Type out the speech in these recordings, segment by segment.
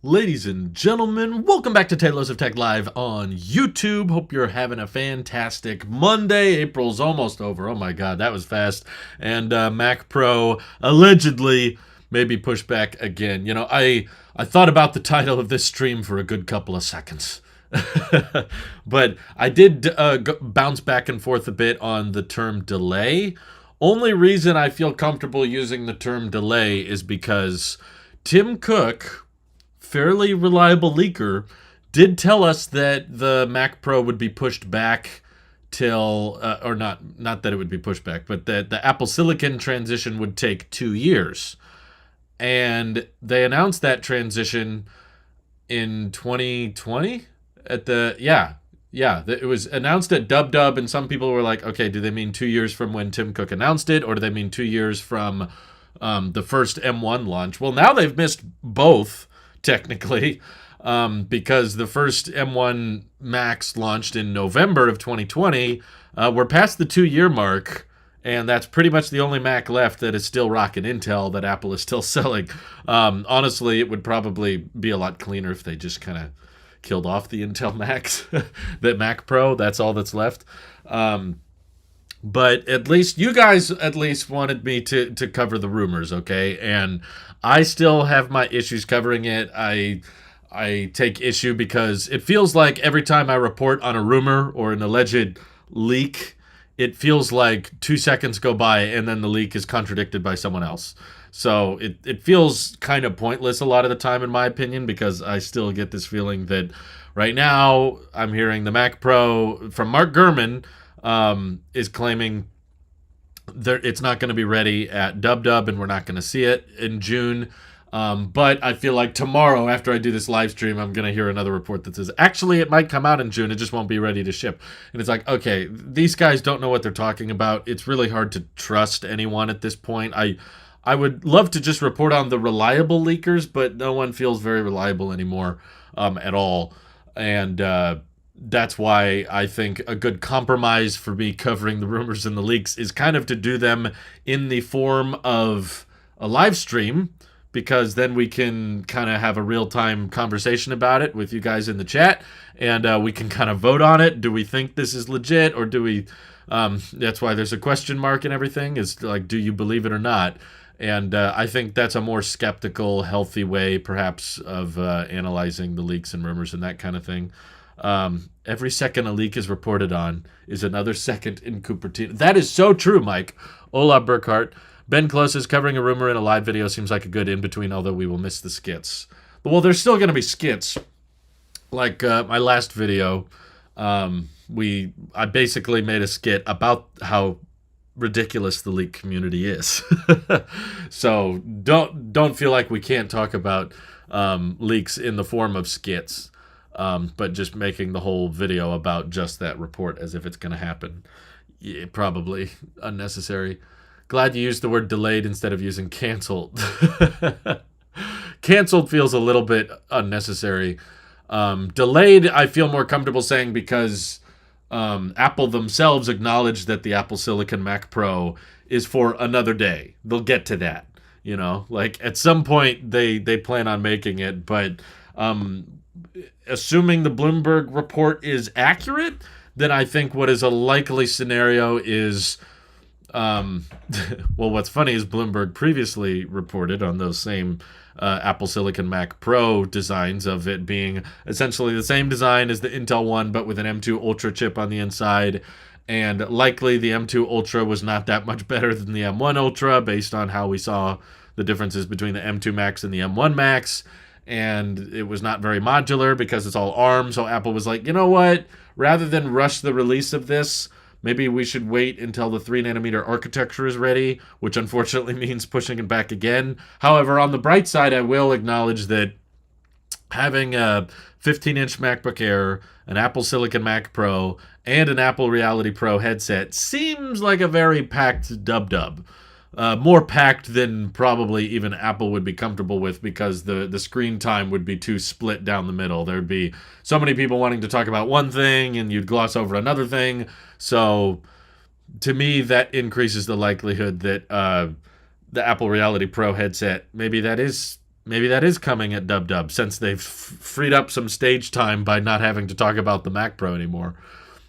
Ladies and gentlemen, welcome back to Tailosive Tech Live on YouTube. Hope you're having a fantastic Monday. April's almost over. Oh my god, that was fast. And Mac Pro allegedly may be pushed back again. You know, I thought about the title of this stream for a good couple of seconds. But I did bounce back and forth a bit on the term delay. Only reason I feel comfortable using the term delay is because Tim Cook, fairly reliable leaker, did tell us that the Mac Pro would be pushed back till, or not that it would be pushed back, but that the Apple Silicon transition would take 2 years. And they announced that transition in 2020 at the, it was announced at Dub, and some people were like, okay, do they mean 2 years from when Tim Cook announced it, or do they mean 2 years from the first M1 launch? Well, now they've missed both, technically, because the first M1 Macs launched in November of 2020. We're past the 2-year mark, and that's pretty much the only Mac left that is still rocking Intel that Apple is still selling. Honestly, it would probably be a lot cleaner if they just kind of killed off the Intel Macs. That Mac Pro, that's all that's left. But at least you guys wanted me to cover the rumors, okay? And I still have my issues covering it. I take issue because it feels like every time I report on a rumor or an alleged leak, it feels like 2 seconds go by and then the leak is contradicted by someone else. So it feels kind of pointless a lot of the time, in my opinion, because I still get this feeling that right now I'm hearing the Mac Pro from Mark Gurman is claiming it's not going to be ready at Dub, and we're not going to see it in June. But I feel like tomorrow, after I do this live stream, I'm going to hear another report that says, actually, it might come out in June. It just won't be ready to ship. And it's like, okay, these guys don't know what they're talking about. It's really hard to trust anyone at this point. I would love to just report on the reliable leakers, but no one feels very reliable anymore at all. And that's why I think a good compromise for me covering the rumors and the leaks is kind of to do them in the form of a live stream, because then we can kind of have a real-time conversation about it with you guys in the chat, and we can kind of vote on it. Do we think this is legit, or do we... that's why there's a question mark and everything, is like, do you believe it or not? And I think that's a more skeptical, healthy way, perhaps, of analyzing the leaks and rumors and that kind of thing. Every second a leak is reported on is another second in Cupertino. That is so true, Mike. Ola Burkhart. Ben Close is covering a rumor in a live video. Seems like a good in-between, although we will miss the skits. Well, there's still going to be skits. Like my last video, I basically made a skit about how ridiculous the leak community is. So don't feel like we can't talk about leaks in the form of skits. But just making the whole video about just that report as if it's going to happen. Yeah, probably unnecessary. Glad you used the word delayed instead of using canceled. Canceled feels a little bit unnecessary. Delayed, I feel more comfortable saying, because Apple themselves acknowledged that the Apple Silicon Mac Pro is for another day. They'll get to that. You know, like at some point they plan on making it, but assuming the Bloomberg report is accurate, then I think what is a likely scenario is, well, what's funny is Bloomberg previously reported on those same Apple Silicon Mac Pro designs of it being essentially the same design as the Intel one, but with an M2 Ultra chip on the inside. And likely the M2 Ultra was not that much better than the M1 Ultra based on how we saw the differences between the M2 Max and the M1 Max. And it was not very modular because it's all ARM. So Apple was like, you know what? Rather than rush the release of this, maybe we should wait until the 3nm architecture is ready, which unfortunately means pushing it back again. However, on the bright side, I will acknowledge that having a 15-inch MacBook Air, an Apple Silicon Mac Pro, and an Apple Reality Pro headset seems like a very packed dub. More packed than probably even Apple would be comfortable with, because the screen time would be too split down the middle. There'd be so many people wanting to talk about one thing and you'd gloss over another thing. So to me, that increases the likelihood that the Apple Reality Pro headset, maybe that is Maybe that is coming at Dub Dub since they've freed up some stage time by not having to talk about the Mac Pro anymore.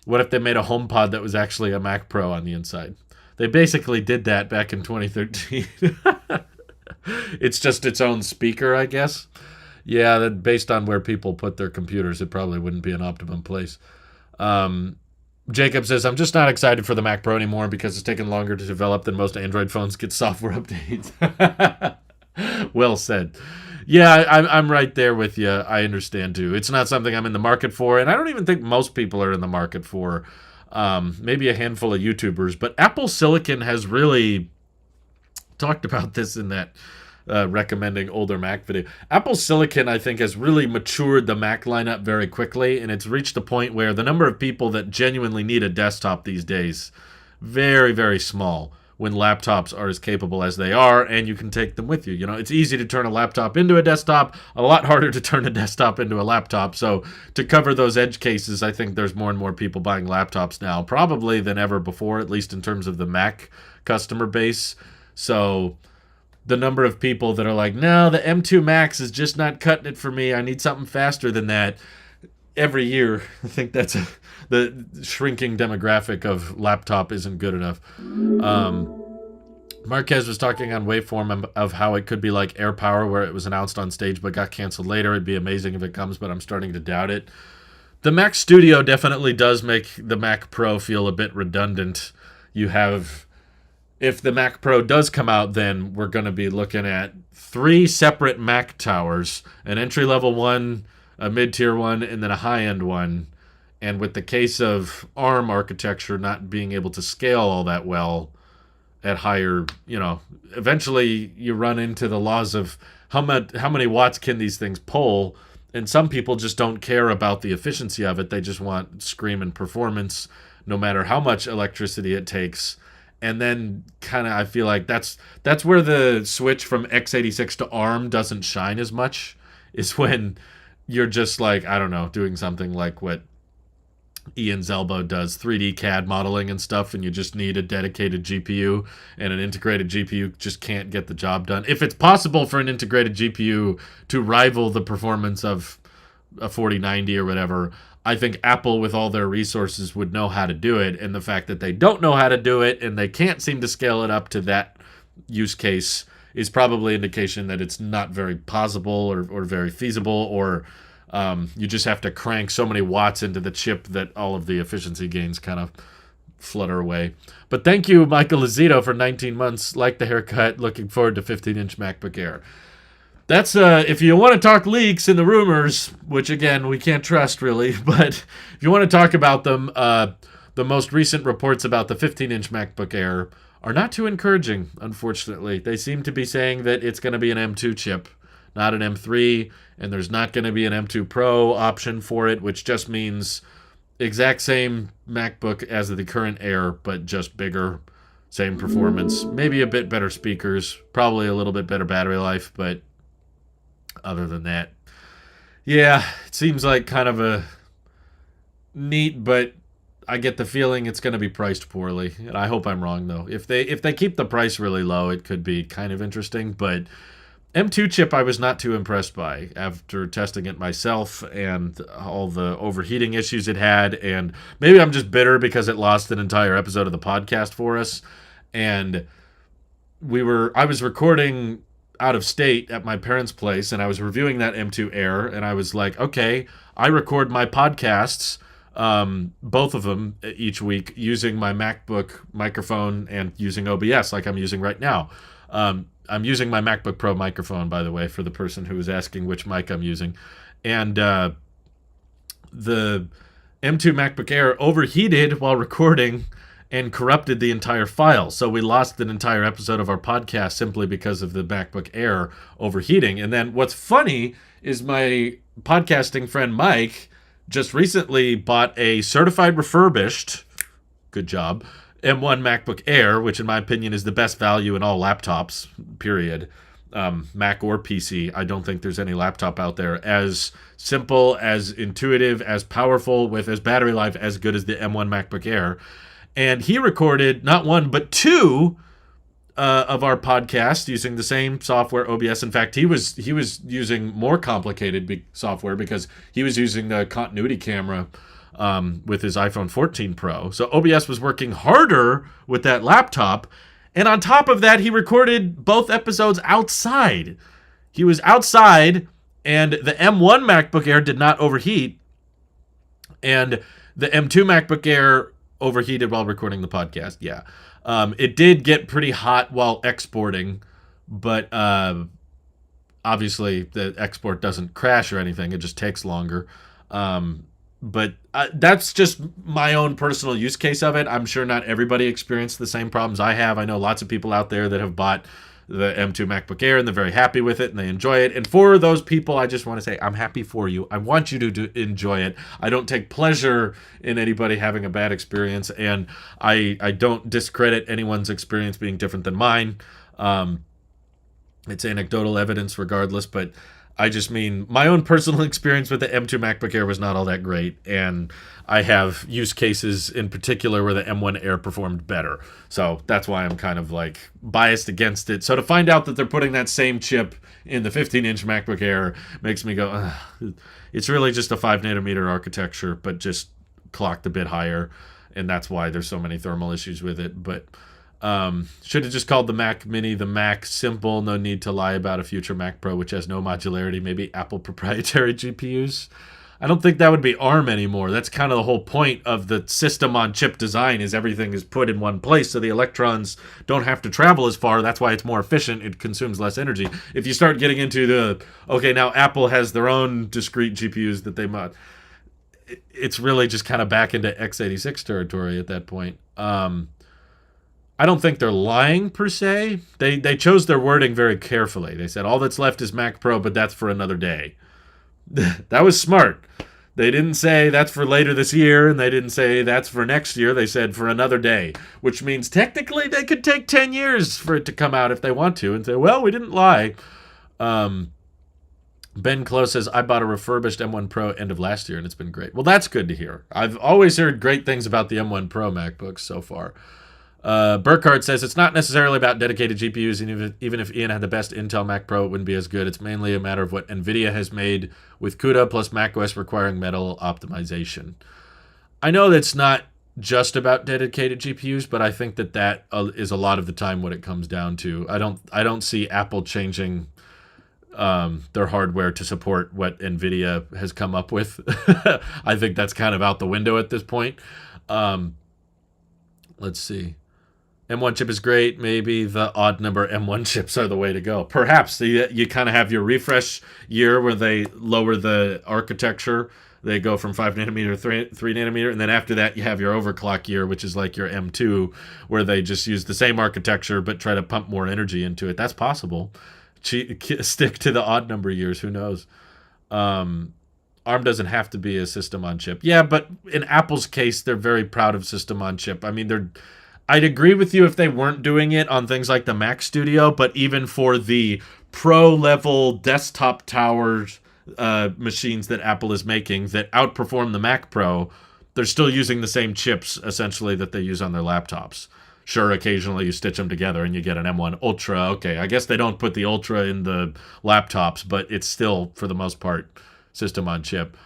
What if they made a HomePod that was actually a Mac Pro on the inside? They basically did that back in 2013. It's just its own speaker, I guess. Yeah, that based on where people put their computers, it probably wouldn't be an optimum place. Jacob says, I'm just not excited for the Mac Pro anymore because it's taken longer to develop than most Android phones get software updates. Well said. Yeah, I'm right there with you. I understand too. It's not something I'm in the market for, and I don't even think most people are in the market for. Maybe a handful of YouTubers, but Apple Silicon has really talked about this in that recommending older Mac video. Apple Silicon, I think, has really matured the Mac lineup very quickly, and it's reached a point where the number of people that genuinely need a desktop these days, very, very small when laptops are as capable as they are, and you can take them with you. You know, it's easy to turn a laptop into a desktop, a lot harder to turn a desktop into a laptop. So to cover those edge cases, I think there's more and more people buying laptops now, probably than ever before, at least in terms of the Mac customer base. So the number of people that are like, no, the M2 Max is just not cutting it for me. I need something faster than that. Every year, I think that's the shrinking demographic of laptop isn't good enough. Marquez was talking on Waveform of how it could be like AirPower, where it was announced on stage but got canceled later. It'd be amazing if it comes, but I'm starting to doubt it. The Mac Studio definitely does make the Mac Pro feel a bit redundant. You have, if the Mac Pro does come out, then we're going to be looking at 3 separate Mac towers, an entry-level one, a mid-tier one, and then a high-end one. And with the case of ARM architecture not being able to scale all that well at higher, eventually you run into the laws of how many watts can these things pull, and some people just don't care about the efficiency of it. They just want screaming performance no matter how much electricity it takes. And then kind of I feel like that's where the switch from x86 to ARM doesn't shine as much, is when you're just like, I don't know, doing something like what Ian Zelbo does, 3D CAD modeling and stuff, and you just need a dedicated GPU, and an integrated GPU just can't get the job done. If it's possible for an integrated GPU to rival the performance of a 4090 or whatever, I think Apple, with all their resources, would know how to do it, and the fact that they don't know how to do it and they can't seem to scale it up to that use case is probably indication that it's not very possible or very feasible, or you just have to crank so many watts into the chip that all of the efficiency gains kind of flutter away. But thank you, Michael Lazito, for 19 months. Like the haircut. Looking forward to 15-inch MacBook Air. That's if you want to talk leaks and the rumors, which again we can't trust really, but if you want to talk about them, the most recent reports about the 15-inch MacBook Air are not too encouraging, unfortunately. They seem to be saying that it's going to be an M2 chip, not an M3, and there's not going to be an M2 Pro option for it, which just means exact same MacBook as the current Air, but just bigger, same performance, maybe a bit better speakers, probably a little bit better battery life, but other than that, yeah, it seems like kind of a neat, but I get the feeling it's going to be priced poorly, and I hope I'm wrong though. If they keep the price really low, it could be kind of interesting. But M2 chip, I was not too impressed by after testing it myself and all the overheating issues it had. And maybe I'm just bitter because it lost an entire episode of the podcast for us. And I was recording out of state at my parents' place, and I was reviewing that M2 Air, and I was like, okay, I record my podcasts, both of them each week, using my MacBook microphone and using OBS like I'm using right now. I'm using my MacBook Pro microphone, by the way, for the person who was asking which mic I'm using. And the M2 MacBook Air overheated while recording and corrupted the entire file. So we lost an entire episode of our podcast simply because of the MacBook Air overheating. And then what's funny is my podcasting friend Mike just recently bought a certified refurbished, good job, M1 MacBook Air, which in my opinion is the best value in all laptops, period. Mac or PC. I don't think there's any laptop out there as simple, as intuitive, as powerful, with as battery life as good as the M1 MacBook Air. And he recorded not one, but 2 of our podcast using the same software, OBS. In fact, he was using more complicated software because he was using the continuity camera with his iPhone 14 Pro. So OBS was working harder with that laptop. And on top of that, he recorded both episodes outside. He was outside, and the M1 MacBook Air did not overheat. And the M2 MacBook Air overheated while recording the podcast. Yeah. It did get pretty hot while exporting, but obviously the export doesn't crash or anything. It just takes longer. But that's just my own personal use case of it. I'm sure not everybody experienced the same problems I have. I know lots of people out there that have bought the M2 MacBook Air and they're very happy with it and they enjoy it. And for those people, I just want to say I'm happy for you. I want you to enjoy it. I don't take pleasure in anybody having a bad experience, and I don't discredit anyone's experience being different than mine. It's anecdotal evidence regardless, but I just mean my own personal experience with the M2 MacBook Air was not all that great, and I have use cases in particular where the M1 Air performed better. So that's why I'm kind of like biased against it. So to find out that they're putting that same chip in the 15-inch MacBook Air makes me go, ugh. It's really just a 5-nanometer architecture, but just clocked a bit higher, and that's why there's so many thermal issues with it. But should have just called the Mac Mini the Mac Simple. No need to lie about a future Mac Pro, which has no modularity. Maybe Apple proprietary GPUs. I don't think that would be ARM anymore. That's kind of the whole point of the system-on-chip design, is everything is put in one place so the electrons don't have to travel as far. That's why it's more efficient. It consumes less energy. If you start getting into now Apple has their own discrete GPUs that they mod, it's really just kind of back into x86 territory at that point. I don't think they're lying per se. They chose their wording very carefully. They said all that's left is Mac Pro, but that's for another day. That was smart. They didn't say that's for later this year, and they didn't say that's for next year. They said for another day, which means technically they could take 10 years for it to come out if they want to and say, well, we didn't lie. Ben Close says, I bought a refurbished M1 Pro end of last year, and it's been great. Well, that's good to hear. I've always heard great things about the M1 Pro MacBooks so far. Burkhardt says it's not necessarily about dedicated GPUs, and even if Ian had the best Intel Mac Pro, it wouldn't be as good. It's mainly a matter of what NVIDIA has made with CUDA plus macOS requiring metal optimization. I know that's not just about dedicated GPUs, but I think that is a lot of the time what it comes down to. I don't see Apple changing their hardware to support what NVIDIA has come up with. I think that's kind of out the window at this point. Let's see. M1 chip is great. Maybe the odd number M1 chips are the way to go. Perhaps you kind of have your refresh year where they lower the architecture. They go from 5 nanometer to 3 nanometer. And then after that, you have your overclock year, which is like your M2, where they just use the same architecture but try to pump more energy into it. That's possible. Stick to the odd number years. Who knows? ARM doesn't have to be a system on chip. Yeah, but in Apple's case, they're very proud of system on chip. I mean, I'd agree with you if they weren't doing it on things like the Mac Studio, but even for the pro-level desktop towers machines that Apple is making that outperform the Mac Pro, they're still using the same chips, essentially, that they use on their laptops. Sure, occasionally you stitch them together and you get an M1 Ultra. Okay, I guess they don't put the Ultra in the laptops, but it's still, for the most part, system on chip.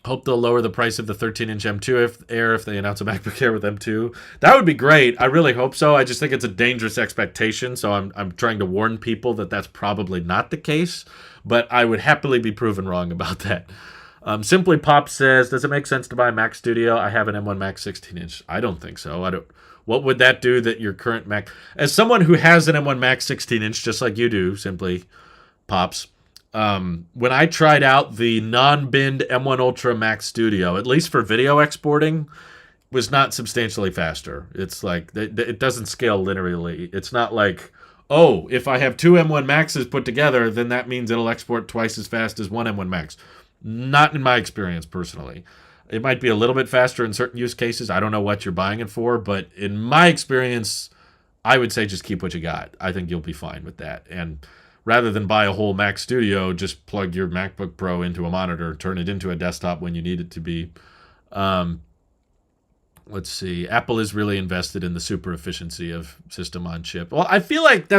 Hope they'll lower the price of the 13-inch M2 Air if they announce a MacBook Air with M2. That would be great. I really hope so. I just think it's a dangerous expectation, so I'm trying to warn people that that's probably not the case, but I would happily be proven wrong about that. Simply Pop says, does it make sense to buy a Mac Studio? I have an M1 Max 16-inch. I don't think so. What would that do that your current Mac... As someone who has an M1 Max 16-inch, just like you do, Simply Pops... when I tried out the non-binned M1 Ultra Max Studio, at least for video exporting, was not substantially faster. It's like, it doesn't scale linearly. It's not like, oh, if I have two M1 Maxes put together, then that means it'll export twice as fast as one M1 Max. Not in my experience, personally. It might be a little bit faster in certain use cases. I don't know what you're buying it for, but in my experience, I would say just keep what you got. I think you'll be fine with that. And rather than buy a whole Mac Studio, just plug your MacBook Pro into a monitor, turn it into a desktop when you need it to be. Let's see. Apple is really invested in the super efficiency of system on chip. Well, I feel like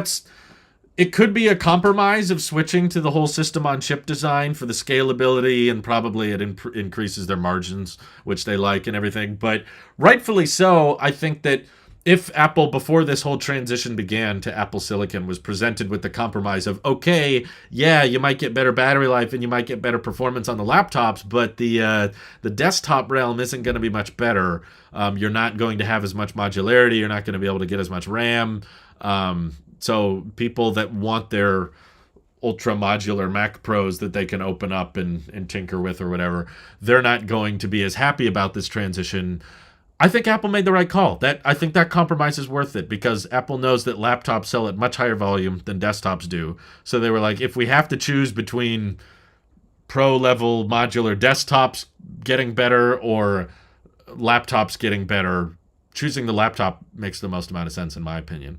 it could be a compromise of switching to the whole system on chip design for the scalability, and probably it increases their margins, which they like and everything. But rightfully so, I think that if Apple, before this whole transition began to Apple Silicon, was presented with the compromise of, okay, yeah, you might get better battery life and you might get better performance on the laptops, but the desktop realm isn't going to be much better. You're not going to have as much modularity. You're not going to be able to get as much RAM. So people that want their ultra modular Mac Pros that they can open up and tinker with or whatever, they're not going to be as happy about this transition. I think Apple made the right call. I think that compromise is worth it, because Apple knows that laptops sell at much higher volume than desktops do. So they were like, if we have to choose between pro level modular desktops getting better or laptops getting better, choosing the laptop makes the most amount of sense in my opinion.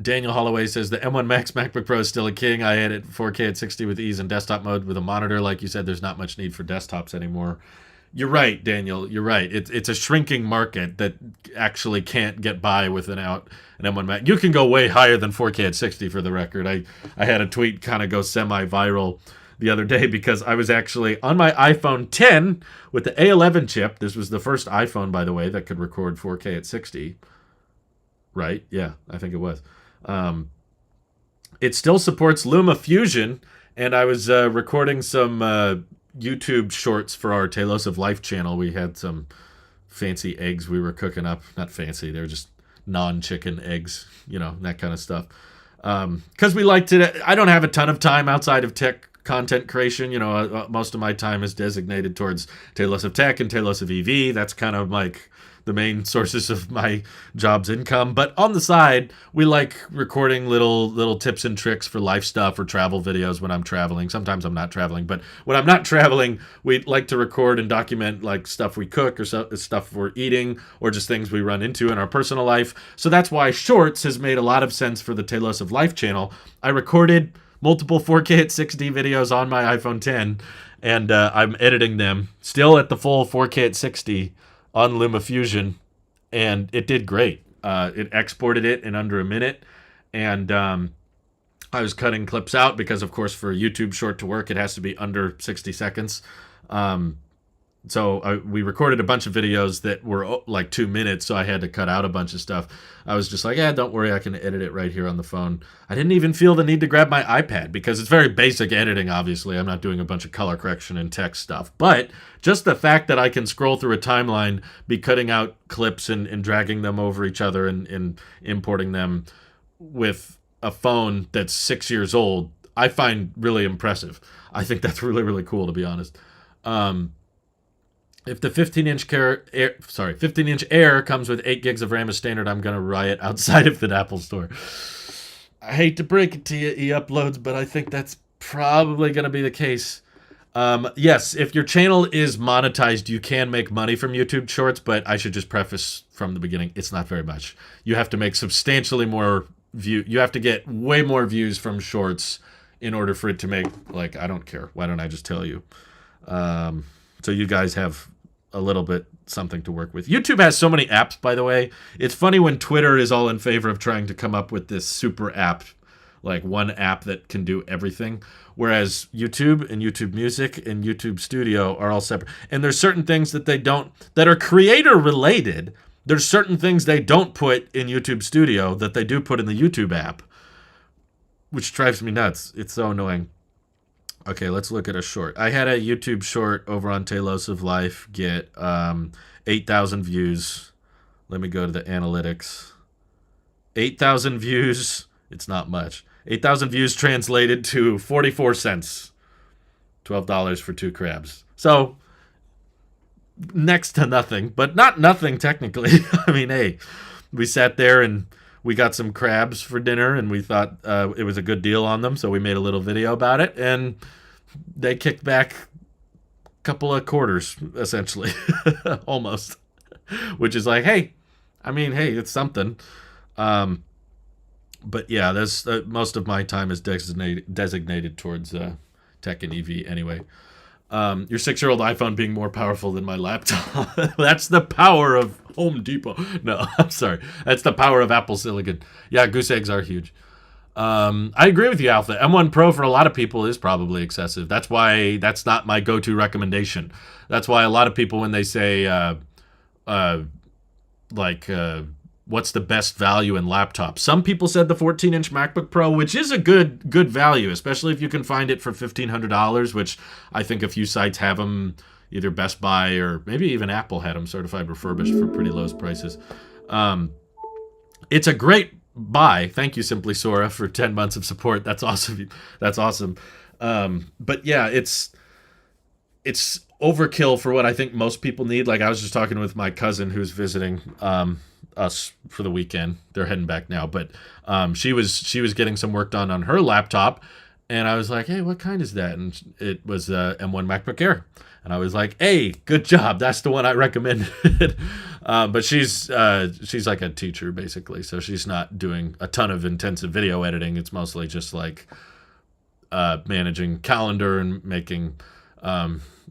Daniel Holloway says the M1 Max MacBook Pro is still a king. I edit 4K at 60 with ease in desktop mode with a monitor. Like you said, there's not much need for desktops anymore. You're right, Daniel. You're right. It's a shrinking market that actually can't get by without an M1 Mac. You can go way higher than 4K at 60 for the record. I had a tweet kind of go semi-viral the other day because I was actually on my iPhone 10 with the A11 chip. This was the first iPhone, by the way, that could record 4K at 60. Right? Yeah, I think it was. It still supports LumaFusion, and I was recording some YouTube shorts for our Tailosive Life channel. We had some fancy eggs we were cooking up. Not fancy, they were just non-chicken eggs, that kind of stuff. Because we like to, I don't have a ton of time outside of tech content creation. Most of my time is designated towards Tailosive Tech and Tailosive EV. That's kind of like the main sources of my job's income. But on the side, we like recording little tips and tricks for life stuff or travel videos when I'm traveling. Sometimes I'm not traveling, but when I'm not traveling, we like to record and document like stuff we cook or stuff we're eating or just things we run into in our personal life. So that's why Shorts has made a lot of sense for the Tailosive Life channel. I recorded multiple 4K at 60 videos on my iPhone 10, and I'm editing them still at the full 4K at 60 on LumaFusion, and it did great. It exported it in under a minute, and I was cutting clips out because, of course, for YouTube short to work, it has to be under 60 seconds. So we recorded a bunch of videos that were like 2 minutes, so I had to cut out a bunch of stuff. I was just like, don't worry, I can edit it right here on the phone. I didn't even feel the need to grab my iPad because it's very basic editing, obviously. I'm not doing a bunch of color correction and text stuff. But just the fact that I can scroll through a timeline, be cutting out clips and dragging them over each other and importing them with a phone that's 6 years old, I find really impressive. I think that's really, really cool, to be honest. If the 15-inch Air comes with 8 gigs of RAM as standard, I'm going to riot outside of the Apple Store. I hate to break it to you, e-uploads, but I think that's probably going to be the case. Yes, if your channel is monetized, you can make money from YouTube Shorts, but I should just preface from the beginning, it's not very much. You have to make substantially more you have to get way more views from Shorts in order for it to make, like, I don't care. Why don't I just tell you? So you guys have a little bit something to work with. YouTube has so many apps, by the way. It's funny when Twitter is all in favor of trying to come up with this super app, like one app that can do everything, whereas YouTube and YouTube Music and YouTube Studio are all separate. And there's certain things that that are creator related. There's certain things they don't put in YouTube Studio that they do put in the YouTube app, which drives me nuts. It's so annoying. Okay, let's look at a short. I had a YouTube short over on Tailosive Life get 8,000 views. Let me go to the analytics. 8,000 views. It's not much. 8,000 views translated to 44 cents. $12 for 2 crabs. So, next to nothing. But not nothing, technically. I mean, hey, we sat there and we got some crabs for dinner, and we thought it was a good deal on them, so we made a little video about it, and they kicked back a couple of quarters, essentially, almost, which is like, hey, it's something. But yeah, there's most of my time is designated towards tech and EV anyway. Your 6-year-old iPhone being more powerful than my laptop. That's the power of Home Depot. No, I'm sorry. That's the power of Apple Silicon. Yeah, goose eggs are huge. I agree with you, Alpha. M1 Pro for a lot of people is probably excessive. That's why that's not my go-to recommendation. That's why a lot of people, when they say, what's the best value in laptops? Some people said the 14-inch MacBook Pro, which is a good value, especially if you can find it for $1,500, which I think a few sites have them, either Best Buy or maybe even Apple had them certified refurbished for pretty low prices. It's a great buy. Thank you, Simply Sora, for 10 months of support. That's awesome. That's awesome. But yeah, it's overkill for what I think most people need. Like, I was just talking with my cousin who's visiting us for the weekend. They're heading back now, but she was getting some work done on her laptop, and I was like, hey, what kind is that? And it was M1 MacBook Air. And I was like, hey, good job. That's the one I recommended. But she's like a teacher, basically. So she's not doing a ton of intensive video editing. It's mostly just like managing calendar and making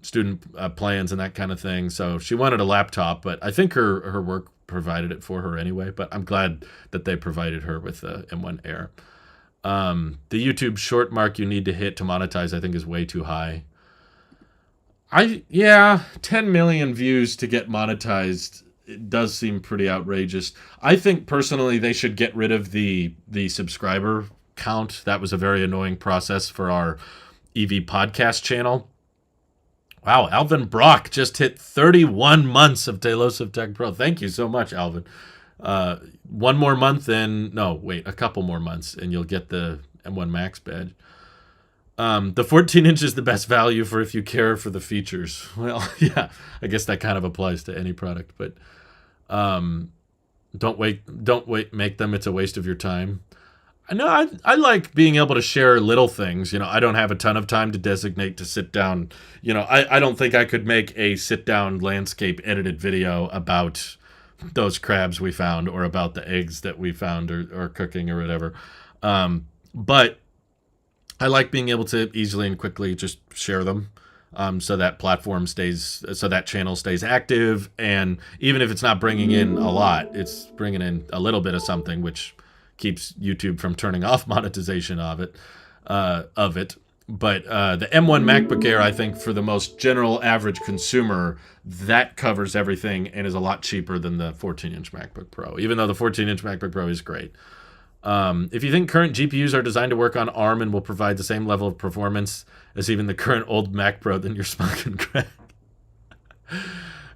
student plans and that kind of thing. So she wanted a laptop, but I think her work provided it for her anyway. But I'm glad that they provided her with the M1 Air. The YouTube short mark you need to hit to monetize, I think, is way too high. 10 million views to get monetized, it does seem pretty outrageous. I think personally they should get rid of the subscriber count. That was a very annoying process for our EV podcast channel. Wow, Alvin Brock just hit 31 months of Tailosive Tech Pro. Thank you so much, Alvin. One more month a couple more months and you'll get the M1 Max badge. The 14-inch is the best value for if you care for the features. Well, yeah, I guess that kind of applies to any product, but don't make them. It's a waste of your time. I know I like being able to share little things. I don't have a ton of time to designate to sit down. I don't think I could make a sit-down landscape edited video about those crabs we found or about the eggs that we found or cooking or whatever. But I like being able to easily and quickly just share them, so that channel stays active, and even if it's not bringing in a lot, it's bringing in a little bit of something, which keeps YouTube from turning off monetization of it. But the M1 MacBook Air, I think, for the most general average consumer, that covers everything and is a lot cheaper than the 14-inch MacBook Pro, even though the 14-inch MacBook Pro is great. If you think current GPUs are designed to work on ARM and will provide the same level of performance as even the current old Mac Pro, then you're smoking crack.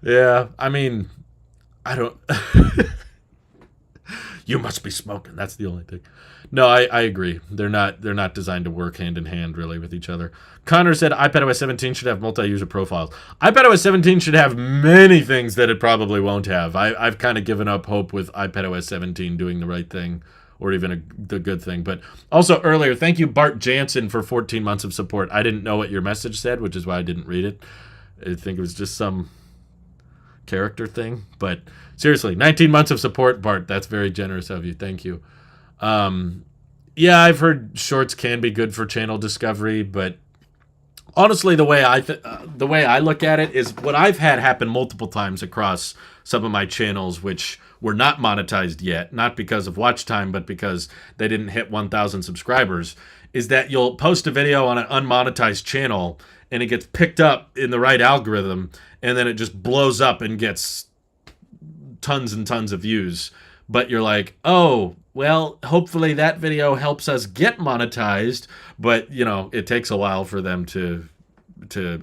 Yeah, I mean, I don't... You must be smoking. That's the only thing. No, I agree. They're not designed to work hand in hand, really, with each other. Connor said iPadOS 17 should have multi-user profiles. iPadOS 17 should have many things that it probably won't have. I've kind of given up hope with iPadOS 17 doing the right thing, or even the good thing. But also earlier, thank you, Bart Jansen, for 14 months of support. I didn't know what your message said, which is why I didn't read it. I think it was just some character thing. But seriously, 19 months of support, Bart. That's very generous of you. Thank you. Yeah, I've heard shorts can be good for channel discovery, but honestly, the way I look at it is what I've had happen multiple times across some of my channels, which were not monetized yet, not because of watch time, but because they didn't hit 1,000 subscribers, is that you'll post a video on an unmonetized channel and it gets picked up in the right algorithm, and then it just blows up and gets tons and tons of views. But you're like, oh, well, hopefully that video helps us get monetized, but it takes a while for them to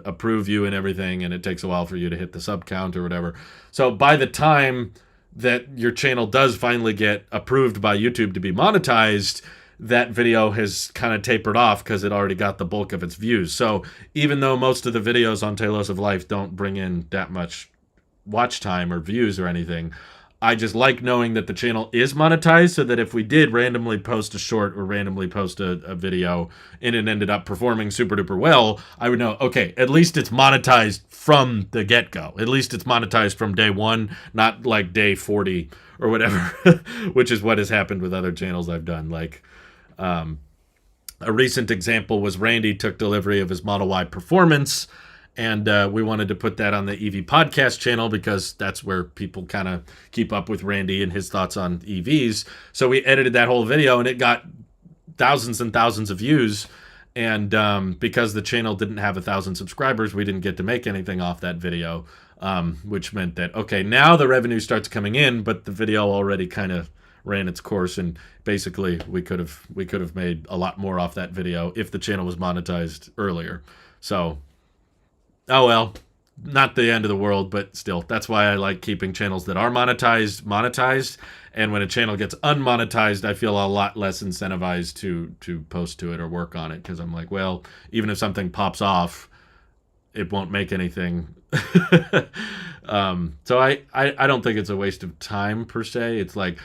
approve you and everything, and it takes a while for you to hit the sub count or whatever. So by the time that your channel does finally get approved by YouTube to be monetized, that video has kind of tapered off because it already got the bulk of its views. So even though most of the videos on Tailosive Life don't bring in that much watch time or views or anything, I just like knowing that the channel is monetized, so that if we did randomly post a short or randomly post a video and it ended up performing super duper well, I would know, okay, at least it's monetized from the get-go. At least it's monetized from day one, not like day 40 or whatever, which is what has happened with other channels I've done. Like, a recent example was Randy took delivery of his Model Y Performance, And we wanted to put that on the EV podcast channel because that's where people kind of keep up with Randy and his thoughts on EVs. So we edited that whole video, and it got thousands and thousands of views. And because the channel didn't have 1,000 subscribers, we didn't get to make anything off that video, which meant that, okay, now the revenue starts coming in, but the video already kind of ran its course, and basically we could have made a lot more off that video if the channel was monetized earlier. So, oh well, not the end of the world, but still, that's why I like keeping channels that are monetized. And when a channel gets unmonetized, I feel a lot less incentivized to post to it or work on it, because I'm like, well, even if something pops off, it won't make anything. So I don't think it's a waste of time per se. It's like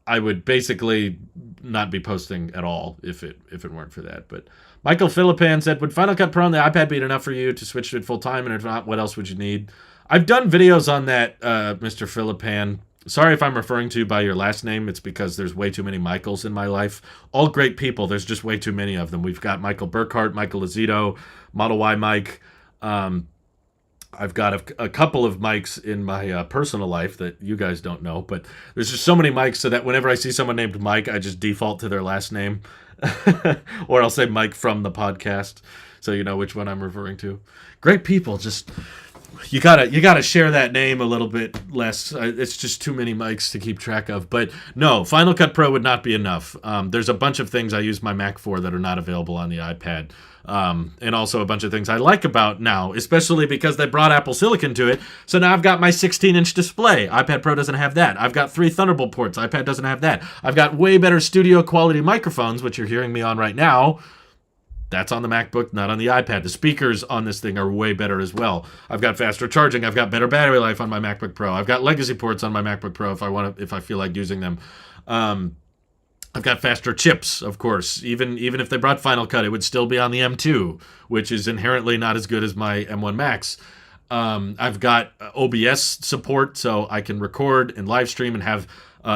I would basically not be posting at all if it weren't for that. But Michael Philippan said, would Final Cut Pro on the iPad be enough for you to switch to it full time? And if not, what else would you need? I've done videos on that, Mr. Philippan. Sorry if I'm referring to you by your last name. It's because there's way too many Michaels in my life. All great people. There's just way too many of them. We've got Michael Burkhart, Michael Azito, Model Y Mike. I've got a couple of Mikes in my personal life that you guys don't know, but there's just so many Mikes so that whenever I see someone named Mike, I just default to their last name. Or I'll say Mike from the podcast, so you know which one I'm referring to. Great people, just... You gotta share that name a little bit less. It's just too many mics to keep track of. But no, Final Cut Pro would not be enough. There's a bunch of things I use my Mac for that are not available on the iPad. And also a bunch of things I like about now, especially because they brought Apple Silicon to it. So now I've got my 16-inch display. iPad Pro doesn't have that. I've got 3 Thunderbolt ports. iPad doesn't have that. I've got way better studio quality microphones, which you're hearing me on right now. That's on the MacBook, not on the iPad. The speakers on this thing are way better as well. I've got faster charging. I've got better battery life on my MacBook Pro. I've got legacy ports on my MacBook Pro if I feel like using them. I've got faster chips, of course. Even if they brought Final Cut, it would still be on the M2, which is inherently not as good as my M1 Max. I've got OBS support, so I can record and live stream and have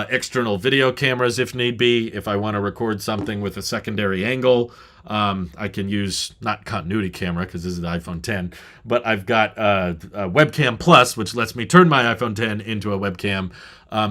external video cameras if need be. If I want to record something with a secondary angle, I can use, not continuity camera because this is the iPhone 10, but I've got a Webcam Plus, which lets me turn my iPhone 10 into a webcam.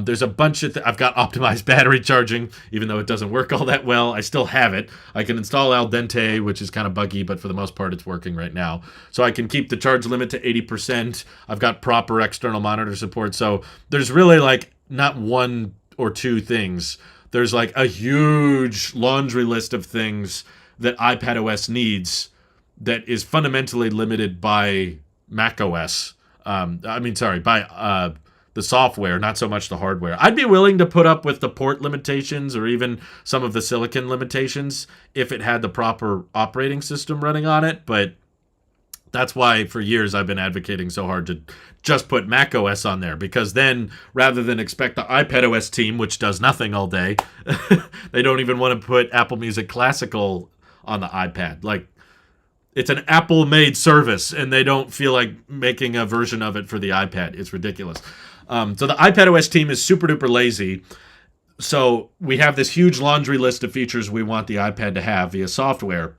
There's a bunch of I've got optimized battery charging, even though it doesn't work all that well. I still have it. I can install Al Dente, which is kind of buggy, but for the most part, it's working right now. So I can keep the charge limit to 80%. I've got proper external monitor support. So there's really like not one or two things. There's like a huge laundry list of things that iPadOS needs that is fundamentally limited by macOS. By the software, not so much the hardware. I'd be willing to put up with the port limitations or even some of the silicon limitations if it had the proper operating system running on it, but that's why for years I've been advocating so hard to just put macOS on there, because then rather than expect the iPadOS team, which does nothing all day, they don't even want to put Apple Music Classical on the iPad. Like, it's an Apple-made service, and they don't feel like making a version of it for the iPad. It's ridiculous. So the iPadOS team is super-duper lazy. So we have this huge laundry list of features we want the iPad to have via software.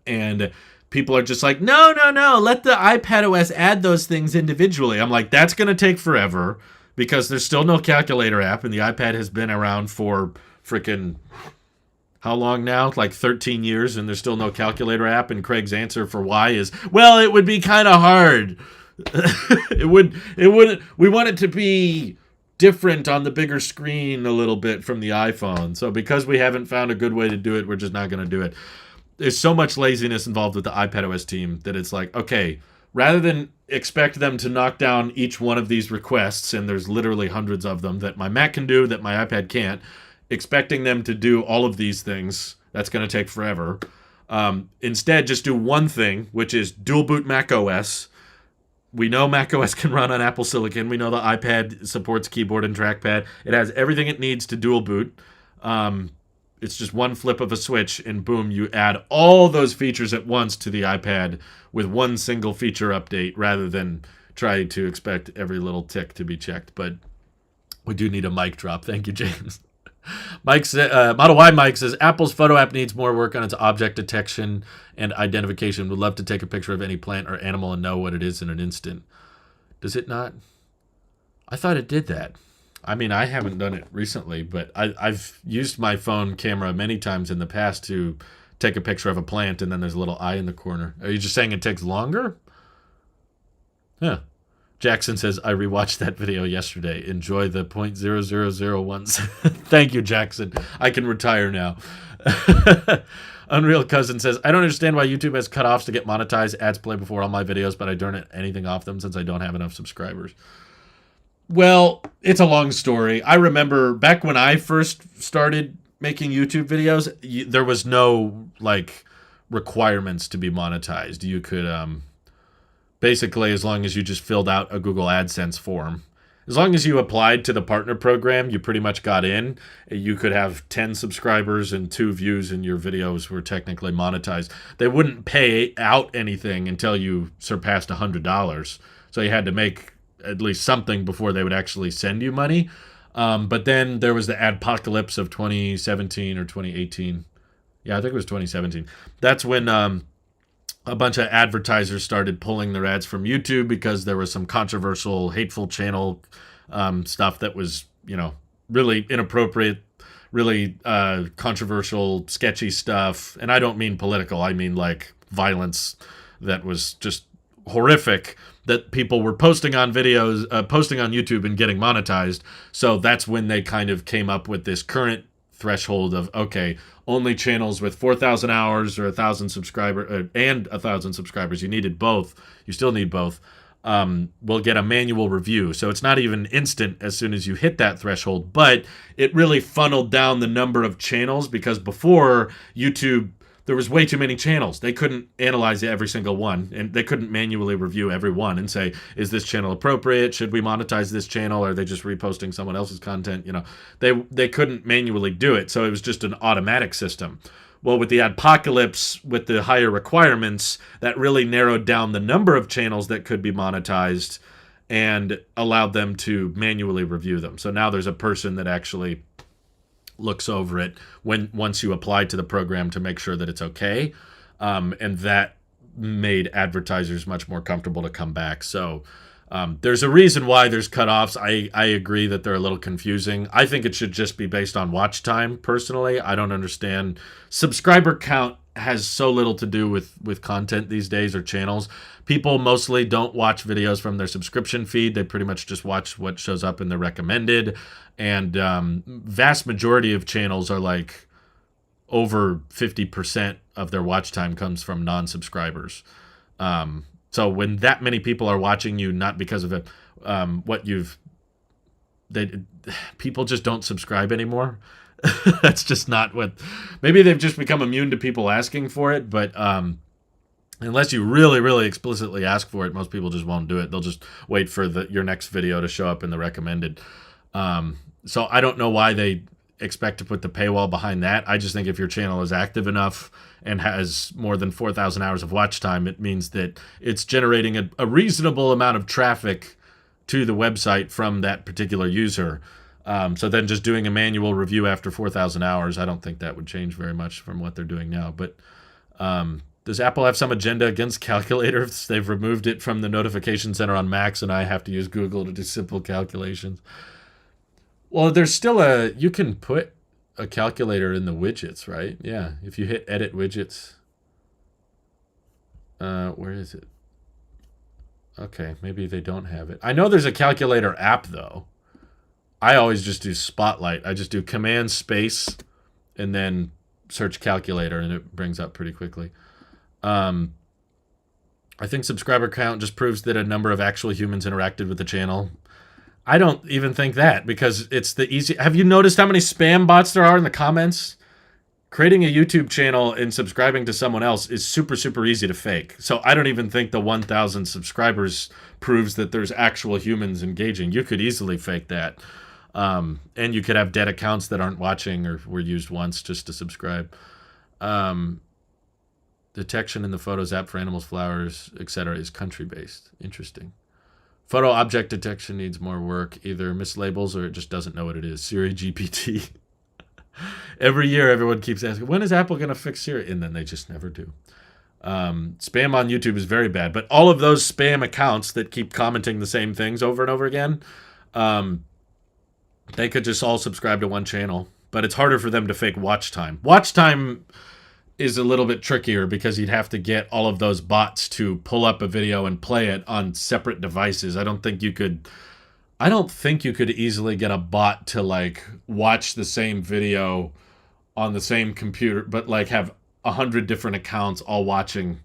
And people are just like, no, let the iPadOS add those things individually. I'm like, that's going to take forever because there's still no calculator app, and the iPad has been around for freaking... how long now? Like 13 years, and there's still no calculator app, and Craig's answer for why is, well, it would be kind of hard. It wouldn't, we want it to be different on the bigger screen a little bit from the iPhone. So because we haven't found a good way to do it, we're just not going to do it. There's so much laziness involved with the iPadOS team that it's like, okay, rather than expect them to knock down each one of these requests, and there's literally hundreds of them that my Mac can do that my iPad can't, expecting them to do all of these things, that's going to take forever. Instead, just do one thing, which is dual boot macOS. We know macOS can run on Apple Silicon. We know the iPad supports keyboard and trackpad. It has everything it needs to dual boot. It's just one flip of a switch, and boom, you add all those features at once to the iPad with one single feature update, rather than try to expect every little tick to be checked. But we do need a mic drop. Thank you, James. Model Y Mike says Apple's photo app needs more work on its object detection and identification. Would love to take a picture of any plant or animal and know what it is in an instant. Does it not? I thought it did that. I mean, I haven't done it recently, but I've used my phone camera many times in the past to take a picture of a plant, and then there's a little eye in the corner. Are you just saying it takes longer? Huh. Jackson says, I rewatched that video yesterday. Enjoy the 0.0001. Thank you, Jackson. I can retire now. Unreal Cousin says, I don't understand why YouTube has cutoffs to get monetized. Ads play before all my videos, but I don't anything off them since I don't have enough subscribers. Well, it's a long story. I remember back when I first started making YouTube videos, there was no, like, requirements to be monetized. You could, basically, as long as you just filled out a Google AdSense form. As long as you applied to the partner program, you pretty much got in. You could have 10 subscribers and 2 views, and your videos were technically monetized. They wouldn't pay out anything until you surpassed $100. So you had to make at least something before they would actually send you money. But then there was the adpocalypse of 2017 or 2018. Yeah, I think it was 2017. That's when a bunch of advertisers started pulling their ads from YouTube because there was some controversial, hateful channel stuff that was, really inappropriate, really controversial, sketchy stuff. And I don't mean political. I mean like violence that was just horrific that people were posting on videos, posting on YouTube and getting monetized. So that's when they kind of came up with this current threshold of, okay, only channels with 4,000 hours or 1,000 subscribers and 1,000 subscribers. You needed both. You still need both. Will get a manual review. So it's not even instant as soon as you hit that threshold, but it really funneled down the number of channels because before YouTube, there was way too many channels. They couldn't analyze every single one, and they couldn't manually review every one and say, is this channel appropriate? Should we monetize this channel? Or are they just reposting someone else's content? They couldn't manually do it, so it was just an automatic system. Well, with the adpocalypse, with the higher requirements, that really narrowed down the number of channels that could be monetized and allowed them to manually review them. So now there's a person that actually looks over it once you apply to the program to make sure that it's okay. And that made advertisers much more comfortable to come back. So there's a reason why there's cutoffs. I agree that they're a little confusing. I think it should just be based on watch time, personally. I don't understand. Subscriber count has so little to do with content these days or channels. People mostly don't watch videos from their subscription feed. They pretty much just watch what shows up in the recommended. And vast majority of channels are like over 50% of their watch time comes from non-subscribers. So when that many people are watching you, not because of it, people just don't subscribe anymore. That's just not what. Maybe they've just become immune to people asking for it, but unless you really, really explicitly ask for it, most people just won't do it. They'll just wait for your next video to show up in the recommended. So I don't know why they expect to put the paywall behind that. I just think if your channel is active enough and has more than 4,000 hours of watch time, it means that it's generating a reasonable amount of traffic to the website from that particular user. So then just doing a manual review after 4,000 hours, I don't think that would change very much from what they're doing now. But does Apple have some agenda against calculators? They've removed it from the notification center on Macs, and I have to use Google to do simple calculations. Well, there's still you can put a calculator in the widgets, right? Yeah, if you hit edit widgets. Where is it? Okay, maybe they don't have it. I know there's a calculator app, though. I always just do Spotlight. I just do Command Space and then search calculator, and it brings up pretty quickly. I think subscriber count just proves that a number of actual humans interacted with the channel. I don't even think that, because it's the easy. Have you noticed how many spam bots there are in the comments? Creating a YouTube channel and subscribing to someone else is super, super easy to fake. So I don't even think the 1,000 subscribers proves that there's actual humans engaging. You could easily fake that. And you could have dead accounts that aren't watching or were used once just to subscribe. Detection in the Photos app for animals, flowers, etc. is country-based. Interesting. Photo object detection needs more work. Either mislabels or it just doesn't know what it is. Siri GPT. Every year, everyone keeps asking, when is Apple going to fix Siri? And then they just never do. Spam on YouTube is very bad, but all of those spam accounts that keep commenting the same things over and over again, they could just all subscribe to one channel. But it's harder for them to fake watch time. Watch time is a little bit trickier because you'd have to get all of those bots to pull up a video and play it on separate devices. I don't think you could easily get a bot to like watch the same video on the same computer, but like have 100 different accounts all watching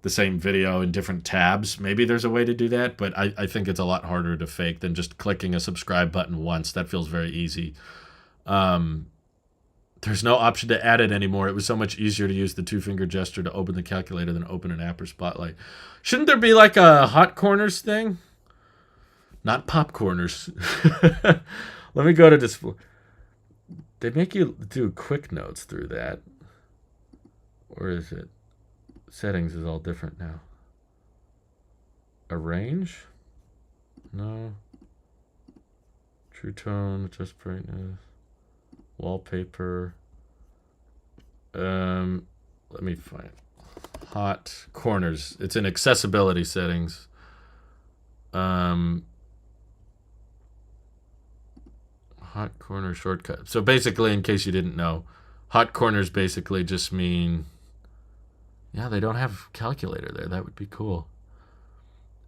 the same video in different tabs. Maybe there's a way to do that, but I think it's a lot harder to fake than just clicking a subscribe button once. That feels very easy. There's no option to add it anymore. It was so much easier to use the 2-finger gesture to open the calculator than open an app or Spotlight. Shouldn't there be like a hot corners thing? Not pop corners. Let me go to display. They make you do quick notes through that. Or is it? Settings is all different now. Arrange? No. True tone, adjust brightness. Wallpaper. Let me find hot corners. It's in accessibility settings. Hot corner shortcut. So basically, in case you didn't know, hot corners basically just mean, yeah, they don't have calculator there. That would be cool.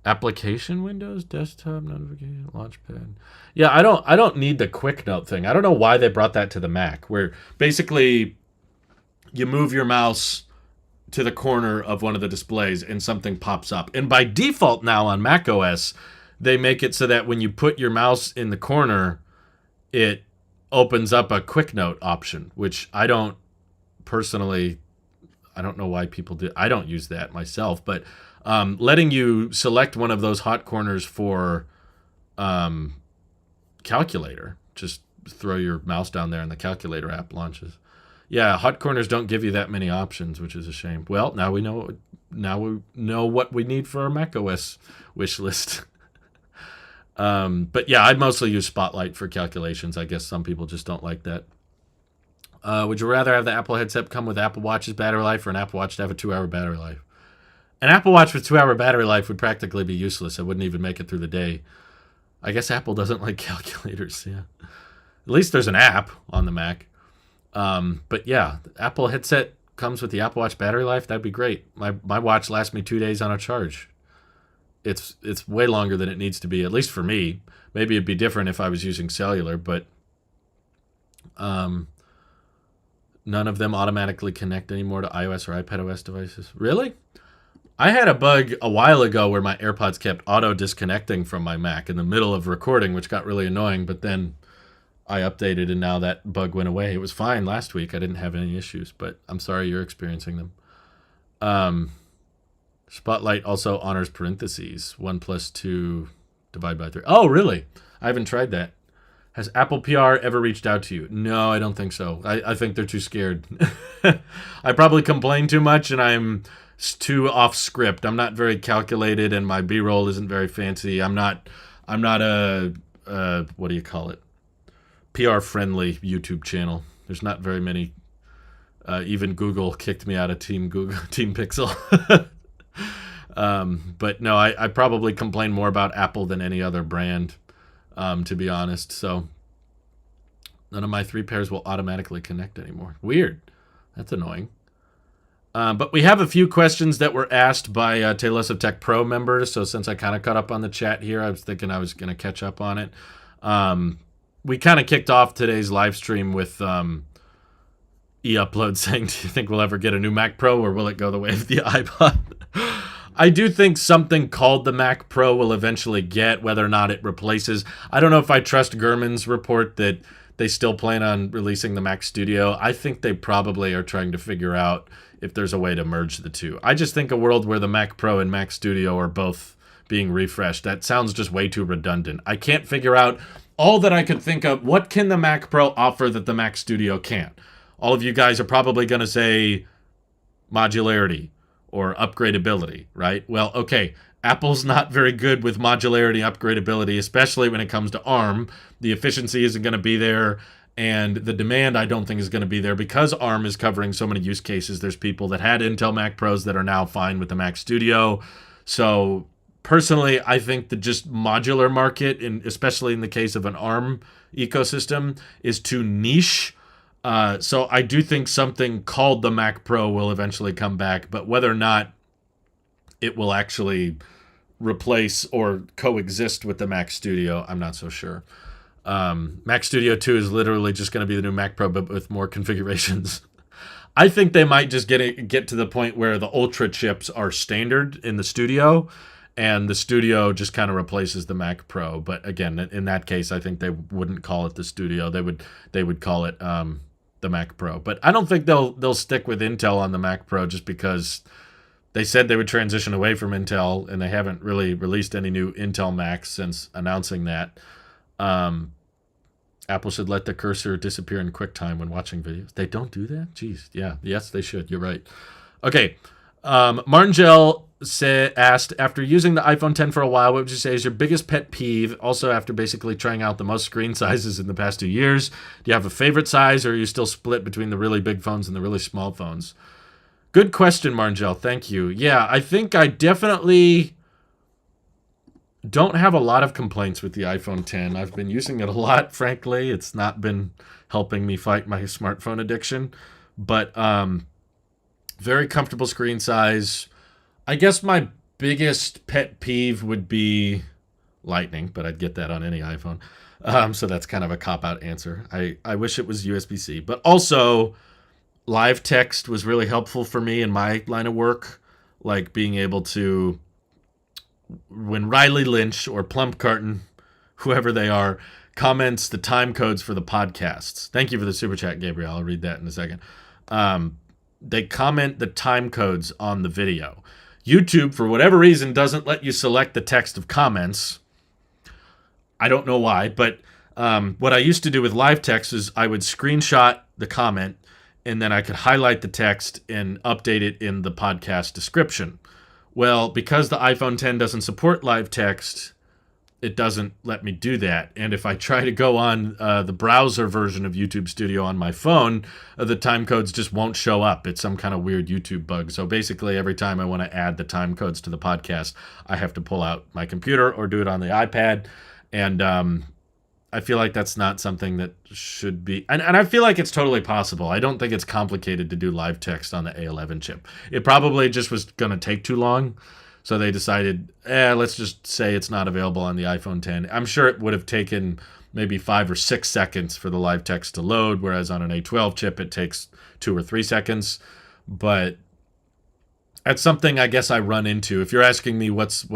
Application windows, desktop, notification, launchpad. Yeah, I don't need the quick note thing. I don't know why they brought that to the Mac, where basically you move your mouse to the corner of one of the displays and something pops up. And by default now on macOS, they make it so that when you put your mouse in the corner, it opens up a quick note option, which I don't personally, I don't know why people do. I don't use that myself, but letting you select one of those hot corners for calculator, just throw your mouse down there and the calculator app launches. Yeah, hot corners don't give you that many options, which is a shame. Well, now we know what we need for our macOS wish list. But yeah, I mostly use Spotlight for calculations. I guess some people just don't like that. Would you rather have the Apple headset come with Apple Watch's battery life or an Apple Watch to have a 2-hour battery life? An Apple Watch with 2-hour battery life would practically be useless. It wouldn't even make it through the day. I guess Apple doesn't like calculators, yeah. At least there's an app on the Mac. But yeah, the Apple headset comes with the Apple Watch battery life. That'd be great. My watch lasts me 2 days on a charge. It's way longer than it needs to be, at least for me. Maybe it'd be different if I was using cellular, but none of them automatically connect anymore to iOS or iPadOS devices. Really? I had a bug a while ago where my AirPods kept auto-disconnecting from my Mac in the middle of recording, which got really annoying, but then I updated and now that bug went away. It was fine last week. I didn't have any issues, but I'm sorry you're experiencing them. Spotlight also honors parentheses. 1 + 2 divide by 3. Oh, really? I haven't tried that. Has Apple PR ever reached out to you? No, I don't think so. I think they're too scared. I probably complain too much and I'm too off script. I'm not very calculated and my B-roll isn't very fancy. I'm not a what do you call it? PR friendly YouTube channel. There's not very many. Even Google kicked me out of Team Pixel. But no, I probably complain more about Apple than any other brand, to be honest. So none of my 3 pairs will automatically connect anymore. Weird. That's annoying. But we have a few questions that were asked by Tailosive Tech Pro members. So since I kind of caught up on the chat here, I was thinking I was going to catch up on it. We kind of kicked off today's live stream with e-upload saying, do you think we'll ever get a new Mac Pro or will it go the way of the iPod? I do think something called the Mac Pro will eventually get, whether or not it replaces. I don't know if I trust Gurman's report that they still plan on releasing the Mac Studio. I think they probably are trying to figure out if there's a way to merge the two. I just think a world where the Mac Pro and Mac Studio are both being refreshed, that sounds just way too redundant. I can't figure out all that I could think of. What can the Mac Pro offer that the Mac Studio can't? All of you guys are probably going to say modularity or upgradability, right? Well, okay, Apple's not very good with modularity and upgradability, especially when it comes to ARM. The efficiency isn't going to be there, And the demand, I don't think, is going to be there because ARM is covering so many use cases. There's people that had Intel Mac Pros that are now fine with the Mac Studio. So personally, I think the just modular market, especially in the case of an ARM ecosystem, is too niche. So I do think something called the Mac Pro will eventually come back, but whether or not it will actually replace or coexist with the Mac Studio, I'm not so sure. Mac Studio 2 is literally just going to be the new Mac Pro, but with more configurations. I think they might just get to the point where the Ultra chips are standard in the Studio, and the Studio just kind of replaces the Mac Pro. But again, in that case, I think they wouldn't call it the Studio. They would call it the Mac Pro. But I don't think they'll stick with Intel on the Mac Pro just because they said they would transition away from Intel, and they haven't really released any new Intel Macs since announcing that. Apple should let the cursor disappear in QuickTime when watching videos. They don't do that? Jeez. Yeah. Yes, they should. You're right. Okay. Martin Gell asked, after using the iPhone 10 for a while, what would you say is your biggest pet peeve? Also, after basically trying out the most screen sizes in the past 2 years, do you have a favorite size, or are you still split between the really big phones and the really small phones? Good question, Martin Gell. Thank you. Yeah, I think I definitely don't have a lot of complaints with the iPhone 10. I've been using it a lot, frankly. It's not been helping me fight my smartphone addiction. But very comfortable screen size. I guess my biggest pet peeve would be Lightning, but I'd get that on any iPhone. So that's kind of a cop-out answer. I wish it was USB-C. But also, live text was really helpful for me in my line of work. Like being able to, when Riley Lynch or Plump Carton, whoever they are, comments the time codes for the podcasts. Thank you for the super chat, Gabriel. I'll read that in a second. They comment the time codes on the video. YouTube, for whatever reason, doesn't let you select the text of comments. I don't know why, but what I used to do with live text is I would screenshot the comment, and then I could highlight the text and update it in the podcast description. Well, because the iPhone 10 doesn't support live text, it doesn't let me do that. And if I try to go on the browser version of YouTube Studio on my phone, the time codes just won't show up. It's some kind of weird YouTube bug. So basically, every time I want to add the time codes to the podcast, I have to pull out my computer or do it on the iPad. And I feel like that's not something that should be... And I feel like it's totally possible. I don't think it's complicated to do live text on the A11 chip. It probably just was going to take too long. So they decided, let's just say it's not available on the iPhone 10. I'm sure it would have taken maybe 5 or 6 seconds for the live text to load, whereas on an A12 chip, it takes 2 or 3 seconds. But that's something I guess I run into. If you're asking me what's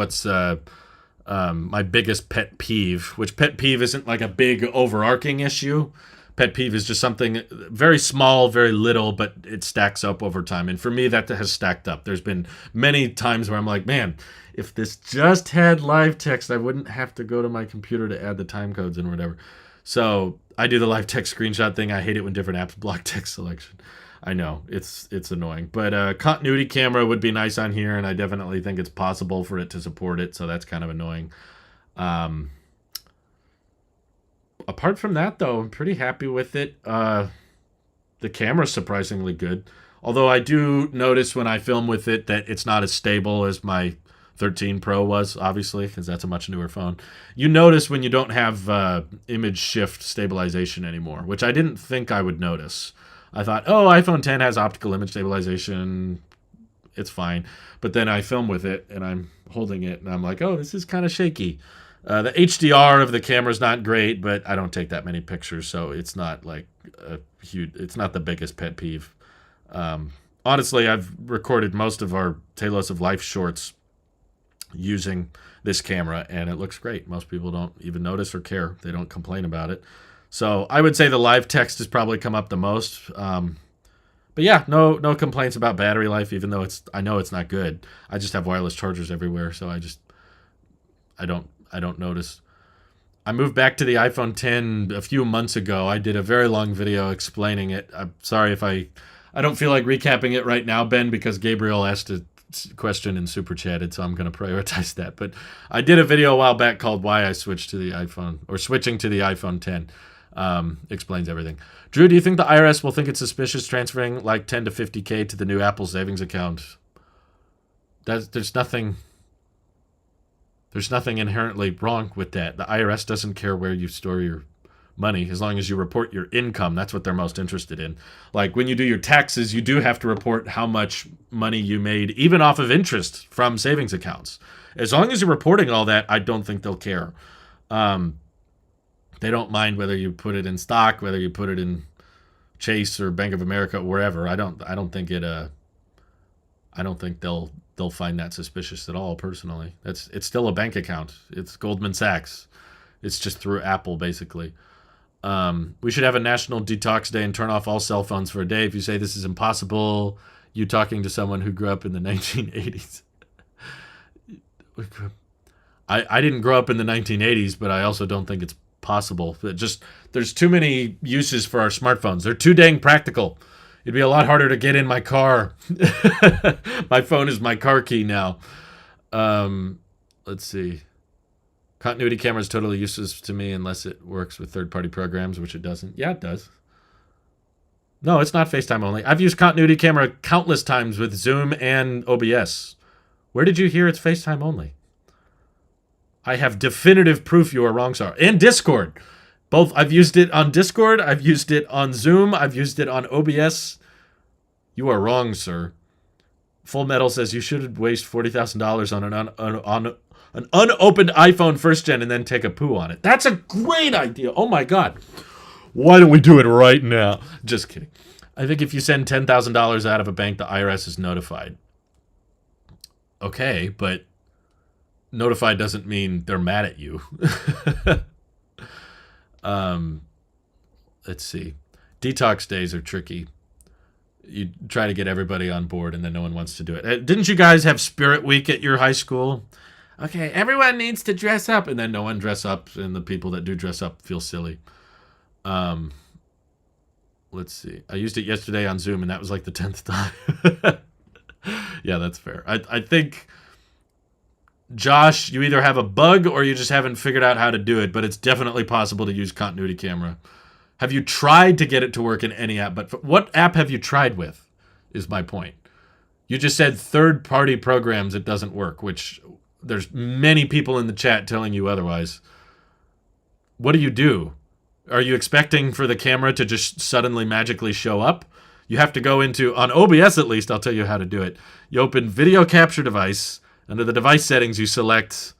my biggest pet peeve, which pet peeve isn't like a big overarching issue. Pet peeve is just something very small, very little, but it stacks up over time. And for me, that has stacked up. There's been many times where I'm like, man, if this just had live text, I wouldn't have to go to my computer to add the time codes and whatever. So I do the live text screenshot thing. I hate it when different apps block text selection. I know, it's annoying. But continuity camera would be nice on here, and I definitely think it's possible for it to support it, so that's kind of annoying. Apart from that, though, I'm pretty happy with it. The camera's surprisingly good. Although I do notice when I film with it that it's not as stable as my 13 Pro was, obviously, because that's a much newer phone. You notice when you don't have image shift stabilization anymore, which I didn't think I would notice. I thought, iPhone 10 has optical image stabilization. It's fine. But then I film with it, and I'm holding it, and I'm like, this is kind of shaky. The HDR of the camera is not great, but I don't take that many pictures, so it's not like it's not the biggest pet peeve. Honestly, I've recorded most of our Tailosive Life shorts using this camera, and it looks great. Most people don't even notice or care. They don't complain about it. So I would say the live text has probably come up the most. But yeah, no complaints about battery life, even though I know it's not good. I just have wireless chargers everywhere, so I don't notice. I moved back to the iPhone 10 a few months ago. I did a very long video explaining it. I'm sorry if I don't feel like recapping it right now, Ben, because Gabriel asked a question and super chatted, so I'm going to prioritize that. But I did a video a while back called Why I Switched to the iPhone, or Switching to the iPhone 10. Explains everything. Drew, do you think the IRS will think it's suspicious transferring like 10 to 50K to the new Apple savings account? There's nothing inherently wrong with that. The IRS doesn't care where you store your money as long as you report your income. That's what they're most interested in. Like when you do your taxes, you do have to report how much money you made, even off of interest from savings accounts. As long as you're reporting all that, I don't think they'll care. They don't mind whether you put it in stock, whether you put it in Chase or Bank of America, or wherever. I don't think they'll find that suspicious at all. Personally, it's still a bank account. It's Goldman Sachs. It's just through Apple, basically. We should have a national detox day and turn off all cell phones for a day. If you say this is impossible, you talking to someone who grew up in the 1980s. I didn't grow up in the 1980s, but I also don't think it's possible. There's too many uses for our smartphones. They're too dang practical. It'd be a lot harder to get in my car. My phone is my car key now. Let's see. Continuity camera is totally useless to me unless it works with third-party programs, which it doesn't. Yeah, it does. No, it's not FaceTime only. I've used continuity camera countless times with Zoom and OBS. Where did you hear it's FaceTime only? I have definitive proof you are wrong, sir. And Discord. Both. I've used it on Discord. I've used it on Zoom. I've used it on OBS. You are wrong, sir. Full Metal says you should waste $40,000 on an unopened iPhone first gen and then take a poo on it. That's a great idea. Oh my God. Why don't we do it right now? Just kidding. I think if you send $10,000 out of a bank, the IRS is notified. Okay, but notified doesn't mean they're mad at you. Let's see. Detox days are tricky. You try to get everybody on board and then no one wants to do it. Didn't you guys have Spirit Week at your high school? Okay, everyone needs to dress up, and then no one dress up, and the people that do dress up feel silly. Let's see. I used it yesterday on Zoom, and that was like the 10th time. Yeah, that's fair. I think, Josh, you either have a bug or you just haven't figured out how to do it, but it's definitely possible to use continuity camera. Have you tried to get it to work in any app? But what app have you tried with, is my point. You just said third-party programs it doesn't work, which there's many people in the chat telling you otherwise. What do you do? Are you expecting for the camera to just suddenly magically show up? You have to go into, on OBS at least, I'll tell you how to do it. You open Video Capture Device. Under the device settings, you select,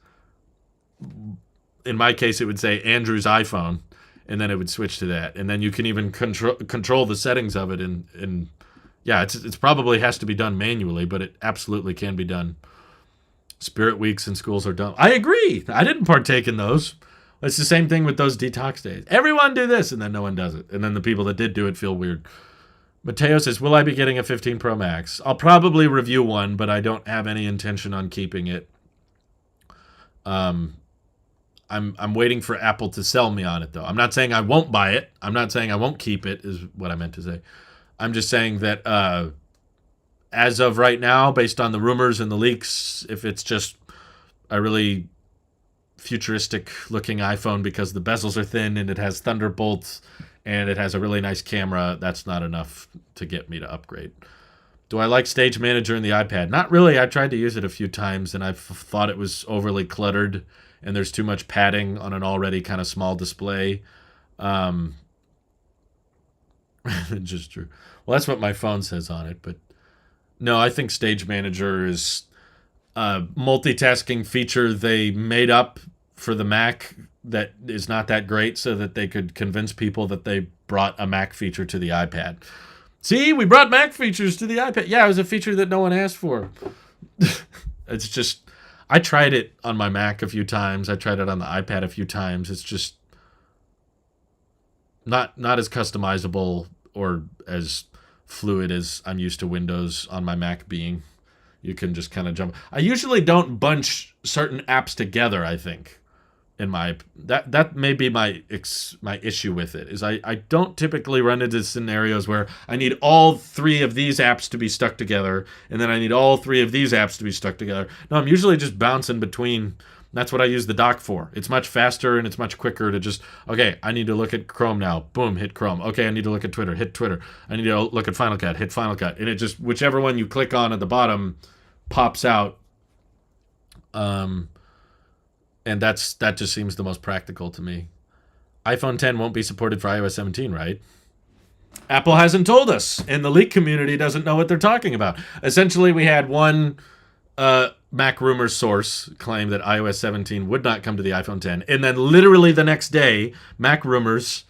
in my case, it would say Andrew's iPhone, and then it would switch to that. And then you can even control the settings of it. And yeah, it's probably has to be done manually, but it absolutely can be done. Spirit weeks in schools are done. I agree. I didn't partake in those. It's the same thing with those detox days. Everyone do this, and then no one does it. And then the people that did do it feel weird. Mateo says, will I be getting a 15 Pro Max? I'll probably review one, but I don't have any intention on keeping it. I'm waiting for Apple to sell me on it, though. I'm not saying I won't buy it. I'm not saying I won't keep it, is what I meant to say. I'm just saying that as of right now, based on the rumors and the leaks, if it's just a really futuristic-looking iPhone because the bezels are thin and it has Thunderbolts and it has a really nice camera, that's not enough to get me to upgrade. Do I like Stage Manager in the iPad? Not really. I tried to use it a few times, and I thought it was overly cluttered, and there's too much padding on an already kind of small display. Just true. Well, that's what my phone says on it, but no, I think Stage Manager is a multitasking feature they made up for the Mac that is not that great so that they could convince people that they brought a Mac feature to the iPad. See, we brought Mac features to the iPad. Yeah, it was a feature that no one asked for. It's just, I tried it on my Mac a few times. I tried it on the iPad a few times. It's just not as customizable or as fluid as I'm used to Windows on my Mac being. You can just kind of jump. I usually don't bunch certain apps together, I think. That may be my issue with it, is I don't typically run into scenarios where I need all three of these apps to be stuck together, and then I need all three of these apps to be stuck together. No, I'm usually just bouncing between That's what I use the dock for. It's much faster and it's much quicker to just, okay, I need to look at Chrome now. Boom, hit Chrome. Okay, I need to look at Twitter. Hit Twitter. I need to look at Final Cut. Hit Final Cut. And it just, whichever one you click on at the bottom pops out. And that just seems the most practical to me. iPhone 10 won't be supported for iOS 17, right? Apple hasn't told us, and the leak community doesn't know what they're talking about. Essentially, we had one Mac rumors source claim that iOS 17 would not come to the iPhone 10, and then literally the next day, Mac rumors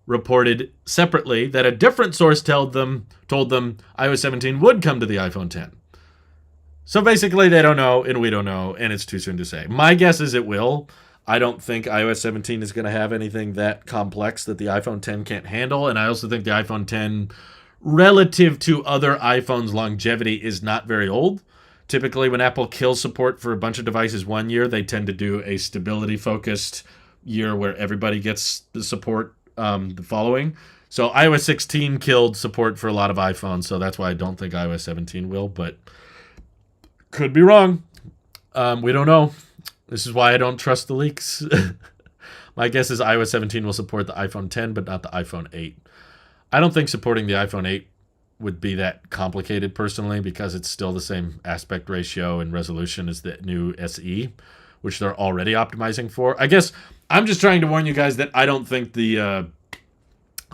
reported separately that a different source told them iOS 17 would come to the iPhone 10. So basically, they don't know, and we don't know, and it's too soon to say. My guess is it will. I don't think iOS 17 is going to have anything that complex that the iPhone 10 can't handle, and I also think the iPhone 10, relative to other iPhones' longevity, is not very old. Typically, when Apple kills support for a bunch of devices one year, they tend to do a stability-focused year where everybody gets the support the following. So iOS 16 killed support for a lot of iPhones, so that's why I don't think iOS 17 will, but could be wrong. We don't know. This is why I don't trust the leaks. My guess is iOS 17 will support the iPhone 10, but not the iPhone 8. I don't think supporting the iPhone 8 would be that complicated personally, because it's still the same aspect ratio and resolution as the new SE, which they're already optimizing for. I guess I'm just trying to warn you guys that I don't think the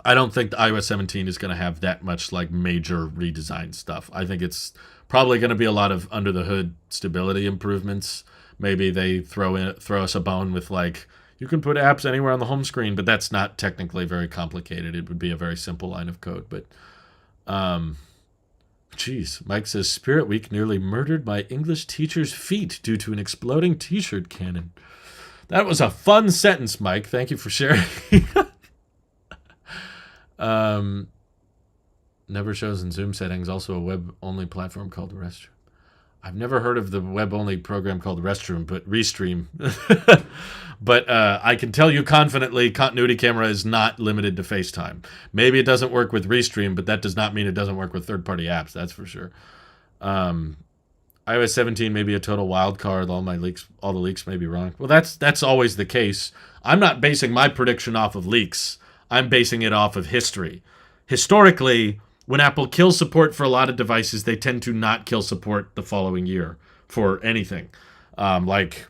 iOS 17 is going to have that much like major redesign stuff. I think it's probably going to be a lot of under the hood stability improvements. Maybe they throw us a bone with like, you can put apps anywhere on the home screen, but that's not technically very complicated. It would be a very simple line of code. But, Mike says, Spirit Week nearly murdered my English teacher's feet due to an exploding t-shirt cannon. That was a fun sentence, Mike. Thank you for sharing. Never shows in Zoom settings. Also a web-only platform called Restroom. I've never heard of the web-only program called Restroom, but Restream. But I can tell you confidently, Continuity Camera is not limited to FaceTime. Maybe it doesn't work with Restream, but that does not mean it doesn't work with third-party apps. That's for sure. iOS 17 may be a total wild card. All the leaks may be wrong. Well, that's always the case. I'm not basing my prediction off of leaks. I'm basing it off of history. Historically, when Apple kills support for a lot of devices, they tend to not kill support the following year for anything. Like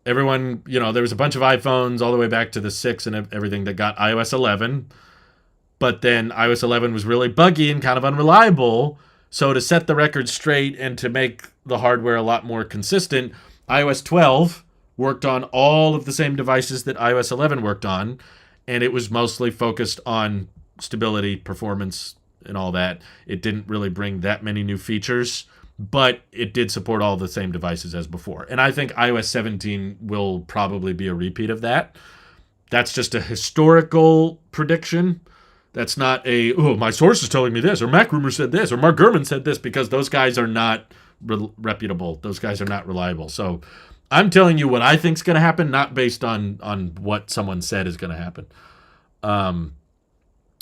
everyone, there was a bunch of iPhones all the way back to the 6 and everything that got iOS 11. But then iOS 11 was really buggy and kind of unreliable. So to set the record straight and to make the hardware a lot more consistent, iOS 12 worked on all of the same devices that iOS 11 worked on. And it was mostly focused on stability, performance, and all that. It didn't really bring that many new features, but it did support all the same devices as before. And I think iOS 17 will probably be a repeat of that. That's just a historical prediction. That's not my source is telling me this, or Mac Rumor said this, or Mark Gurman said this, because those guys are not reputable. Those guys are not reliable. So I'm telling you what I think is going to happen, not based on what someone said is going to happen.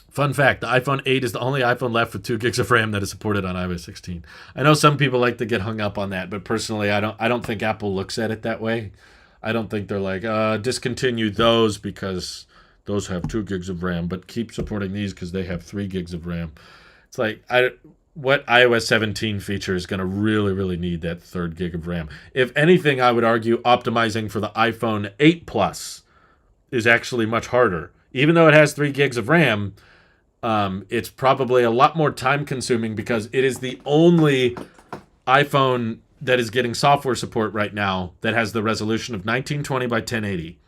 Fun fact, the iPhone 8 is the only iPhone left with 2 gigs of RAM that is supported on iOS 16. I know some people like to get hung up on that, but personally, I don't think Apple looks at it that way. I don't think they're like, discontinue those because those have 2 gigs of RAM, but keep supporting these because they have 3 gigs of RAM. It's like, what iOS 17 feature is going to really, really need that 3rd gig of RAM? If anything, I would argue optimizing for the iPhone 8 Plus is actually much harder. Even though it has 3 gigs of RAM, it's probably a lot more time consuming because it is the only iPhone that is getting software support right now that has the resolution of 1920 by 1080.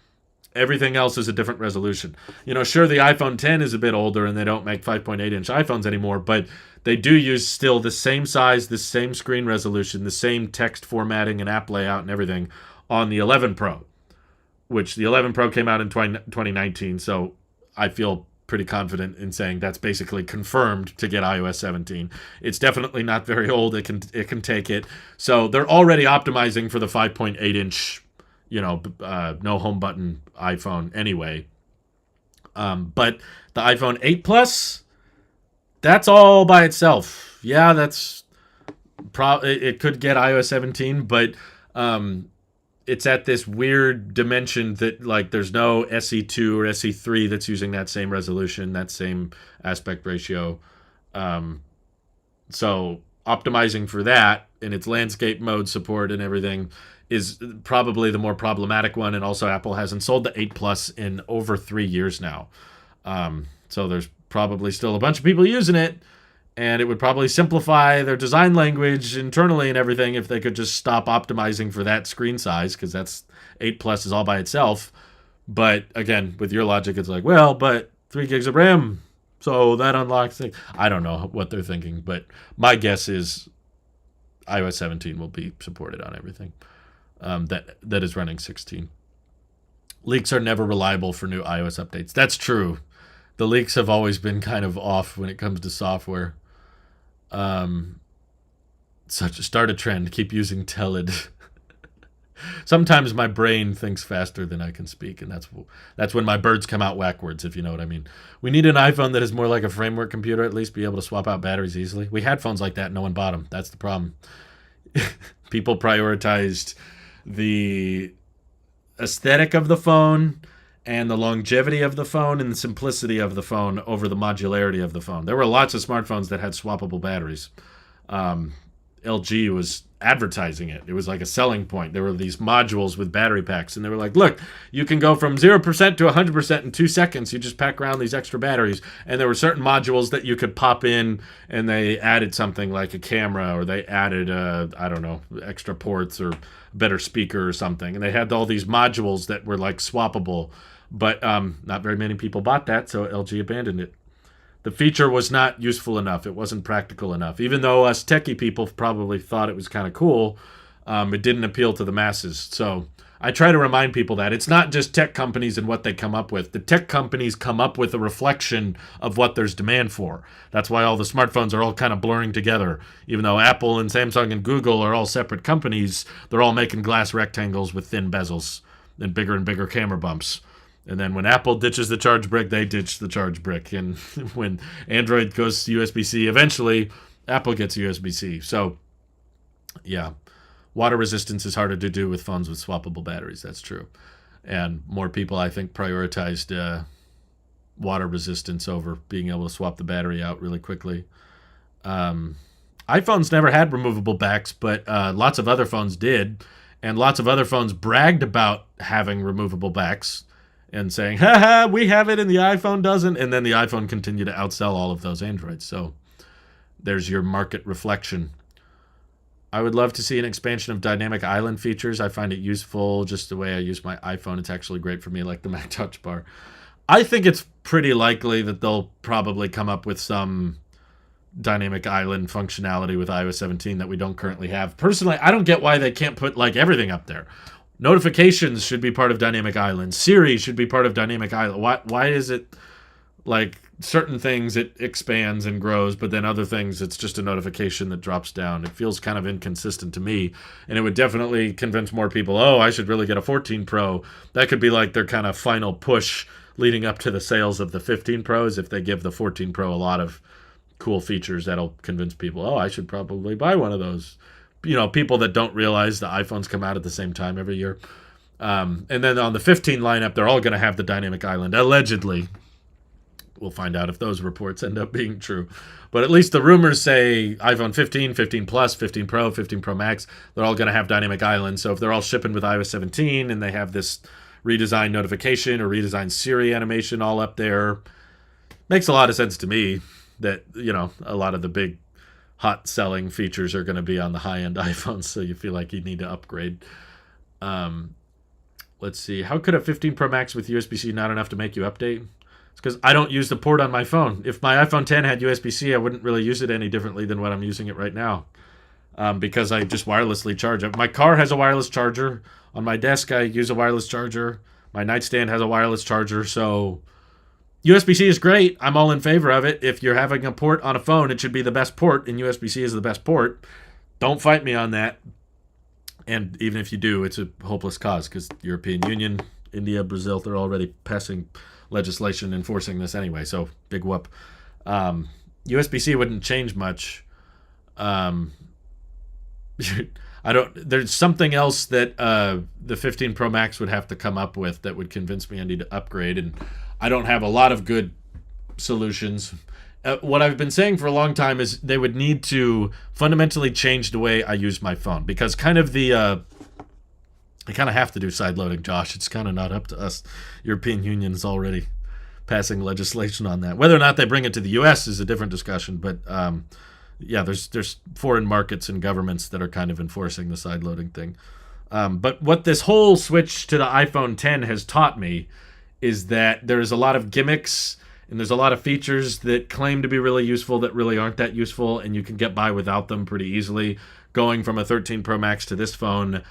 Everything else is a different resolution. Sure, the iPhone 10 is a bit older and they don't make 5.8-inch iPhones anymore, but they do use still the same size, the same screen resolution, the same text formatting and app layout and everything on the 11 Pro, which the 11 Pro came out in 2019, so I feel pretty confident in saying that's basically confirmed to get iOS 17. It's definitely not very old. It can take it. So they're already optimizing for the 5.8-inch, no home button iPhone anyway. But the iPhone 8 Plus, that's all by itself. Yeah, it could get iOS 17, but it's at this weird dimension that like there's no SE2 or SE3 that's using that same resolution, that same aspect ratio. Um, so optimizing for that in its landscape mode support and everything is probably the more problematic one. And also, Apple hasn't sold the 8 Plus in over 3 years now. So there's probably still a bunch of people using it, and it would probably simplify their design language internally and everything if they could just stop optimizing for that screen size, because that's 8 Plus is all by itself. But again, with your logic, it's like, well, but 3 gigs of RAM, so that unlocks things. I don't know what they're thinking, but my guess is iOS 17 will be supported on everything that is running 16. Leaks are never reliable for new iOS updates. That's true. The leaks have always been kind of off when it comes to software. Start a trend. Keep using Telid. Sometimes my brain thinks faster than I can speak, and that's when my birds come out backwards, if you know what I mean. We need an iPhone that is more like a framework computer, at least be able to swap out batteries easily. We had phones like that, no one bought them. That's the problem. People prioritized the aesthetic of the phone and the longevity of the phone and the simplicity of the phone over the modularity of the phone. There were lots of smartphones that had swappable batteries. LG was advertising it. It was like a selling point. There were these modules with battery packs, and they were like, look, you can go from 0% to 100% in 2 seconds. You just pack around these extra batteries. And there were certain modules that you could pop in, and they added something like a camera, or they added, I don't know, extra ports or better speaker or something. And they had all these modules that were like swappable. But not very many people bought that, so LG abandoned it. The feature was not useful enough. It wasn't practical enough. Even though us techie people probably thought it was kind of cool, it didn't appeal to the masses. So I try to remind people that it's not just tech companies and what they come up with. The tech companies come up with a reflection of what there's demand for. That's why all the smartphones are all kind of blurring together. Even though Apple and Samsung and Google are all separate companies, they're all making glass rectangles with thin bezels and bigger camera bumps. And then when Apple ditches the charge brick, they ditch the charge brick. And when Android goes to USB-C, eventually Apple gets USB-C. So, yeah, water resistance is harder to do with phones with swappable batteries. That's true. And more people, I think, prioritized water resistance over being able to swap the battery out really quickly. iPhones never had removable backs, but lots of other phones did. And lots of other phones bragged about having removable backs and saying, haha, we have it and the iPhone doesn't. And then the iPhone continued to outsell all of those Androids. So there's your market reflection. I would love to see an expansion of dynamic island features. I find it useful just the way I use my iPhone. It's actually great for me, like the Mac Touch Bar. I think it's pretty likely that they'll probably come up with some dynamic island functionality with iOS 17 that we don't currently have. Personally, I don't get why they can't put like everything up there. Notifications should be part of Dynamic Island. Siri should be part of Dynamic Island. Why is it like certain things it expands and grows, but then other things it's just a notification that drops down? It feels kind of inconsistent to me, and it would definitely convince more people, oh, I should really get a 14 Pro. That could be like their kind of final push leading up to the sales of the 15 Pros. If they give the 14 Pro a lot of cool features, that'll convince people, oh, I should probably buy one of those. You know, people that don't realize the iPhones come out at the same time every year. And then on the 15 lineup, they're all going to have the Dynamic Island, allegedly. We'll find out if those reports end up being true. But at least the rumors say iPhone 15, 15 Plus, 15 Pro, 15 Pro Max, they're all going to have Dynamic Island. So if they're all shipping with iOS 17 and they have this redesigned notification or redesigned Siri animation all up there, makes a lot of sense to me that, you know, a lot of the big hot selling features are going to be on the high-end iPhones, so you feel like you need to upgrade. Let's see. How could a 15 Pro Max with USB-C not enough to make you update? It's because I don't use the port on my phone. If my iPhone 10 had USB-C, I wouldn't really use it any differently than what I'm using it right now, because I just wirelessly charge it. My car has a wireless charger. On my desk, I use a wireless charger. My nightstand has a wireless charger, so USB-C is great. I'm all in favor of it. If you're having a port on a phone, it should be the best port, and USB-C is the best port. Don't fight me on that. And even if you do, it's a hopeless cause because European Union, India, Brazil, they're already passing legislation enforcing this anyway, so big whoop. USB-C wouldn't change much. I don't. There's something else that the 15 Pro Max would have to come up with that would convince me I need to upgrade, and I don't have a lot of good solutions. What I've been saying for a long time is they would need to fundamentally change the way I use my phone, because kind of they kind of have to do side loading, Josh. It's kind of not up to us. European Union is already passing legislation on that. Whether or not they bring it to the U.S. is a different discussion, but yeah, there's foreign markets and governments that are kind of enforcing the side loading thing. But what this whole switch to the iPhone 10 has taught me is that there's a lot of gimmicks and there's a lot of features that claim to be really useful that really aren't that useful, and you can get by without them pretty easily. Going from a 13 Pro Max to this phone,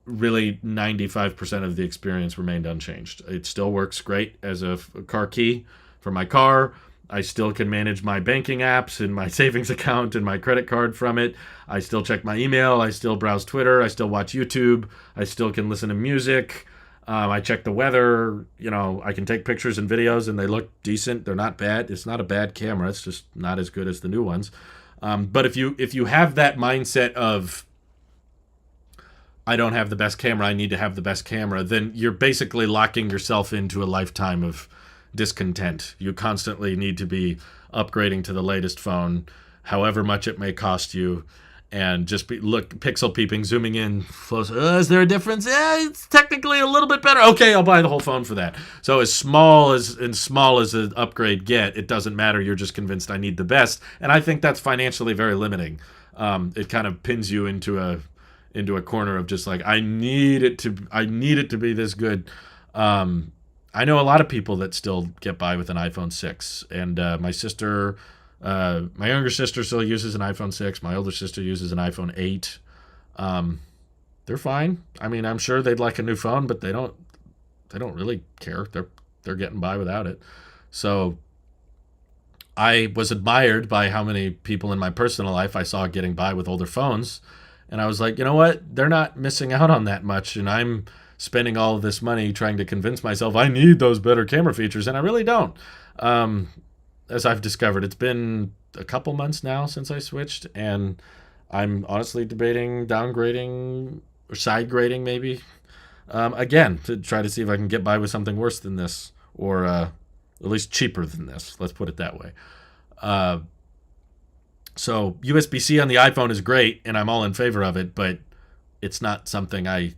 really 95% of the experience remained unchanged. It still works great as a car key for my car. I still can manage my banking apps and my savings account and my credit card from it. I still check my email. I still browse Twitter. I still watch YouTube. I still can listen to music. I check the weather. I can take pictures and videos, and they look decent. They're not bad. It's not a bad camera. It's just not as good as the new ones. But if you have that mindset of, I don't have the best camera, I need to have the best camera, then you're basically locking yourself into a lifetime of discontent. You constantly need to be upgrading to the latest phone, however much it may cost you, and just pixel peeping, zooming in close. Is there a difference? It's technically a little bit better. Okay, I'll buy the whole phone for that. So as small as an upgrade it doesn't matter. You're just convinced I need the best, and I think that's financially very limiting. It kind of pins you into a corner of just like, I need it to be this good. I know a lot of people that still get by with an iPhone 6, and my younger sister still uses an iPhone 6. My older sister uses an iPhone 8. They're fine. I mean, I'm sure they'd like a new phone, but they don't really care. They're getting by without it. So I was admired by how many people in my personal life I saw getting by with older phones. And I was like, you know what? They're not missing out on that much. And I'm spending all of this money trying to convince myself I need those better camera features. And I really don't. As I've discovered, it's been a couple months now since I switched. And I'm honestly debating downgrading or side grading maybe. Again, to try to see if I can get by with something worse than this. Or at least cheaper than this. Let's put it that way. So USB-C on the iPhone is great, and I'm all in favor of it, but it's not something I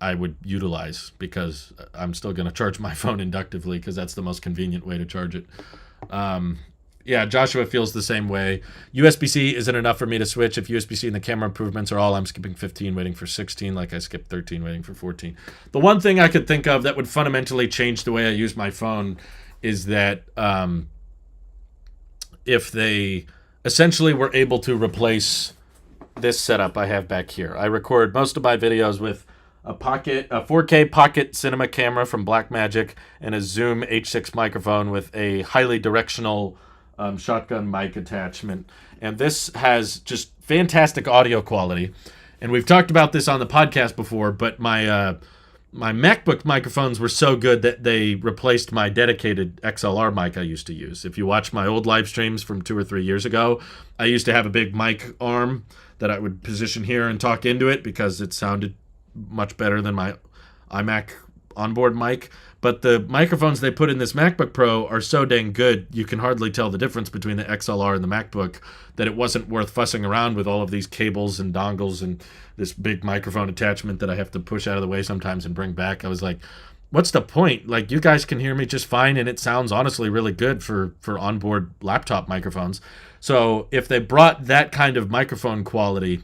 would utilize, because I'm still going to charge my phone inductively because that's the most convenient way to charge it. Yeah, Joshua feels the same way. USB-C isn't enough for me to switch. If USB-C and the camera improvements are all, I'm skipping 15, waiting for 16, like I skipped 13, waiting for 14. The one thing I could think of that would fundamentally change the way I use my phone is that if they essentially were able to replace this setup I have back here. I record most of my videos with a 4K pocket cinema camera from Blackmagic, and a Zoom H6 microphone with a highly directional shotgun mic attachment. And this has just fantastic audio quality. And we've talked about this on the podcast before, but my MacBook microphones were so good that they replaced my dedicated XLR mic I used to use. If you watch my old live streams from 2 or 3 years ago, I used to have a big mic arm that I would position here and talk into it because it sounded much better than my iMac onboard mic. But the microphones they put in this MacBook Pro are so dang good, you can hardly tell the difference between the XLR and the MacBook, that it wasn't worth fussing around with all of these cables and dongles and this big microphone attachment that I have to push out of the way sometimes and bring back. I was like, what's the point? Like, you guys can hear me just fine, and it sounds honestly really good for onboard laptop microphones. So if they brought that kind of microphone quality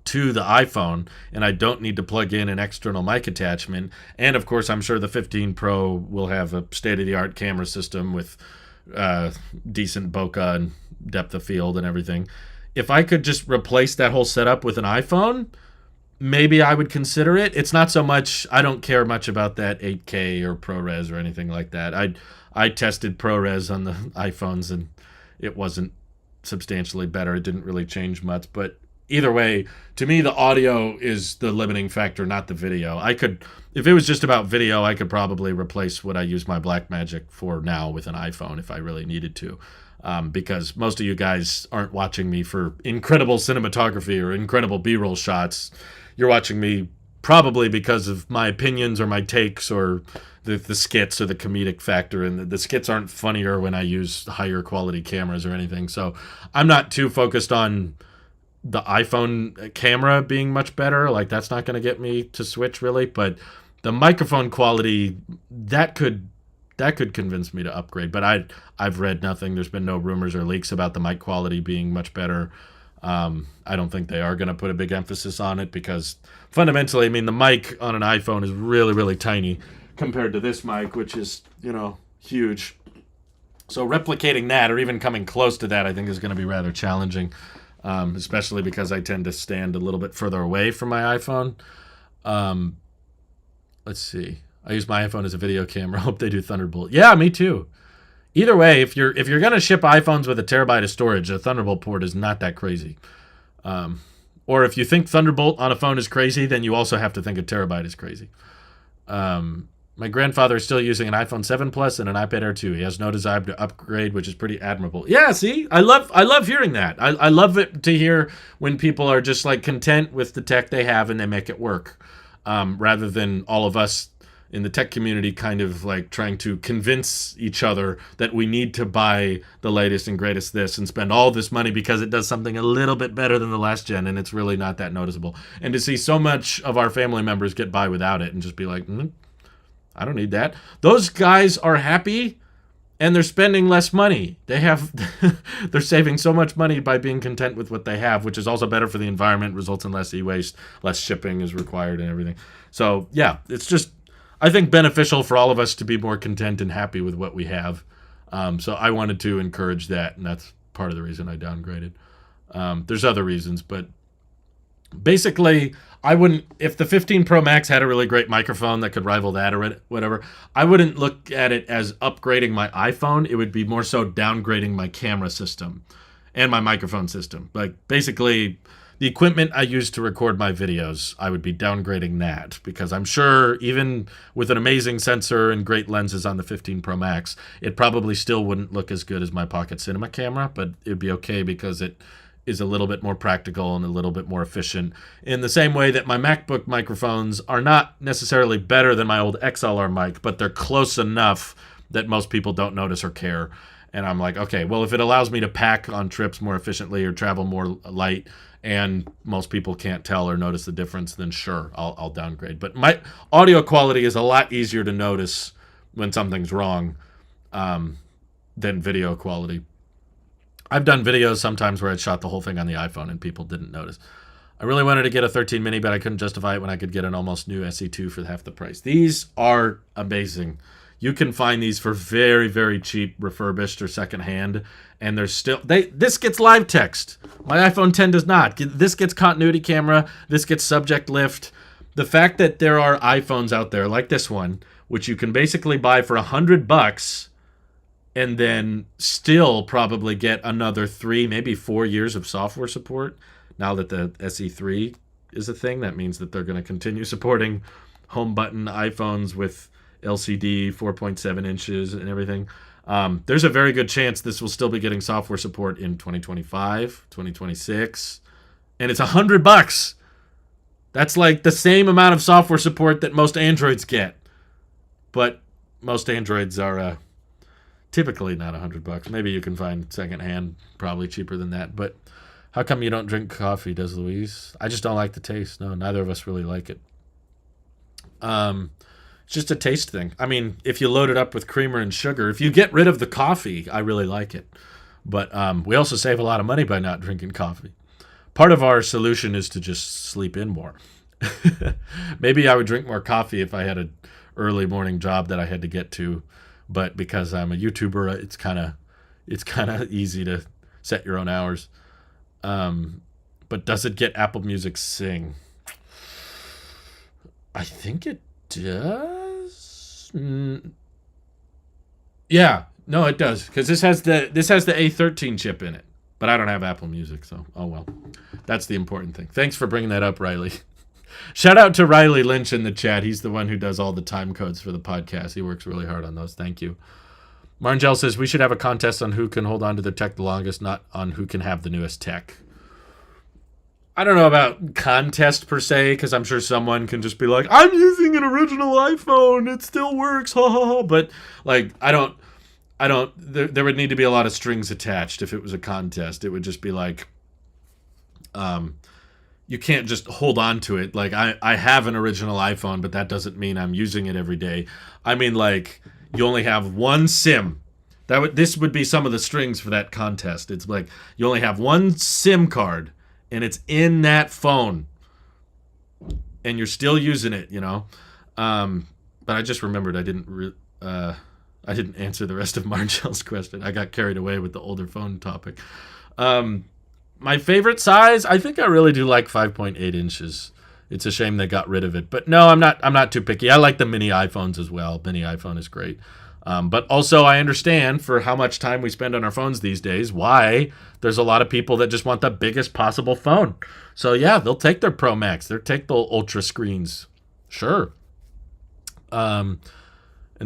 to the iPhone, and I don't need to plug in an external mic attachment, and of course I'm sure the 15 Pro will have a state-of-the-art camera system with decent bokeh and depth of field and everything. If I could just replace that whole setup with an iPhone, maybe I would consider it. It's not so much, I don't care much about that 8K or ProRes or anything like that. I tested ProRes on the iPhones, and it wasn't substantially better. It didn't really change much, but either way, to me, the audio is the limiting factor, not the video. If it was just about video, I could probably replace what I use my Blackmagic for now with an iPhone if I really needed to. because most of you guys aren't watching me for incredible cinematography or incredible B-roll shots. You're watching me probably because of my opinions or my takes or the skits or the comedic factor. And the skits aren't funnier when I use higher quality cameras or anything. So I'm not too focused on the iPhone camera being much better. Like, that's not going to get me to switch really. But the microphone quality, that could convince me to upgrade. But I've read nothing. There's been no rumors or leaks about the mic quality being much better. I don't think they are going to put a big emphasis on it because fundamentally, I mean, the mic on an iPhone is really, really tiny compared to this mic, which is, huge. So replicating that or even coming close to that, I think is going to be rather challenging, especially because I tend to stand a little bit further away from my iPhone. Let's see. I use my iPhone as a video camera. Hope they do Thunderbolt. Yeah, me too. Either way, if you're going to ship iPhones with a terabyte of storage, a Thunderbolt port is not that crazy. Or if you think Thunderbolt on a phone is crazy, then you also have to think a terabyte is crazy. My grandfather is still using an iPhone 7 Plus and an iPad Air 2. He has no desire to upgrade, which is pretty admirable. Yeah, see? I love hearing that. I love it to hear when people are just like content with the tech they have and they make it work. Rather than all of us in the tech community kind of like trying to convince each other that we need to buy the latest and greatest this and spend all this money because it does something a little bit better than the last gen and it's really not that noticeable. And to see so much of our family members get by without it and just be like, I don't need that. Those guys are happy and they're spending less money. They're saving so much money by being content with what they have, which is also better for the environment, results in less e-waste, less shipping is required and everything. So yeah, it's just, I think, beneficial for all of us to be more content and happy with what we have. So I wanted to encourage that, and that's part of the reason I downgraded. There's other reasons, but basically, I wouldn't, if the 15 Pro Max had a really great microphone that could rival that or whatever, I wouldn't look at it as upgrading my iPhone. It would be more so downgrading my camera system and my microphone system. Like, basically, the equipment I use to record my videos, I would be downgrading that because I'm sure even with an amazing sensor and great lenses on the 15 Pro Max, it probably still wouldn't look as good as my Pocket Cinema camera, but it'd be okay because it is a little bit more practical and a little bit more efficient in the same way that my MacBook microphones are not necessarily better than my old XLR mic, but they're close enough that most people don't notice or care. And I'm like, okay, well, if it allows me to pack on trips more efficiently or travel more light and most people can't tell or notice the difference, then sure, I'll downgrade. But my audio quality is a lot easier to notice when something's wrong than video quality. I've done videos sometimes where I shot the whole thing on the iPhone and people didn't notice. I really wanted to get a 13 mini, but I couldn't justify it when I could get an almost new SE2 for half the price. These are amazing. You can find these for very, very cheap, refurbished or secondhand, and there's still this gets live text. My iPhone 10 does not. This gets continuity camera. This gets subject lift. The fact that there are iPhones out there like this one, which you can basically buy for $100 and then still probably get another 3, maybe 4 years of software support. Now that the SE3 is a thing, that means that they're going to continue supporting home button iPhones with LCD 4.7 inches and everything. There's a very good chance this will still be getting software support in 2025, 2026, and it's $100. That's like the same amount of software support that most Androids get, but most Androids are typically not $100. Maybe you can find secondhand, probably cheaper than that. But how come you don't drink coffee, does Louise? I just don't like the taste. No, neither of us really like it. It's just a taste thing. I mean, if you load it up with creamer and sugar, if you get rid of the coffee, I really like it. But we also save a lot of money by not drinking coffee. Part of our solution is to just sleep in more. Maybe I would drink more coffee if I had an early morning job that I had to get to. But because I'm a YouTuber, it's kind of easy to set your own hours. But does it get Apple Music Sing? I think it does. Yeah, no, it does because this has the A13 chip in it. But I don't have Apple Music, so oh well. That's the important thing. Thanks for bringing that up, Riley. Shout out to Riley Lynch in the chat. He's the one who does all the time codes for the podcast. He works really hard on those. Thank you. Marngel says we should have a contest on who can hold on to their tech the longest, not on who can have the newest tech. I don't know about contest per se, because I'm sure someone can just be like, I'm using an original iPhone, it still works, ha ha ha. But like, there would need to be a lot of strings attached if it was a contest. It would just be like, you can't just hold on to it. Like, I have an original iPhone, but that doesn't mean I'm using it every day. I mean, like, you only have one SIM. This would be some of the strings for that contest. It's like, you only have one SIM card, and it's in that phone, and you're still using it, you know? But I just remembered I didn't answer the rest of Margel's question. I got carried away with the older phone topic. My favorite size, I think I really do like 5.8 inches. It's a shame they got rid of it. But no, I'm not too picky. I like the mini iPhones as well. Mini iPhone is great. But also I understand for how much time we spend on our phones these days, why there's a lot of people that just want the biggest possible phone. So yeah, they'll take their Pro Max. They'll take the ultra screens. Sure. And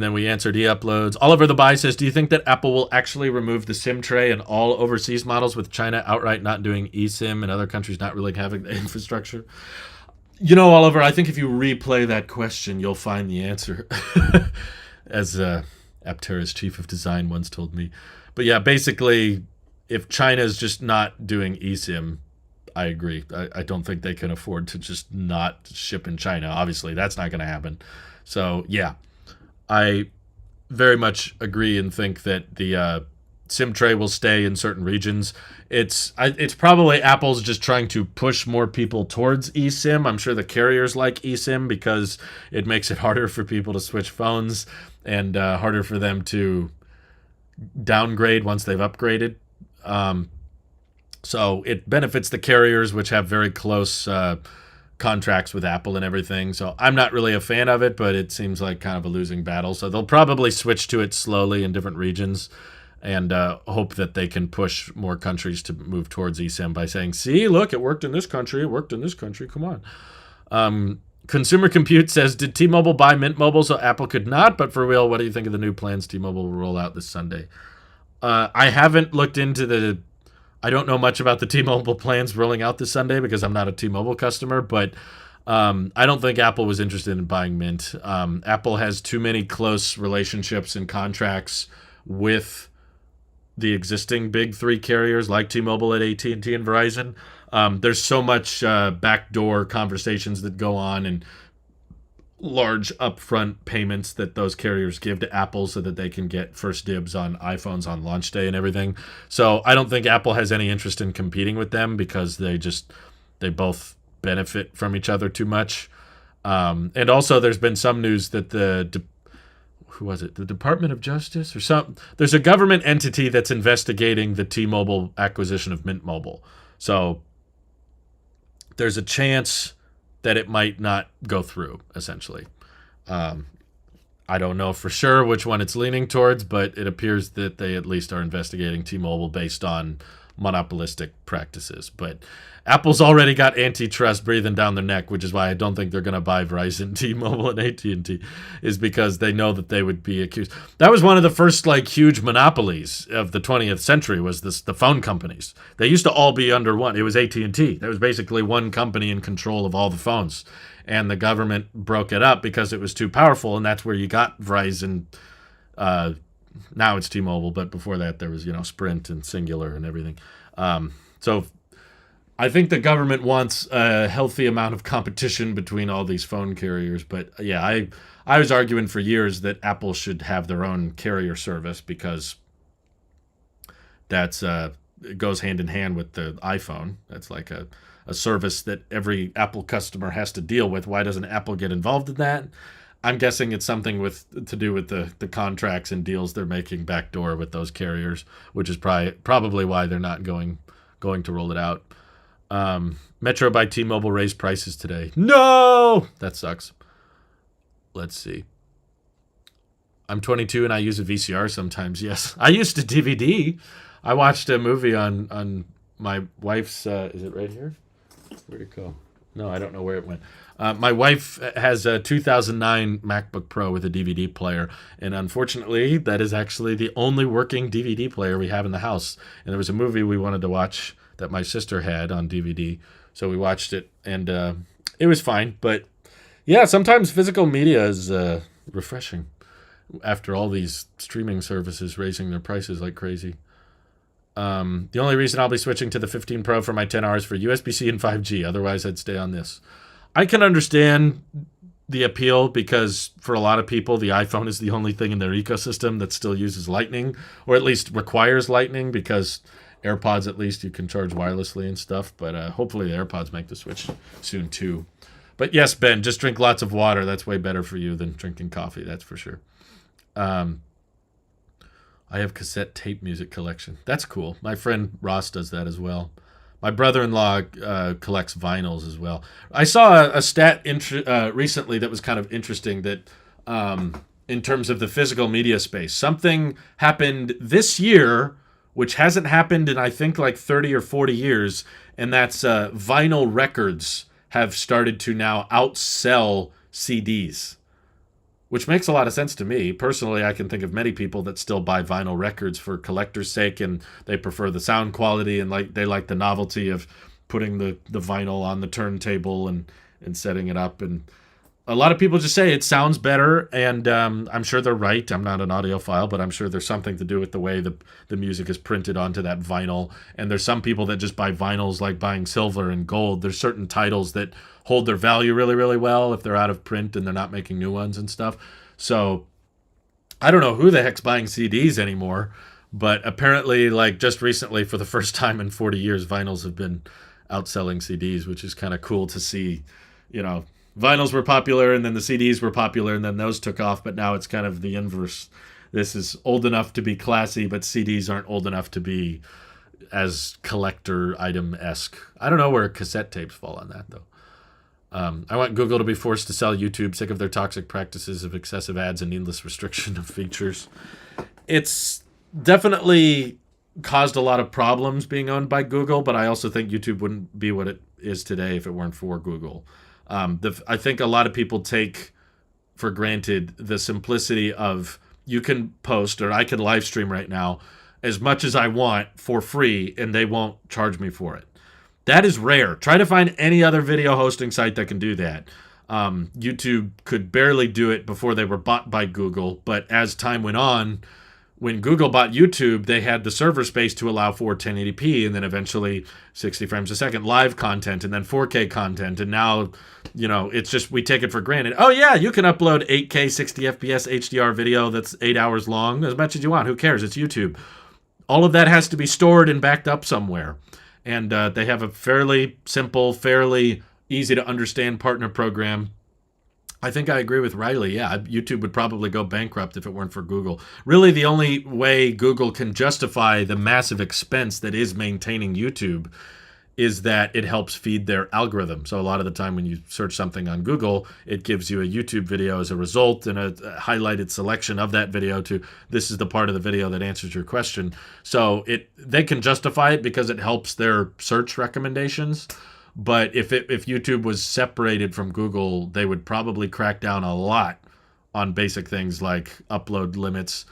then we answered e-uploads. Oliver the Buy says, do you think that Apple will actually remove the SIM tray in all overseas models with China outright not doing eSIM and other countries not really having the infrastructure? You know, Oliver, I think if you replay that question, you'll find the answer. As Aptera's chief of design once told me. But yeah, basically, if China's just not doing eSIM, I agree. I don't think they can afford to just not ship in China. Obviously, that's not going to happen. So yeah, I very much agree and think that the SIM tray will stay in certain regions. It's probably Apple's just trying to push more people towards eSIM. I'm sure the carriers like eSIM because it makes it harder for people to switch phones and harder for them to downgrade once they've upgraded. So it benefits the carriers, which have very close contracts with Apple and everything. So I'm not really a fan of it, but it seems like kind of a losing battle. So they'll probably switch to it slowly in different regions and hope that they can push more countries to move towards eSIM by saying, see, look, it worked in this country, it worked in this country, come on. Consumer Compute says, did T-Mobile buy Mint Mobile so Apple could not? But for real, what do you think of the new plans T-Mobile will roll out this Sunday? I haven't looked into I don't know much about the T-Mobile plans rolling out this Sunday because I'm not a T-Mobile customer, but I don't think Apple was interested in buying Mint. Apple has too many close relationships and contracts with the existing big three carriers like T-Mobile, at AT&T, and Verizon. There's so much backdoor conversations that go on and large upfront payments that those carriers give to Apple so that they can get first dibs on iPhones on launch day and everything. So I don't think Apple has any interest in competing with them because they both benefit from each other too much. And also there's been some news that the Department of Justice there's a government entity that's investigating the T-Mobile acquisition of Mint Mobile. So there's a chance that it might not go through, essentially. I don't know for sure which one it's leaning towards, but it appears that they at least are investigating T-Mobile based on monopolistic practices. But Apple's already got antitrust breathing down their neck, which is why I don't think they're going to buy Verizon, T-Mobile, and AT&T, is because they know that they would be accused. That was one of the first huge monopolies of the 20th century was the phone companies. They used to all be under one. It was AT&T. That was basically one company in control of all the phones. And the government broke it up because it was too powerful, and that's where you got Verizon. Now it's T-Mobile, but before that there was, Sprint and Singular and everything. So I think the government wants a healthy amount of competition between all these phone carriers. But yeah, I was arguing for years that Apple should have their own carrier service because that's it goes hand in hand with the iPhone. That's like a service that every Apple customer has to deal with. Why doesn't Apple get involved in that? I'm guessing it's something to do with the contracts and deals they're making backdoor with those carriers, which is probably why they're not going to roll it out. Metro by T-Mobile raised prices today. No! That sucks. Let's see. I'm 22 and I use a VCR sometimes, yes. I used a DVD. I watched a movie on my wife's, is it right here? Where'd it go? No, I don't know where it went. My wife has a 2009 MacBook Pro with a DVD player, and unfortunately, that is actually the only working DVD player we have in the house. And there was a movie we wanted to watch that my sister had on DVD, so we watched it, and it was fine. But yeah, sometimes physical media is refreshing after all these streaming services raising their prices like crazy. The only reason I'll be switching to the 15 Pro for my 10 hours for USB-C and 5G. Otherwise, I'd stay on this. I can understand the appeal because for a lot of people, the iPhone is the only thing in their ecosystem that still uses Lightning, or at least requires Lightning, because AirPods, at least, you can charge wirelessly and stuff. But hopefully the AirPods make the switch soon, too. But yes, Ben, just drink lots of water. That's way better for you than drinking coffee, that's for sure. I have cassette tape music collection. That's cool. My friend Ross does that as well. My brother-in-law collects vinyls as well. I saw a stat recently that was kind of interesting that in terms of the physical media space, something happened this year which hasn't happened in I think like 30 or 40 years, and that's vinyl records have started to now outsell CDs. Which makes a lot of sense to me. Personally, I can think of many people that still buy vinyl records for collector's sake, and they prefer the sound quality, and they like the novelty of putting the vinyl on the turntable and setting it up. And a lot of people just say it sounds better, and I'm sure they're right. I'm not an audiophile, but I'm sure there's something to do with the way the music is printed onto that vinyl. And there's some people that just buy vinyls like buying silver and gold. There's certain titles that hold their value really, really well if they're out of print and they're not making new ones and stuff. So I don't know who the heck's buying CDs anymore, but apparently, like just recently, for the first time in 40 years, vinyls have been outselling CDs, which is kind of cool to see. You know, vinyls were popular and then the CDs were popular and then those took off, but now it's kind of the inverse. This is old enough to be classy, but CDs aren't old enough to be as collector item-esque. I don't know where cassette tapes fall on that, though. I want Google to be forced to sell YouTube, sick of their toxic practices of excessive ads and needless restriction of features. It's definitely caused a lot of problems being owned by Google, but I also think YouTube wouldn't be what it is today if it weren't for Google. I think a lot of people take for granted the simplicity of you can post, or I can live stream right now as much as I want for free, and they won't charge me for it. That is rare. Try to find any other video hosting site that can do that. YouTube could barely do it before they were bought by Google, but as time went on, when Google bought YouTube, they had the server space to allow for 1080p and then eventually 60 frames a second live content and then 4K content. And now, you know, it's just we take it for granted. Oh, yeah, you can upload 8K 60 FPS HDR video that's 8 hours long as much as you want. Who cares? It's YouTube. All of that has to be stored and backed up somewhere. And they have a fairly simple, fairly easy to understand partner program. I think I agree with Riley. Yeah, YouTube would probably go bankrupt if it weren't for Google. Really, the only way Google can justify the massive expense that is maintaining YouTube is that it helps feed their algorithm. So a lot of the time when you search something on Google, it gives you a YouTube video as a result and a highlighted selection of that video to this is the part of the video that answers your question. So they can justify it because it helps their search recommendations. But if YouTube was separated from Google, they would probably crack down a lot on basic things like upload limits,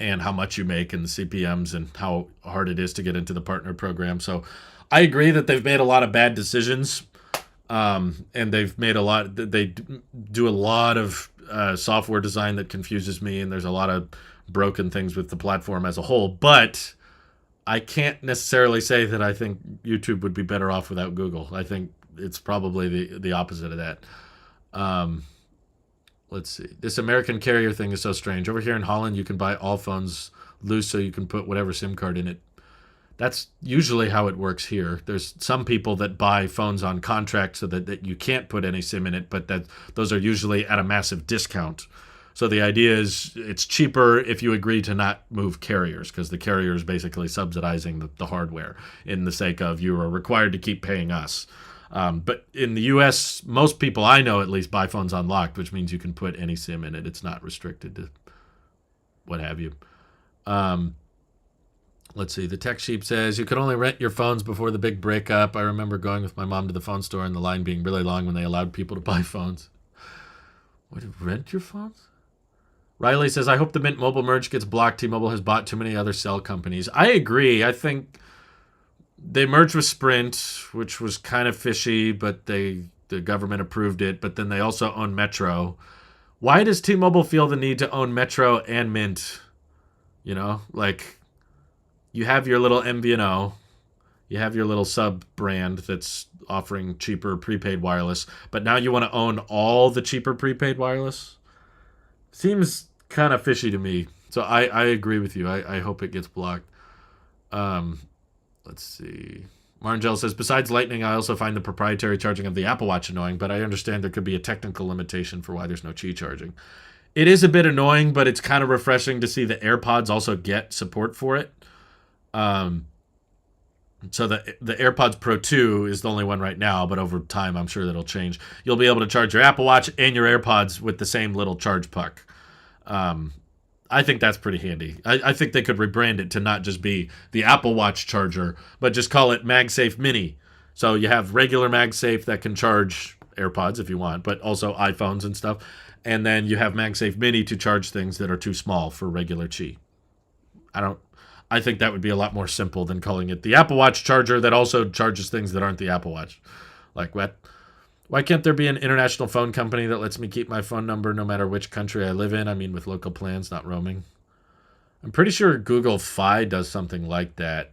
and how much you make and the CPMs and how hard it is to get into the partner program. So I agree that they've made a lot of bad decisions, and they do a lot of software design that confuses me, and there's a lot of broken things with the platform as a whole. But I can't necessarily say that I think YouTube would be better off without Google. I think it's probably the opposite of that. Let's see. This American carrier thing is so strange. Over here in Holland, you can buy all phones loose so you can put whatever SIM card in it. That's usually how it works here. There's some people that buy phones on contract so that you can't put any SIM in it, but that those are usually at a massive discount. So the idea is it's cheaper if you agree to not move carriers, because the carrier is basically subsidizing the hardware in the sake of you are required to keep paying us. But in the U.S., most people I know at least buy phones unlocked, which means you can put any SIM in it. It's not restricted to what have you. Let's see. The Tech Sheep says you could only rent your phones before the big breakup. I remember going with my mom to the phone store and the line being really long when they allowed people to buy phones. What, rent your phones? Riley says, I hope the Mint Mobile merge gets blocked. T-Mobile has bought too many other cell companies. I agree. I think they merged with Sprint, which was kind of fishy, but the government approved it. But then they also own Metro. Why does T-Mobile feel the need to own Metro and Mint? You know, like you have your little MVNO, you have your little sub brand that's offering cheaper prepaid wireless, but now you want to own all the cheaper prepaid wireless? Seems kind of fishy to me. So I agree with you. I hope it gets blocked. Let's see. Marangel says, besides Lightning, I also find the proprietary charging of the Apple Watch annoying, but I understand there could be a technical limitation for why there's no Qi charging. It is a bit annoying, but it's kind of refreshing to see the AirPods also get support for it. So the AirPods Pro 2 is the only one right now, but over time I'm sure that'll change. You'll be able to charge your Apple Watch and your AirPods with the same little charge puck. I think that's pretty handy. I think they could rebrand it to not just be the Apple Watch charger, but just call it MagSafe Mini. So you have regular MagSafe that can charge AirPods if you want, but also iPhones and stuff. And then you have MagSafe Mini to charge things that are too small for regular Qi. I think that would be a lot more simple than calling it the Apple Watch charger that also charges things that aren't the Apple Watch. Like what? Why can't there be an international phone company that lets me keep my phone number no matter which country I live in? I mean, with local plans, not roaming. I'm pretty sure Google Fi does something like that.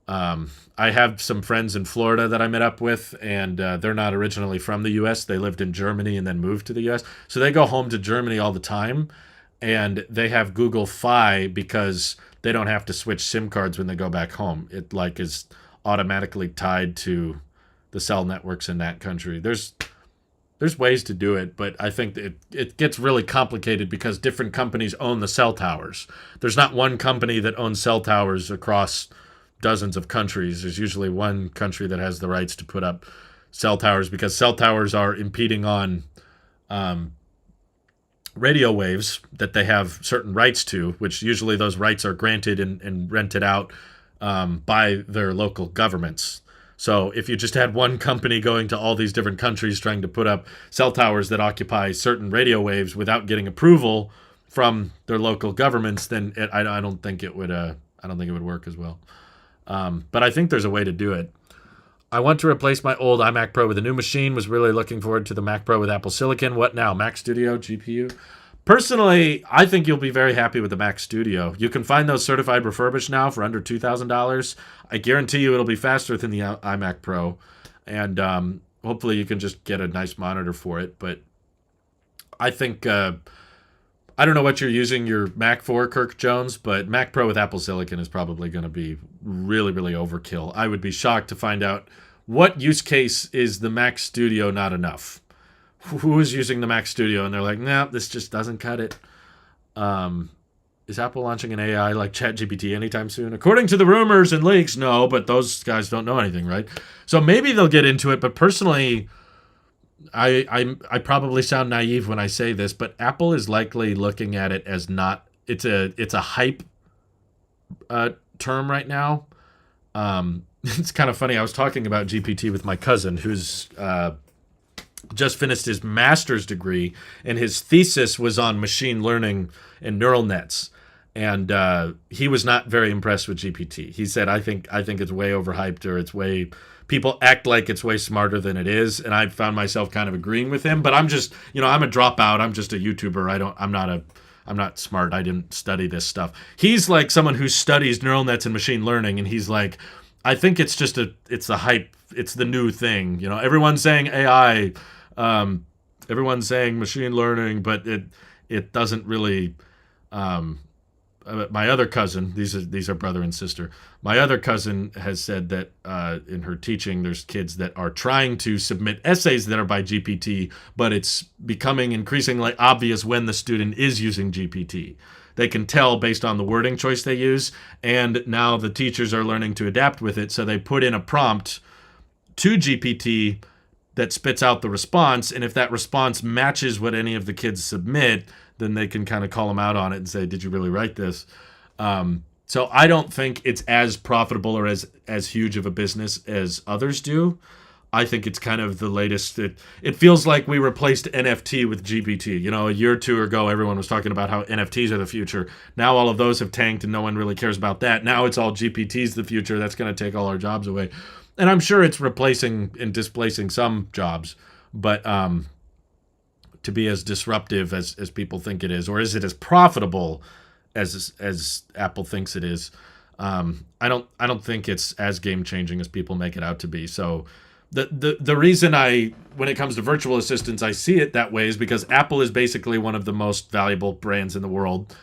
I have some friends in Florida that I met up with, and they're not originally from the U.S. They lived in Germany and then moved to the U.S. So they go home to Germany all the time, and they have Google Fi because they don't have to switch SIM cards when they go back home. It like is automatically tied to the cell networks in that country. There's ways to do it, but I think it gets really complicated because different companies own the cell towers. There's not one company that owns cell towers across dozens of countries. There's usually one country that has the rights to put up cell towers because cell towers are impeding on radio waves that they have certain rights to, which usually those rights are granted and rented out by their local governments. So if you just had one company going to all these different countries trying to put up cell towers that occupy certain radio waves without getting approval from their local governments, then I don't think it would work as well. But I think there's a way to do it. I want to replace my old iMac Pro with a new machine. Was really looking forward to the Mac Pro with Apple Silicon. What now? Mac Studio GPU? Personally, I think you'll be very happy with the Mac Studio. You can find those certified refurbished now for under $2,000. I guarantee you it'll be faster than the iMac Pro. And hopefully you can just get a nice monitor for it. But I think, I don't know what you're using your Mac for, Kirk Jones, but Mac Pro with Apple Silicon is probably going to be really, really overkill. I would be shocked to find out what use case is the Mac Studio not enough. Who is using the Mac Studio and they're like, nah, this just doesn't cut it. Is Apple launching an AI like ChatGPT anytime soon? According to the rumors and leaks, no, but those guys don't know anything, right? So maybe they'll get into it, but personally, I probably sound naive when I say this, but Apple is likely looking at it as not, it's a hype term right now. It's kind of funny. I was talking about GPT with my cousin who's just finished his master's degree, and his thesis was on machine learning and neural nets. And he was not very impressed with GPT. He said, I think it's way overhyped, or people act like it's way smarter than it is. And I found myself kind of agreeing with him, but I'm just, I'm a dropout. I'm just a YouTuber. I'm not smart. I didn't study this stuff. He's like someone who studies neural nets and machine learning. And he's like, I think it's just it's the hype. It's the new thing. Everyone's saying AI, everyone's saying machine learning, but it doesn't really, my other cousin, these are brother and sister. My other cousin has said that in her teaching, there's kids that are trying to submit essays that are by GPT, but it's becoming increasingly obvious when the student is using GPT. They can tell based on the wording choice they use, and now the teachers are learning to adapt with it. So they put in a prompt to GPT that spits out the response, and if that response matches what any of the kids submit, then they can kind of call them out on it and say, did you really write this? So I don't think it's as profitable or as huge of a business as others do. I think it's kind of the latest. It feels like we replaced NFT with GPT. You know, a year or two ago, everyone was talking about how NFTs are the future. Now all of those have tanked and no one really cares about that. Now it's all GPT's the future. That's going to take all our jobs away. And I'm sure it's replacing and displacing some jobs. But to be as disruptive as people think it is, or is it as profitable as Apple thinks it is? I don't think it's as game changing as people make it out to be. So the reason when it comes to virtual assistants, I see it that way is because Apple is basically one of the most valuable brands in the world.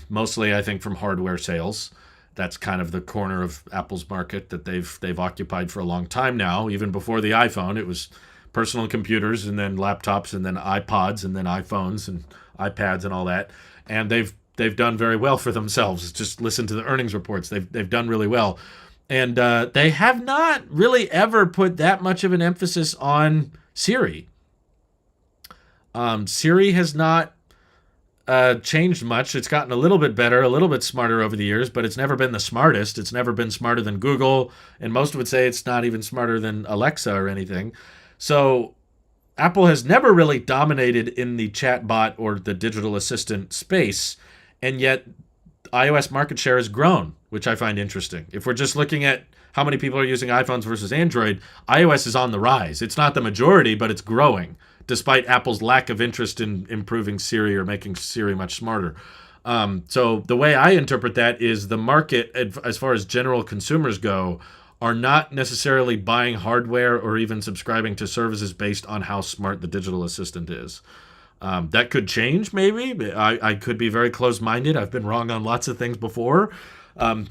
Mostly, I think, from hardware sales. That's kind of the corner of Apple's market that they've occupied for a long time now. Even before the iPhone, it was personal computers and then laptops and then iPods and then iPhones and iPads and all that. And they've done very well for themselves. Just listen to the earnings reports. They've done really well. And they have not really ever put that much of an emphasis on Siri. Siri has not changed much. It's gotten a little bit better, a little bit smarter over the years, but it's never been the smartest. It's never been smarter than Google, and most would say it's not even smarter than Alexa or anything. So Apple has never really dominated in the chatbot or the digital assistant space, and yet iOS market share has grown, which I find interesting. If we're just looking at how many people are using iPhones versus Android, iOS is on the rise. It's not the majority, but it's growing, despite Apple's lack of interest in improving Siri or making Siri much smarter. So the way I interpret that is the market, as far as general consumers go, are not necessarily buying hardware or even subscribing to services based on how smart the digital assistant is. That could change, maybe. I could be very close-minded. I've been wrong on lots of things before.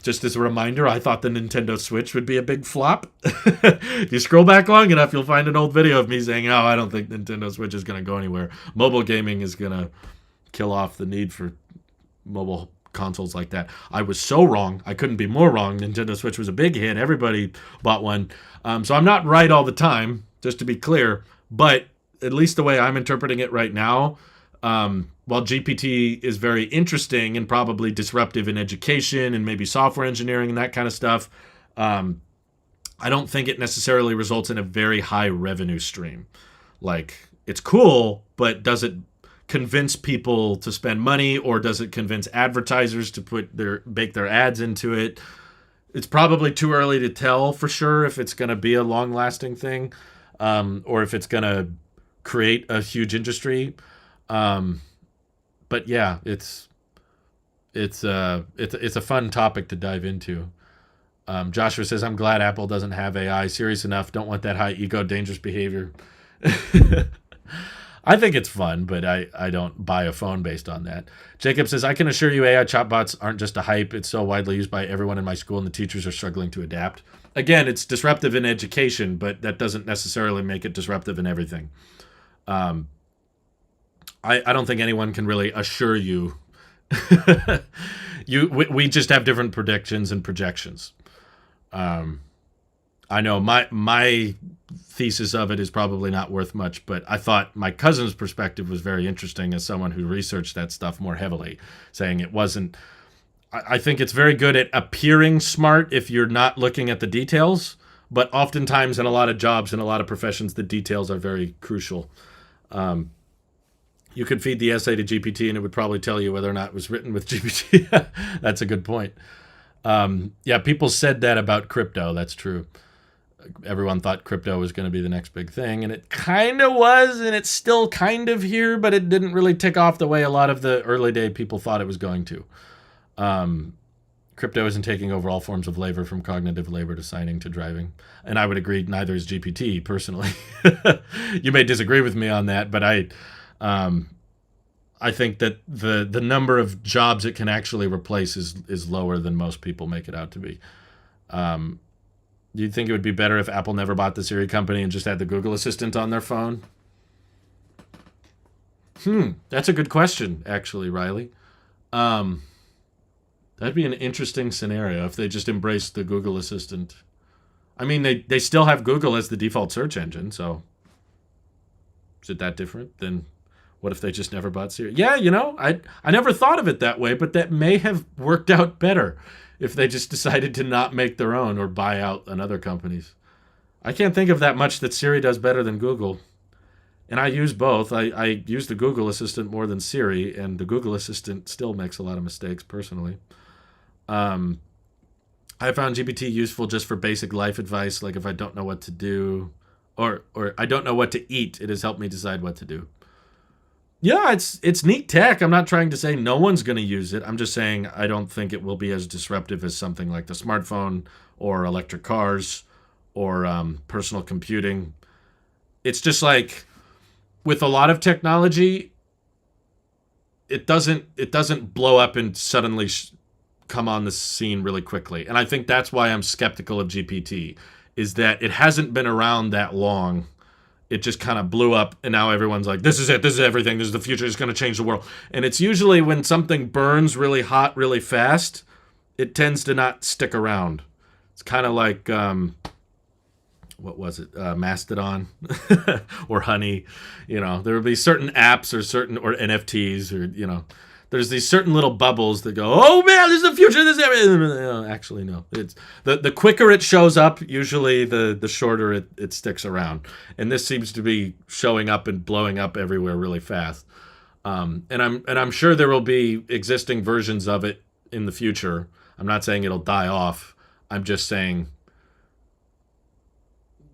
Just as a reminder, I thought the Nintendo Switch would be a big flop. If you scroll back long enough, you'll find an old video of me saying, oh, I don't think Nintendo Switch is going to go anywhere. Mobile gaming is going to kill off the need for mobile consoles like that. I was so wrong. I couldn't be more wrong. Nintendo Switch was a big hit. Everybody bought one. So I'm not right all the time, just to be clear. But at least the way I'm interpreting it right now, while GPT is very interesting and probably disruptive in education and maybe software engineering and that kind of stuff, I don't think it necessarily results in a very high revenue stream. Like, it's cool, but does it convince people to spend money, or does it convince advertisers to bake their ads into it? It's probably too early to tell for sure if it's going to be a long-lasting thing, or if it's going to create a huge industry. But yeah, it's a fun topic to dive into. Joshua says, I'm glad Apple doesn't have AI. Serious enough. Don't want that high ego, dangerous behavior. I think it's fun, but I don't buy a phone based on that. Jacob says, I can assure you AI chatbots aren't just a hype. It's so widely used by everyone in my school, and the teachers are struggling to adapt. Again, it's disruptive in education, but that doesn't necessarily make it disruptive in everything. I don't think anyone can really assure you. We just have different predictions and projections. I know my thesis of it is probably not worth much, but I thought my cousin's perspective was very interesting as someone who researched that stuff more heavily, saying it wasn't. I think it's very good at appearing smart if you're not looking at the details, but oftentimes in a lot of jobs and a lot of professions, the details are very crucial. You could feed the essay to GPT and it would probably tell you whether or not it was written with GPT. That's a good point. Yeah, people said that about crypto. That's true. Everyone thought crypto was going to be the next big thing, and it kind of was, and it's still kind of here, but it didn't really tick off the way a lot of the early day people thought it was going to. Crypto isn't taking over all forms of labor, from cognitive labor to signing to driving. And I would agree, neither is GPT, personally. You may disagree with me on that, but I think that the number of jobs it can actually replace is lower than most people make it out to be. Do you think it would be better if Apple never bought the Siri company and just had the Google Assistant on their phone? That's a good question, actually, Riley. That'd be an interesting scenario if they just embraced the Google Assistant. I mean, they still have Google as the default search engine, so is it that different than What if they just never bought Siri? Yeah, I never thought of it that way, but that may have worked out better if they just decided to not make their own or buy out another company's. I can't think of that much that Siri does better than Google. And I use both. I use the Google Assistant more than Siri, and the Google Assistant still makes a lot of mistakes personally. Um, I found GPT useful just for basic life advice, like if I don't know what to do or I don't know what to eat, it has helped me decide what to do. Yeah, it's neat tech. I'm not trying to say no one's going to use it. I'm just saying I don't think it will be as disruptive as something like the smartphone or electric cars or personal computing. It's just like with a lot of technology, it doesn't blow up and suddenly come on the scene really quickly. And I think that's why I'm skeptical of GPT, is that it hasn't been around that long. It just kind of blew up, and now everyone's like, this is it, this is everything, this is the future, it's going to change the world. And it's usually when something burns really hot really fast, it tends to not stick around. It's kind of like, what was it, Mastodon or Honey. There would be certain apps or NFTs or, there's these certain little bubbles that go, oh man, this is the future, this is everything. No, actually, no. It's the quicker it shows up, usually the shorter it sticks around. And this seems to be showing up and blowing up everywhere really fast. And I'm sure there will be existing versions of it in the future. I'm not saying it'll die off. I'm just saying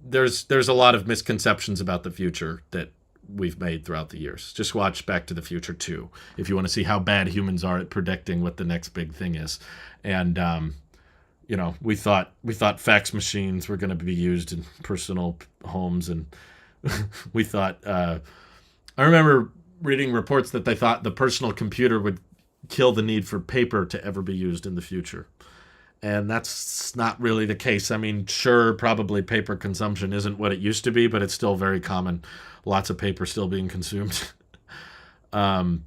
there's a lot of misconceptions about the future that we've made throughout the years. Just watch Back to the Future 2 if you want to see how bad humans are at predicting what the next big thing is. And we thought fax machines were going to be used in personal homes, and we thought I remember reading reports that they thought the personal computer would kill the need for paper to ever be used in the future. And that's not really the case. I mean, sure, probably paper consumption isn't what it used to be, but it's still very common. Lots of paper still being consumed. Probably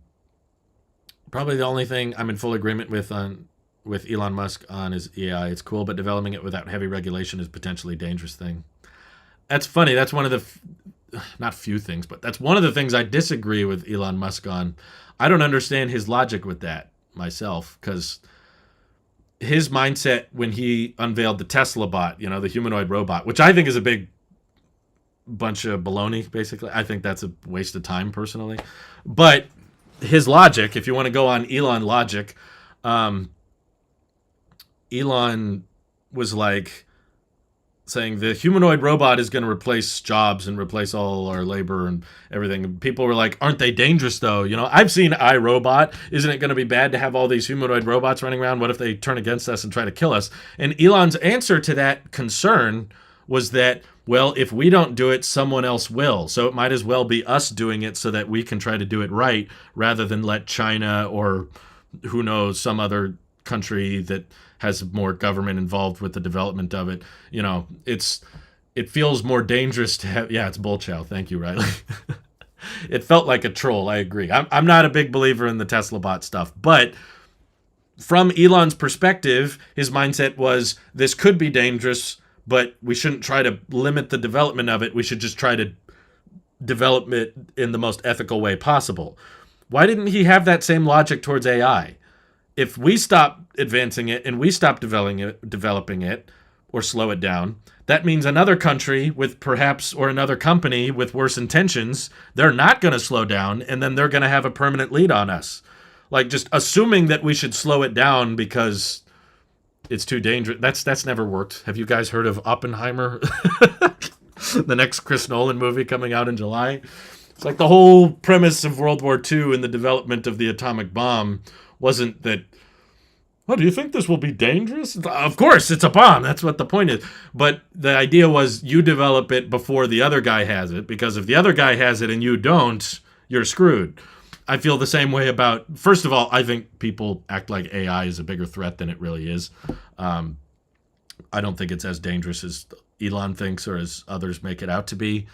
the only thing I'm in full agreement with Elon Musk on is AI. It's cool, but developing it without heavy regulation is potentially a dangerous thing. That's funny. That's one of the, not few things, but that's one of the things I disagree with Elon Musk on. I don't understand his logic with that myself, because his mindset when he unveiled the Tesla bot, the humanoid robot, which I think is a big bunch of baloney, basically. I think that's a waste of time, personally. But his logic, if you want to go on Elon logic, Elon was like saying the humanoid robot is going to replace jobs and replace all our labor and everything. And people were like, aren't they dangerous though? I've seen iRobot. Isn't it going to be bad to have all these humanoid robots running around? What if they turn against us and try to kill us? And Elon's answer to that concern was that, well, if we don't do it, someone else will. So it might as well be us doing it so that we can try to do it right, rather than let China or who knows, some other country that has more government involved with the development of it. It feels more dangerous to have. Yeah, it's bullchow. Thank you, Riley. It felt like a troll. I agree. I'm not a big believer in the Tesla bot stuff, but from Elon's perspective, his mindset was this could be dangerous, but we shouldn't try to limit the development of it. We should just try to develop it in the most ethical way possible. Why didn't he have that same logic towards AI? If we stop advancing it and we stop developing it or slow it down, that means another country with perhaps, or another company with worse intentions, they're not going to slow down, and then they're going to have a permanent lead on us. Like, just assuming that we should slow it down because it's too dangerous. That's never worked. Have you guys heard of Oppenheimer? The next Chris Nolan movie coming out in July. It's like the whole premise of World War II and the development of the atomic bomb wasn't that, oh, do you think this will be dangerous? Of course, it's a bomb. That's what the point is. But the idea was you develop it before the other guy has it, because if the other guy has it and you don't, you're screwed. I feel the same way about, first of all, I think people act like AI is a bigger threat than it really is. I don't think it's as dangerous as Elon thinks or as others make it out to be.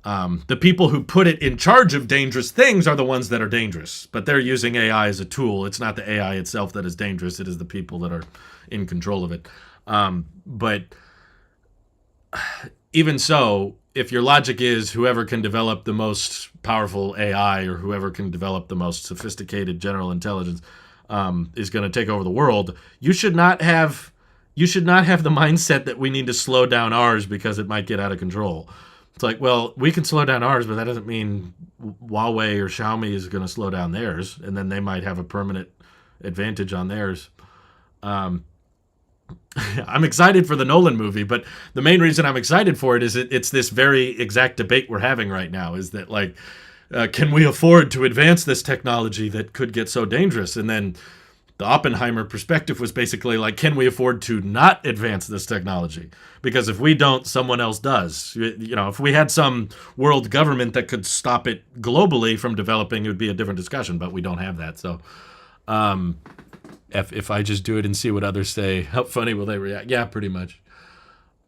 The people who put it in charge of dangerous things are the ones that are dangerous, but they're using AI as a tool. It's not the AI itself that is dangerous. It is the people that are in control of it. But even so, if your logic is whoever can develop the most powerful AI or whoever can develop the most sophisticated general intelligence is going to take over the world, you should not have the mindset that we need to slow down ours because it might get out of control. It's like, well, we can slow down ours, but that doesn't mean Huawei or Xiaomi is going to slow down theirs, and then they might have a permanent advantage on theirs. I'm excited for the Nolan movie, but the main reason I'm excited for it is it's this very exact debate we're having right now, is that, like, can we afford to advance this technology that could get so dangerous? And then the Oppenheimer perspective was basically like, can we afford to not advance this technology? Because if we don't, someone else does. You know, if we had some world government that could stop it globally from developing, it would be a different discussion, but we don't have that. So if I just do it and see what others say, how funny will they react? Yeah, pretty much.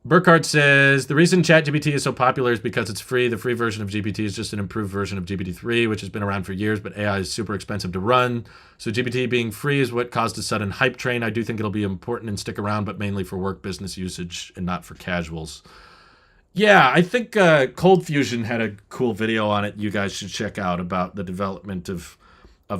Burkhardt says, the reason ChatGPT is so popular is because it's free. The free version of GPT is just an improved version of GPT-3, which has been around for years, but AI is super expensive to run. So GPT being free is what caused a sudden hype train. I do think it'll be important and stick around, but mainly for work business usage and not for casuals. Yeah, I think Cold Fusion had a cool video on it you guys should check out about the development of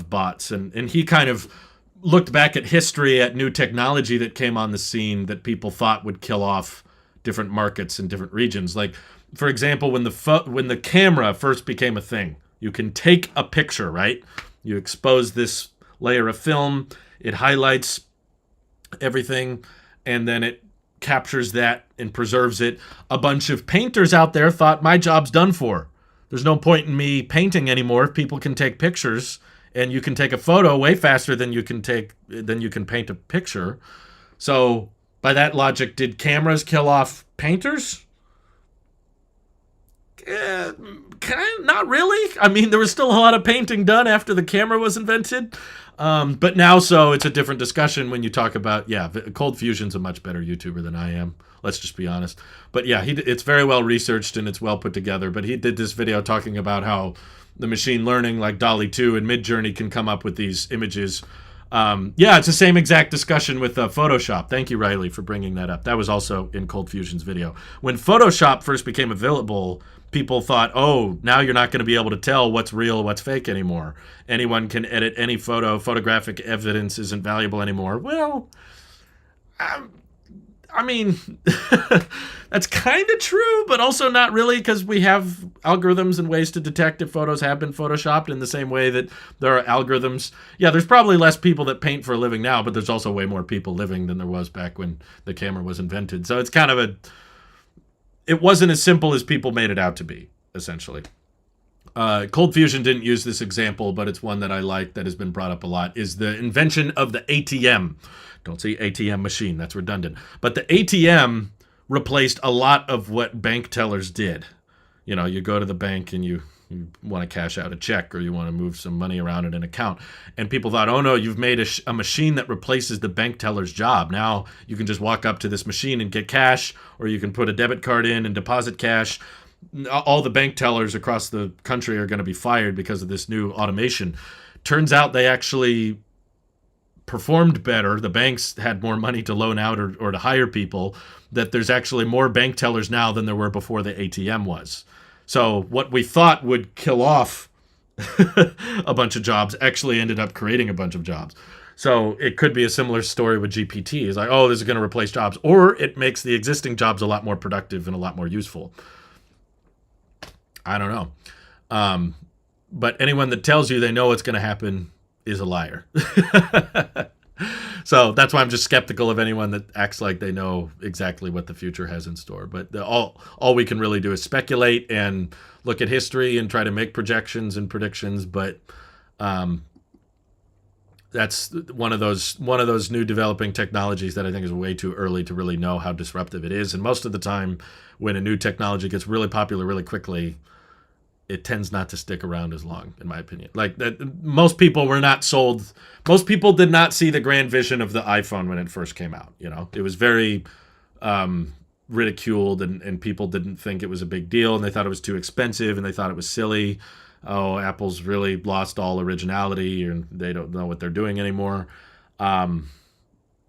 bots. And he kind of looked back at history, at new technology that came on the scene that people thought would kill off different markets in different regions. Like, for example, when the camera first became a thing, you can take a picture, right? You expose this layer of film, it highlights everything, and then it captures that and preserves it. A bunch of painters out there thought, my job's done for. There's no point in me painting anymore if people can take pictures, and you can take a photo way faster than you can paint a picture. So by that logic, did cameras kill off painters? Not really. I mean, there was still a lot of painting done after the camera was invented. But now, so it's a different discussion when you talk about, Cold Fusion's a much better YouTuber than I am. Let's just be honest. But yeah, it's very well researched and it's well put together. But he did this video talking about how the machine learning like DALL-E 2 and Midjourney can come up with these images. It's the same exact discussion with Photoshop. Thank you, Riley, for bringing that up. That was also in Cold Fusion's video. When Photoshop first became available, people thought, oh, now you're not going to be able to tell what's real, what's fake anymore. Anyone can edit any photo. Photographic evidence isn't valuable anymore. Well, I mean, that's kind of true, but also not really, because we have algorithms and ways to detect if photos have been photoshopped in the same way that there are algorithms. Yeah, there's probably less people that paint for a living now, but there's also way more people living than there was back when the camera was invented. So it's kind of it wasn't as simple as people made it out to be, essentially. Cold Fusion didn't use this example, but it's one that I like that has been brought up a lot, is the invention of the ATM. Don't say ATM machine, that's redundant. But the ATM replaced a lot of what bank tellers did. You know, you go to the bank and you want to cash out a check or you want to move some money around in an account. And people thought, oh no, you've made a machine that replaces the bank teller's job. Now you can just walk up to this machine and get cash, or you can put a debit card in and deposit cash. All the bank tellers across the country are going to be fired because of this new automation. Turns out they actually performed better. The banks had more money to loan out or to hire people, that there's actually more bank tellers now than there were before the ATM was. So what we thought would kill off a bunch of jobs actually ended up creating a bunch of jobs. So it could be a similar story with GPT. It's like, oh, this is going to replace jobs, or it makes the existing jobs a lot more productive and a lot more useful. I don't know. But anyone that tells you they know what's going to happen is a liar. So that's why I'm just skeptical of anyone that acts like they know exactly what the future has in store. But all we can really do is speculate and look at history and try to make projections and predictions. But that's one of those new developing technologies that I think is way too early to really know how disruptive it is. And most of the time, when a new technology gets really popular really quickly, it tends not to stick around as long, in my opinion. Like, that, most people were not sold. Most people did not see the grand vision of the iPhone when it first came out. You know, it was very ridiculed, and people didn't think it was a big deal, and they thought it was too expensive, and they thought it was silly. Oh, Apple's really lost all originality, and they don't know what they're doing anymore.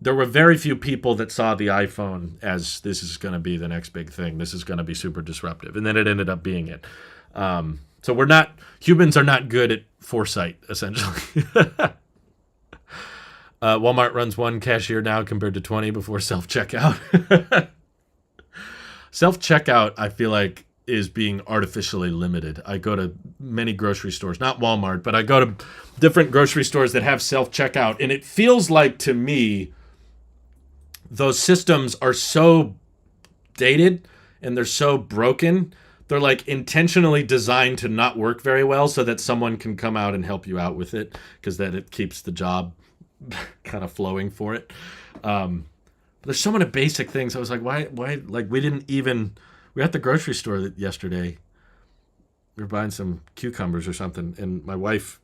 there were very few people that saw the iPhone as this is going to be the next big thing. This is going to be super disruptive. And then it ended up being it. So humans are not good at foresight, essentially. Walmart runs 1 cashier now compared to 20 before self-checkout. Self-checkout, I feel like, is being artificially limited. I go to many grocery stores, not Walmart, but I go to different grocery stores that have self-checkout, and it feels like, to me, those systems are so dated and they're so broken. They're like intentionally designed to not work very well so that someone can come out and help you out with it, because then it keeps the job kind of flowing for it. But there's so many basic things. I was like, why, like, we were at the grocery store yesterday. We were buying some cucumbers or something, and my wife,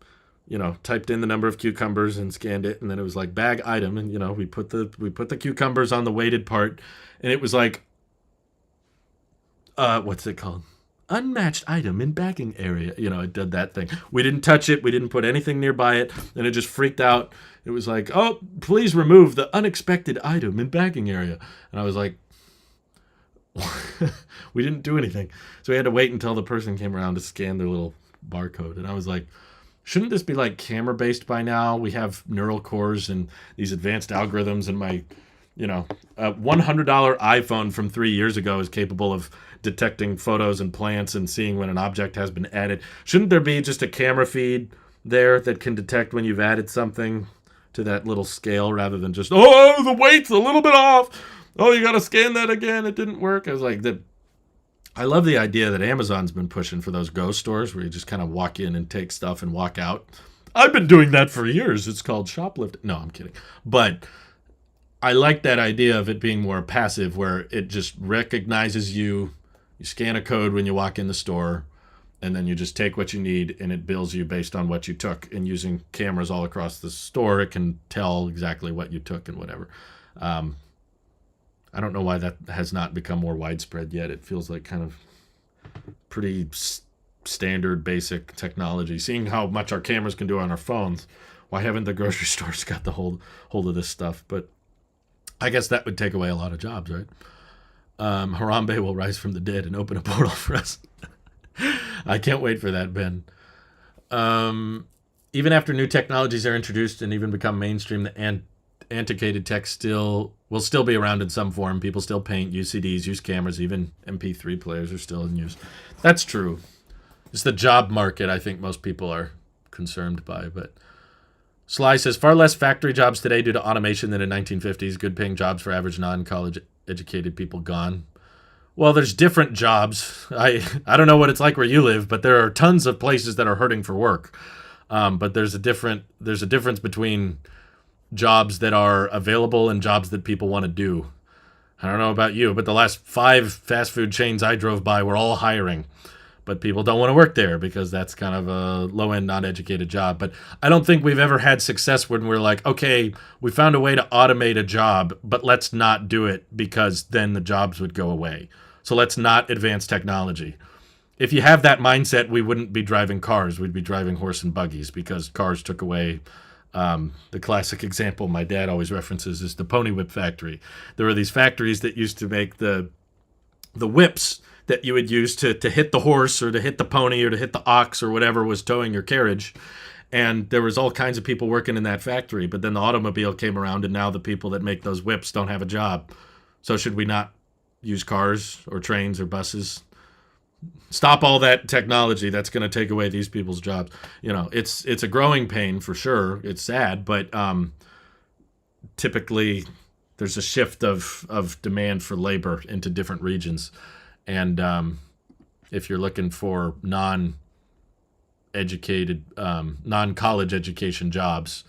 typed in the number of cucumbers and scanned it, and then it was like bag item, and we put the cucumbers on the weighted part, and it was like, what's it called? Unmatched item in bagging area. It did that thing. We didn't touch it. We didn't put anything nearby it, and it just freaked out. It was like, oh, please remove the unexpected item in bagging area. And I was like, we didn't do anything. So we had to wait until the person came around to scan their little barcode. And I was like, shouldn't this be like camera based by now? We have neural cores and these advanced algorithms, and my, a $100 iPhone from 3 years ago is capable of detecting photos and plants and seeing when an object has been added. Shouldn't there be just a camera feed there that can detect when you've added something to that little scale, rather than just, oh, the weight's a little bit off. Oh, you got to scan that again. It didn't work. I was like, I love the idea that Amazon's been pushing for those Go stores where you just kind of walk in and take stuff and walk out. I've been doing that for years. It's called shoplifting. No, I'm kidding. But I like that idea of it being more passive, where it just recognizes you. You scan a code when you walk in the store, and then you just take what you need, and it bills you based on what you took. And using cameras all across the store, it can tell exactly what you took and whatever. I don't know why that has not become more widespread yet. It feels like kind of pretty standard, basic technology. Seeing how much our cameras can do on our phones, why haven't the grocery stores got the hold of this stuff? But I guess that would take away a lot of jobs, right? Harambe will rise from the dead and open a portal for us. I can't wait for that, Ben. Even after new technologies are introduced and even become mainstream, the antiquated tech will still be around in some form. People still paint, use CDs, use cameras. Even MP3 players are still in use. That's true. It's the job market I think most people are concerned by. But Sly says, far less factory jobs today due to automation than in 1950s. Good paying jobs for average non-college educated people gone. Well, there's different jobs. I don't know what it's like where you live, but there are tons of places that are hurting for work. But there's a difference between jobs that are available and jobs that people want to do. I don't know about you, but the last 5 fast food chains I drove by were all hiring. But people don't want to work there because that's kind of a low-end, non-educated job. But I don't think we've ever had success when we're like, okay, we found a way to automate a job, but let's not do it because then the jobs would go away. So let's not advance technology. If you have that mindset, we wouldn't be driving cars. We'd be driving horse and buggies, because cars took away. The classic example my dad always references is the pony whip factory. There were these factories that used to make the whips that you would use to hit the horse or to hit the pony or to hit the ox or whatever was towing your carriage. And there was all kinds of people working in that factory. But then the automobile came around, and now the people that make those whips don't have a job. So should we not use cars or trains or buses? Stop all that technology that's going to take away these people's jobs. It's a growing pain for sure. It's sad, but typically there's a shift of demand for labor into different regions. And if you're looking for non-educated, non-college education jobs,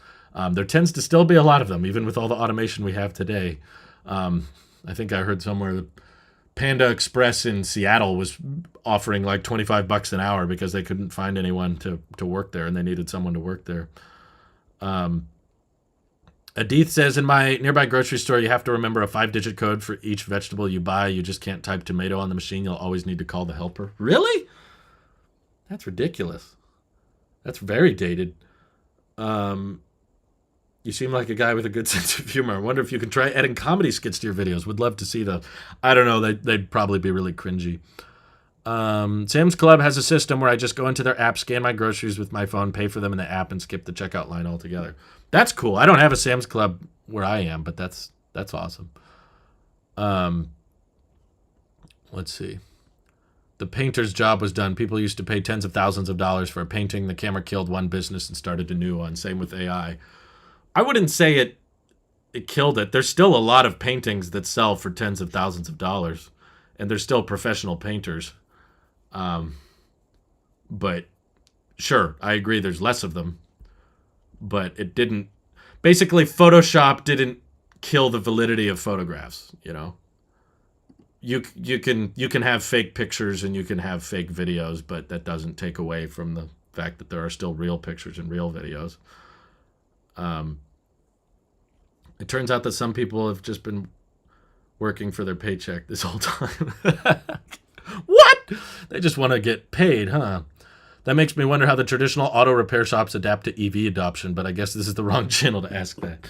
there tends to still be a lot of them, even with all the automation we have today. I think I heard somewhere that Panda Express in Seattle was offering like $25 an hour because they couldn't find anyone to work there, and they needed someone to work there. Adith says, in my nearby grocery store, you have to remember a 5-digit code for each vegetable you buy. You just can't type tomato on the machine. You'll always need to call the helper. Really? That's ridiculous. That's very dated. You seem like a guy with a good sense of humor. I wonder if you can try adding comedy skits to your videos. Would love to see those. I don't know. They'd probably be really cringy. Sam's Club has a system where I just go into their app, scan my groceries with my phone, pay for them in the app, and skip the checkout line altogether. That's cool. I don't have a Sam's Club where I am, but that's awesome. Let's see. The painter's job was done. People used to pay tens of thousands of dollars for a painting. The camera killed one business and started a new one. Same with AI. I wouldn't say it killed it. There's still a lot of paintings that sell for tens of thousands of dollars, and there's still professional painters. But sure, I agree there's less of them, but it didn't. Basically, Photoshop didn't kill the validity of photographs, you know? You can have fake pictures and you can have fake videos, but that doesn't take away from the fact that there are still real pictures and real videos. It turns out that some people have just been working for their paycheck this whole time. What? They just want to get paid, huh? That makes me wonder how the traditional auto repair shops adapt to EV adoption, but I guess this is the wrong channel to ask that.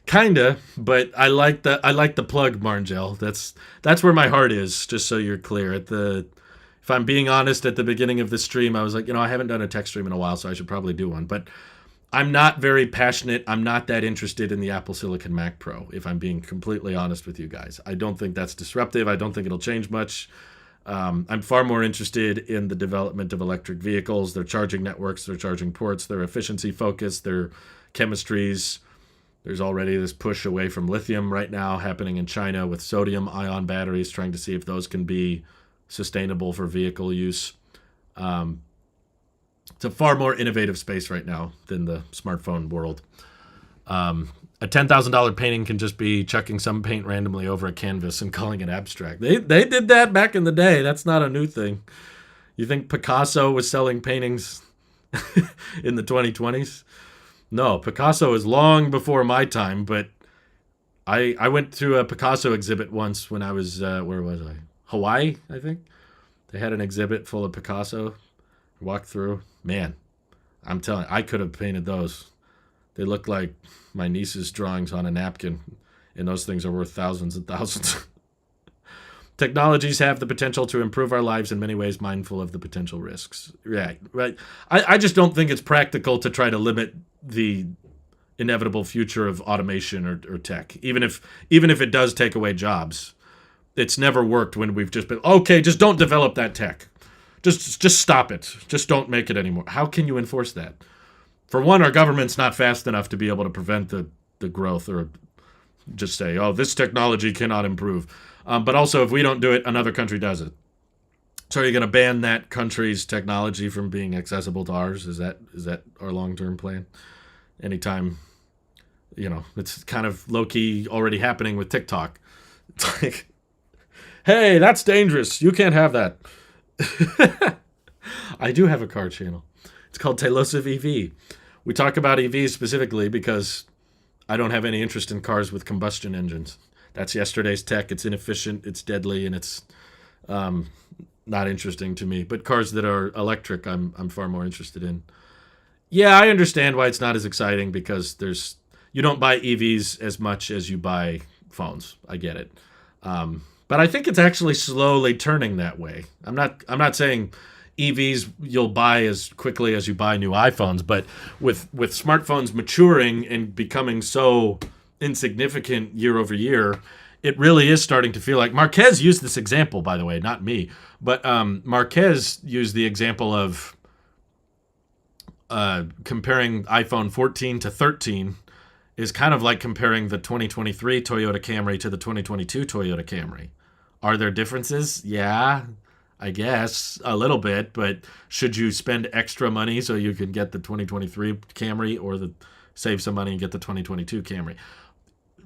Kinda, but I like the plug, Marngel. That's where my heart is, just so you're clear. If I'm being honest, at the beginning of this stream, I was like, I haven't done a tech stream in a while, so I should probably do one. But I'm not very passionate. I'm not that interested in the Apple Silicon Mac Pro, if I'm being completely honest with you guys. I don't think that's disruptive. I don't think it'll change much. I'm far more interested in the development of electric vehicles, their charging networks, their charging ports, their efficiency focus, their chemistries. There's already this push away from lithium right now happening in China with sodium-ion batteries, trying to see if those can be sustainable for vehicle use. It's a far more innovative space right now than the smartphone world. A $10,000 painting can just be chucking some paint randomly over a canvas and calling it abstract. They did that back in the day. That's not a new thing. You think Picasso was selling paintings in the 2020s? No, Picasso is long before my time, but I went to a Picasso exhibit once when I was, where was I? Hawaii, I think. They had an exhibit full of Picasso. Walked through. Man, I'm telling you, I could have painted those. They look like my niece's drawings on a napkin, and those things are worth thousands and thousands. Technologies have the potential to improve our lives in many ways, mindful of the potential risks. Right. I just don't think it's practical to try to limit the inevitable future of automation or tech. Even if it does take away jobs, it's never worked when we've just been, okay, just don't develop that tech. Just stop it. Just don't make it anymore. How can you enforce that? For one, our government's not fast enough to be able to prevent the growth or just say, this technology cannot improve. But also, if we don't do it, another country does it. So are you going to ban that country's technology from being accessible to ours? Is that our long-term plan? Anytime, it's kind of low-key already happening with TikTok. It's like, hey, that's dangerous. You can't have that. I do have a car channel. It's called Tailosive EV. We talk about EVs specifically because I don't have any interest in cars with combustion engines. That's yesterday's tech. It's inefficient, it's deadly, and it's not interesting to me. But cars that are electric, I'm far more interested in. Yeah, I understand why it's not as exciting because you don't buy EVs as much as you buy phones. I get it. But I think it's actually slowly turning that way. I'm not saying EVs you'll buy as quickly as you buy new iPhones, but with smartphones maturing and becoming so insignificant year over year, it really is starting to feel like Marquez used this example, by the way, not me, but Marquez used the example of comparing iPhone 14 to 13 is kind of like comparing the 2023 Toyota Camry to the 2022 Toyota Camry. Are there differences? Yeah, I guess a little bit, but should you spend extra money so you can get the 2023 Camry or save some money and get the 2022 Camry?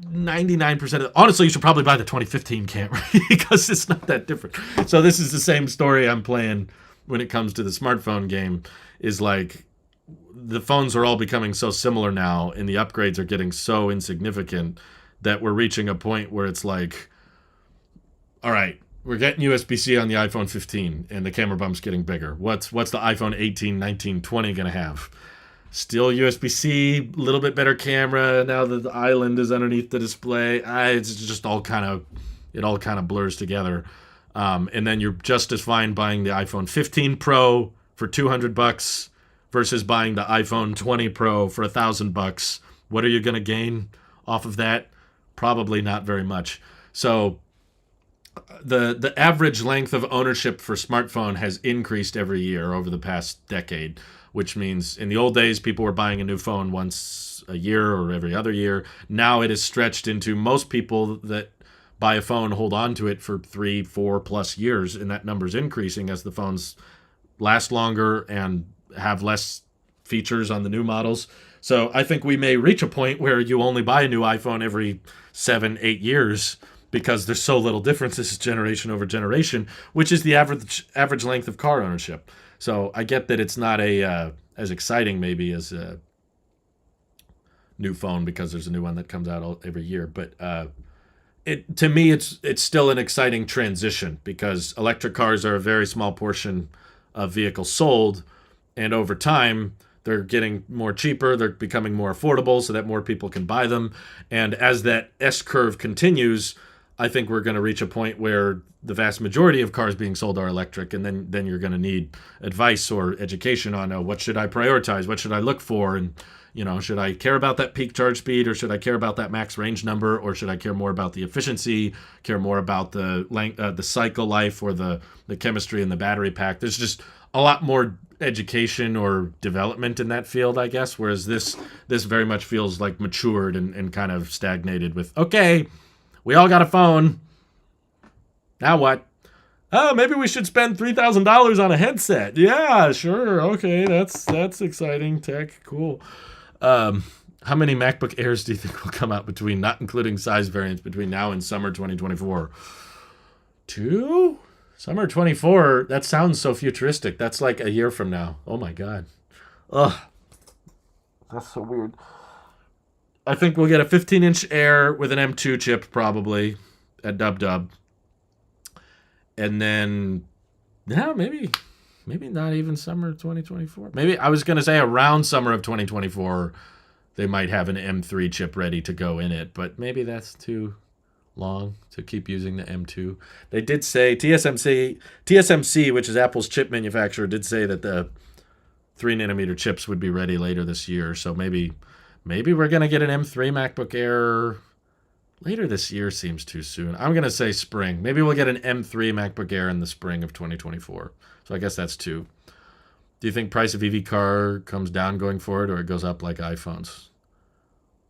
99% honestly, you should probably buy the 2015 Camry because it's not that different. So this is the same story I'm playing when it comes to the smartphone game, is like the phones are all becoming so similar now and the upgrades are getting so insignificant that we're reaching a point where it's like, all right, we're getting USB-C on the iPhone 15 and the camera bump's getting bigger. What's the iPhone 18, 19, 20 going to have? Still USB-C, a little bit better camera. Now that the island is underneath the display, it's just all kind of, it all kind of blurs together. And then you're just as fine buying the iPhone 15 Pro for $200 versus buying the iPhone 20 Pro for $1,000. What are you going to gain off of that? Probably not very much. So the average length of ownership for smartphone has increased every year over the past decade, which means in the old days people were buying a new phone once a year or every other year. Now it is stretched into most people that buy a phone hold on to it for 3-4+ years, and that number's increasing as the phones last longer and have less features on the new models. So I think we may reach a point where you only buy a new iPhone every 7-8 years because there's so little difference. This is generation over generation, which is the average length of car ownership. So I get that it's not as exciting maybe as a new phone because there's a new one that comes out every year. But to me, it's still an exciting transition because electric cars are a very small portion of vehicles sold, and over time they're getting more cheaper, they're becoming more affordable so that more people can buy them. And as that S curve continues, I think we're going to reach a point where the vast majority of cars being sold are electric, and then you're going to need advice or education on what should I prioritize, what should I look for, and should I care about that peak charge speed, or should I care about that max range number, or should I care more about the efficiency, care more about the length, the cycle life, or the chemistry in the battery pack. There's just a lot more education or development in that field, I guess, whereas this very much feels like matured and kind of stagnated with, okay, we all got a phone. Now what? Oh, maybe we should spend $3,000 on a headset. Yeah, sure. Okay, that's exciting tech. Cool. How many MacBook Airs do you think will come out between, not including size variants, between now and summer 2024? 2? Summer 24? That sounds so futuristic. That's like a year from now. Oh my God. Ugh. That's so weird. I think we'll get a 15-inch Air with an M2 chip probably at dub. And then, yeah, maybe not even summer 2024. Maybe I was going to say around summer of 2024, they might have an M3 chip ready to go in it, but maybe that's too long to keep using the M2. They did say TSMC, which is Apple's chip manufacturer, did say that the 3nm chips would be ready later this year. So maybe we're going to get an M3 MacBook Air later this year. Seems too soon. I'm going to say spring. Maybe we'll get an M3 MacBook Air in the spring of 2024. So I guess that's 2. Do you think price of EV car comes down going forward, or it goes up like iPhones?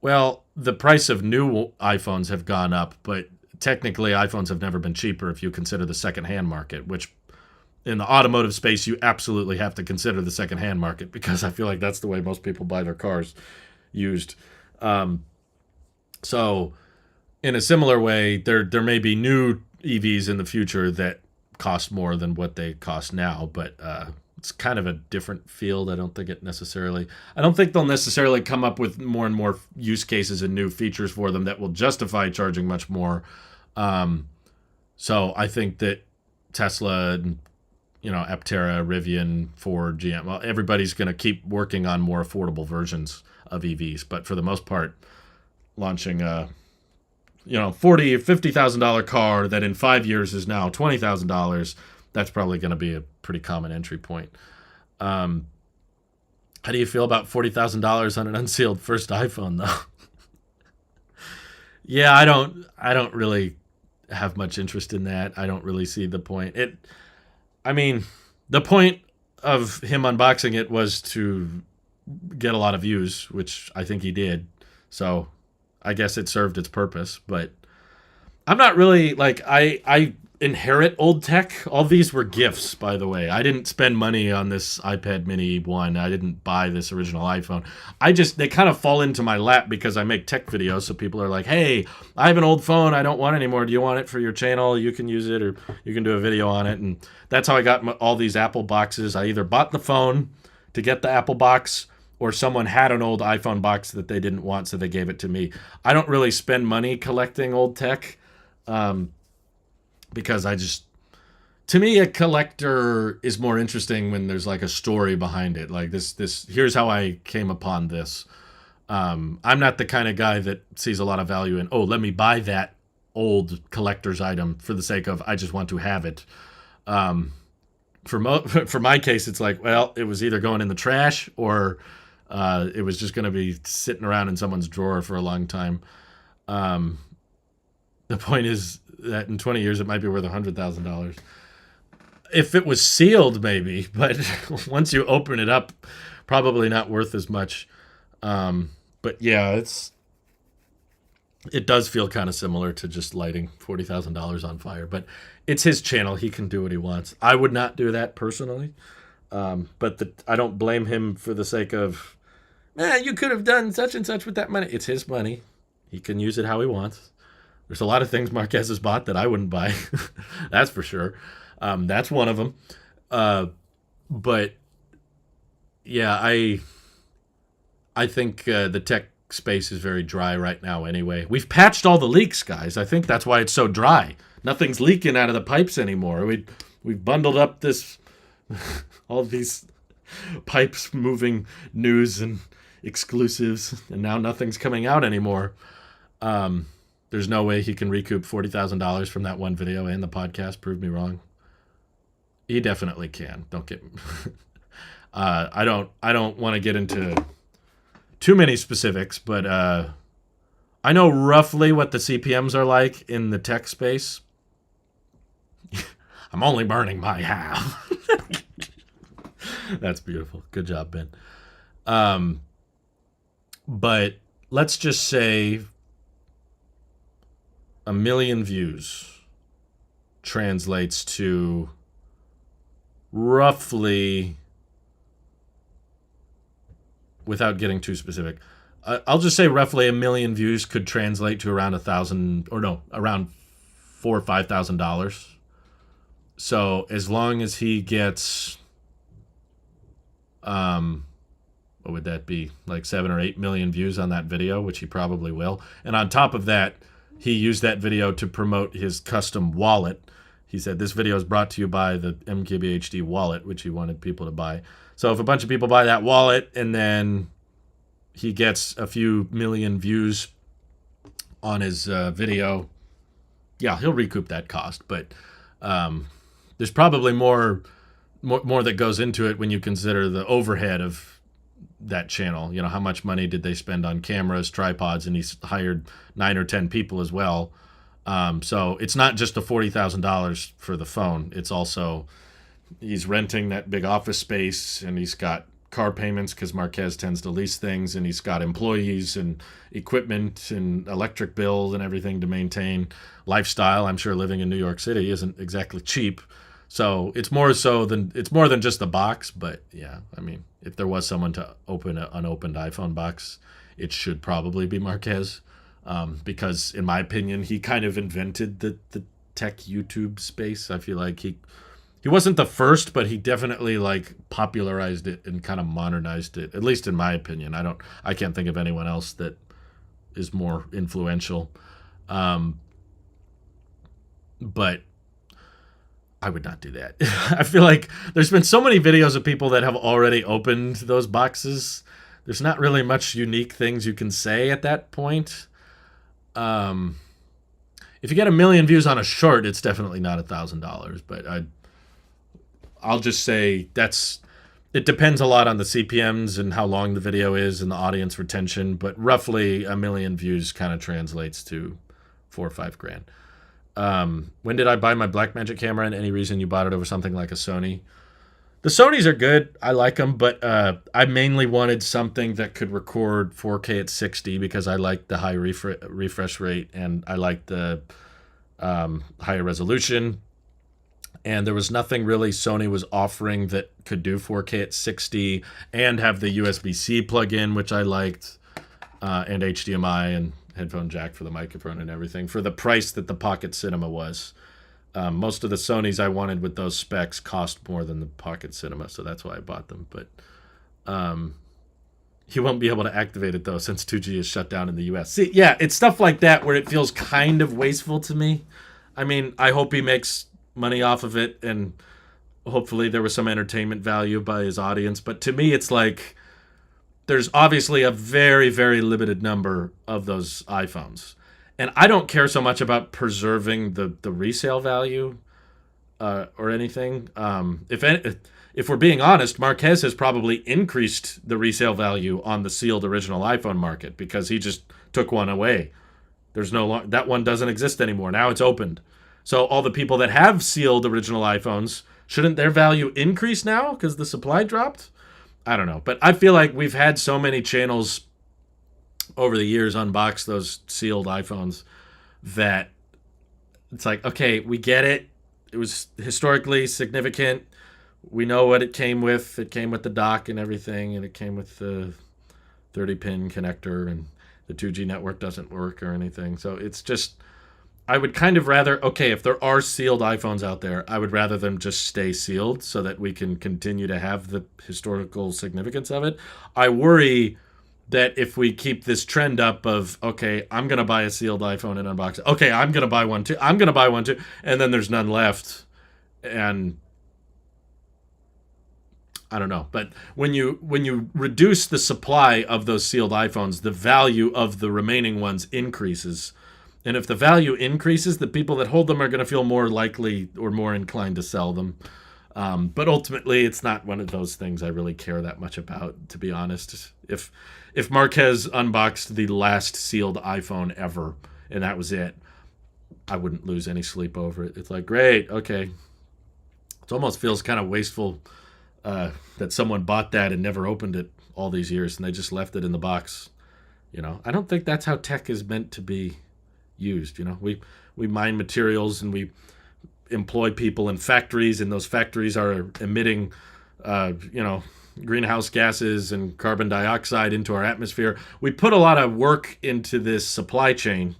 Well, the price of new iPhones have gone up, but technically iPhones have never been cheaper if you consider the secondhand market, which in the automotive space, you absolutely have to consider the secondhand market because I feel like that's the way most people buy their cars used. So in a similar way, there may be new EVs in the future that cost more than what they cost now, but it's kind of a different field. I don't think they'll necessarily come up with more and more use cases and new features for them that will justify charging much more. So I think that Tesla and Aptera, Rivian, Ford, GM, well, everybody's going to keep working on more affordable versions of EVs, but for the most part, launching a $40,000 or $50,000 car that in 5 years is now $20,000, that's probably going to be a pretty common entry point. How do you feel about $40,000 on an unsealed first iPhone, though? Yeah, I don't really have much interest in that. I don't really see the point. The point of him unboxing it was to get a lot of views, which I think he did. So I guess it served its purpose, but I'm not really I inherit old tech. All these were gifts, by the way. I didn't spend money on this iPad mini 1. I didn't buy this original iPhone. They kind of fall into my lap because I make tech videos. So people are like, hey, I have an old phone. I don't want it anymore. Do you want it for your channel? You can use it, or you can do a video on it. And that's how I got all these Apple boxes. I either bought the phone to get the Apple box, or someone had an old iPhone box that they didn't want, so they gave it to me. I don't really spend money collecting old tech because I just, To me, a collector is more interesting when there's like a story behind it. Like this. Here's how I came upon this. I'm not the kind of guy that sees a lot of value in, oh, let me buy that old collector's item for the sake of I just want to have it. Um, for my case, it's like, well, it was either going in the trash or it was just going to be sitting around in someone's drawer for a long time. Um, the point is that in 20 years, it might be worth $100,000. If it was sealed, maybe, but once you open it up, probably not worth as much. But yeah, it does feel kind of similar to just lighting $40,000 on fire. But it's his channel; he can do what he wants. I would not do that personally, but I don't blame him for the sake of, you could have done such and such with that money. It's his money; he can use it how he wants. There's a lot of things Marquez has bought that I wouldn't buy. That's for sure. That's one of them. But yeah, I think the tech space is very dry right now anyway. We've patched all the leaks, guys. I think that's why it's so dry. Nothing's leaking out of the pipes anymore. We've bundled up this all these pipes moving news and exclusives, and now nothing's coming out anymore. There's no way he can recoup $40,000 from that one video and the podcast. Prove me wrong. He definitely can. Don't get I don't want to get into too many specifics, but I know roughly what the CPMs are like in the tech space. I'm only burning my half. That's beautiful. Good job, Ben. But let's just say 1 million views translates to roughly, without getting too specific, I'll just say roughly 1 million views could translate to around around $4,000 or $5,000. So as long as he gets, what would that be? Like 7 or 8 million views on that video, which he probably will. And on top of that, he used that video to promote his custom wallet. He said, this video is brought to you by the MKBHD wallet, which he wanted people to buy. So if a bunch of people buy that wallet and then he gets a few million views on his video, yeah, he'll recoup that cost. But there's probably more that goes into it when you consider the overhead of that channel. You know, how much money did they spend on cameras, tripods, and he's hired 9 or 10 people as well. So it's not just the $40,000 for the phone. It's also he's renting that big office space, and he's got car payments because Marquez tends to lease things, and he's got employees and equipment and electric bills and everything to maintain. Lifestyle, I'm sure living in New York City isn't exactly cheap. So it's more than just the box. But yeah, I mean, if there was someone to open an unopened iPhone box, it should probably be Marquez. Because in my opinion, he kind of invented the tech YouTube space. I feel like he wasn't the first, but he definitely like popularized it and kind of modernized it. At least in my opinion, I can't think of anyone else that is more influential. But I would not do that. I feel like there's been so many videos of people that have already opened those boxes. There's not really much unique things you can say at that point. If you get 1 million views on a short, it's definitely not $1,000. But I'll just say it depends a lot on the CPMs and how long the video is and the audience retention. But roughly 1 million views kind of translates to $4 or $5 grand. When did I buy my Blackmagic camera, and any reason you bought it over something like a Sony? The Sonys are good. I like them, but I mainly wanted something that could record 4K at 60 because I like the high refresh rate and I like the higher resolution. And there was nothing really Sony was offering that could do 4K at 60 and have the USB-C plug-in, which I liked, and HDMI and headphone jack for the microphone and everything for the price that the Pocket Cinema was. Most of the Sonys I wanted with those specs cost more than the Pocket Cinema, so that's why I bought them. But he won't be able to activate it, though, since 2G is shut down in the US. See, yeah, it's stuff like that where it feels kind of wasteful to me. I mean, I hope he makes money off of it, and hopefully there was some entertainment value by his audience. But to me, it's like there's obviously a very, very limited number of those iPhones. And I don't care so much about preserving the resale value or anything. If we're being honest, Marquez has probably increased the resale value on the sealed original iPhone market because he just took one away. There's that one doesn't exist anymore. Now it's opened. So all the people that have sealed original iPhones, shouldn't their value increase now because the supply dropped? I don't know. But I feel like we've had so many channels over the years unbox those sealed iPhones that it's like, okay, we get it. It was historically significant. We know what it came with. It came with the dock and everything, and it came with the 30-pin connector, and the 2G network doesn't work or anything. So it's just, I would kind of rather, okay, if there are sealed iPhones out there, I would rather them just stay sealed so that we can continue to have the historical significance of it. I worry that if we keep this trend up of, okay, I'm going to buy a sealed iPhone and unbox it. Okay, I'm going to buy one too. I'm going to buy one too. And then there's none left. And I don't know. But when you reduce the supply of those sealed iPhones, the value of the remaining ones increases. And if the value increases, the people that hold them are going to feel more likely or more inclined to sell them. But ultimately, it's not one of those things I really care that much about, to be honest. If Marquez unboxed the last sealed iPhone ever, and that was it, I wouldn't lose any sleep over it. It's like, great, okay. It almost feels kind of wasteful that someone bought that and never opened it all these years, and they just left it in the box. I don't think that's how tech is meant to be used. We mine materials and we employ people in factories, and those factories are emitting greenhouse gases and carbon dioxide into our atmosphere. We put a lot of work into this supply chain.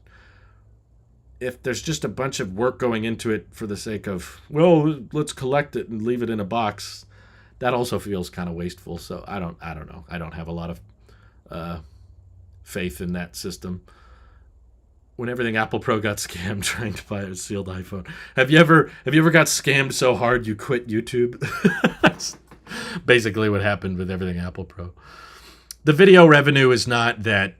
If there's just a bunch of work going into it for the sake of, well, let's collect it and leave it in a box, that also feels kind of wasteful. So I don't know. I don't have a lot of faith in that system. When everything Apple Pro got scammed trying to buy a sealed iPhone. Have you ever got scammed so hard you quit YouTube? That's basically what happened with everything Apple Pro. The video revenue is not that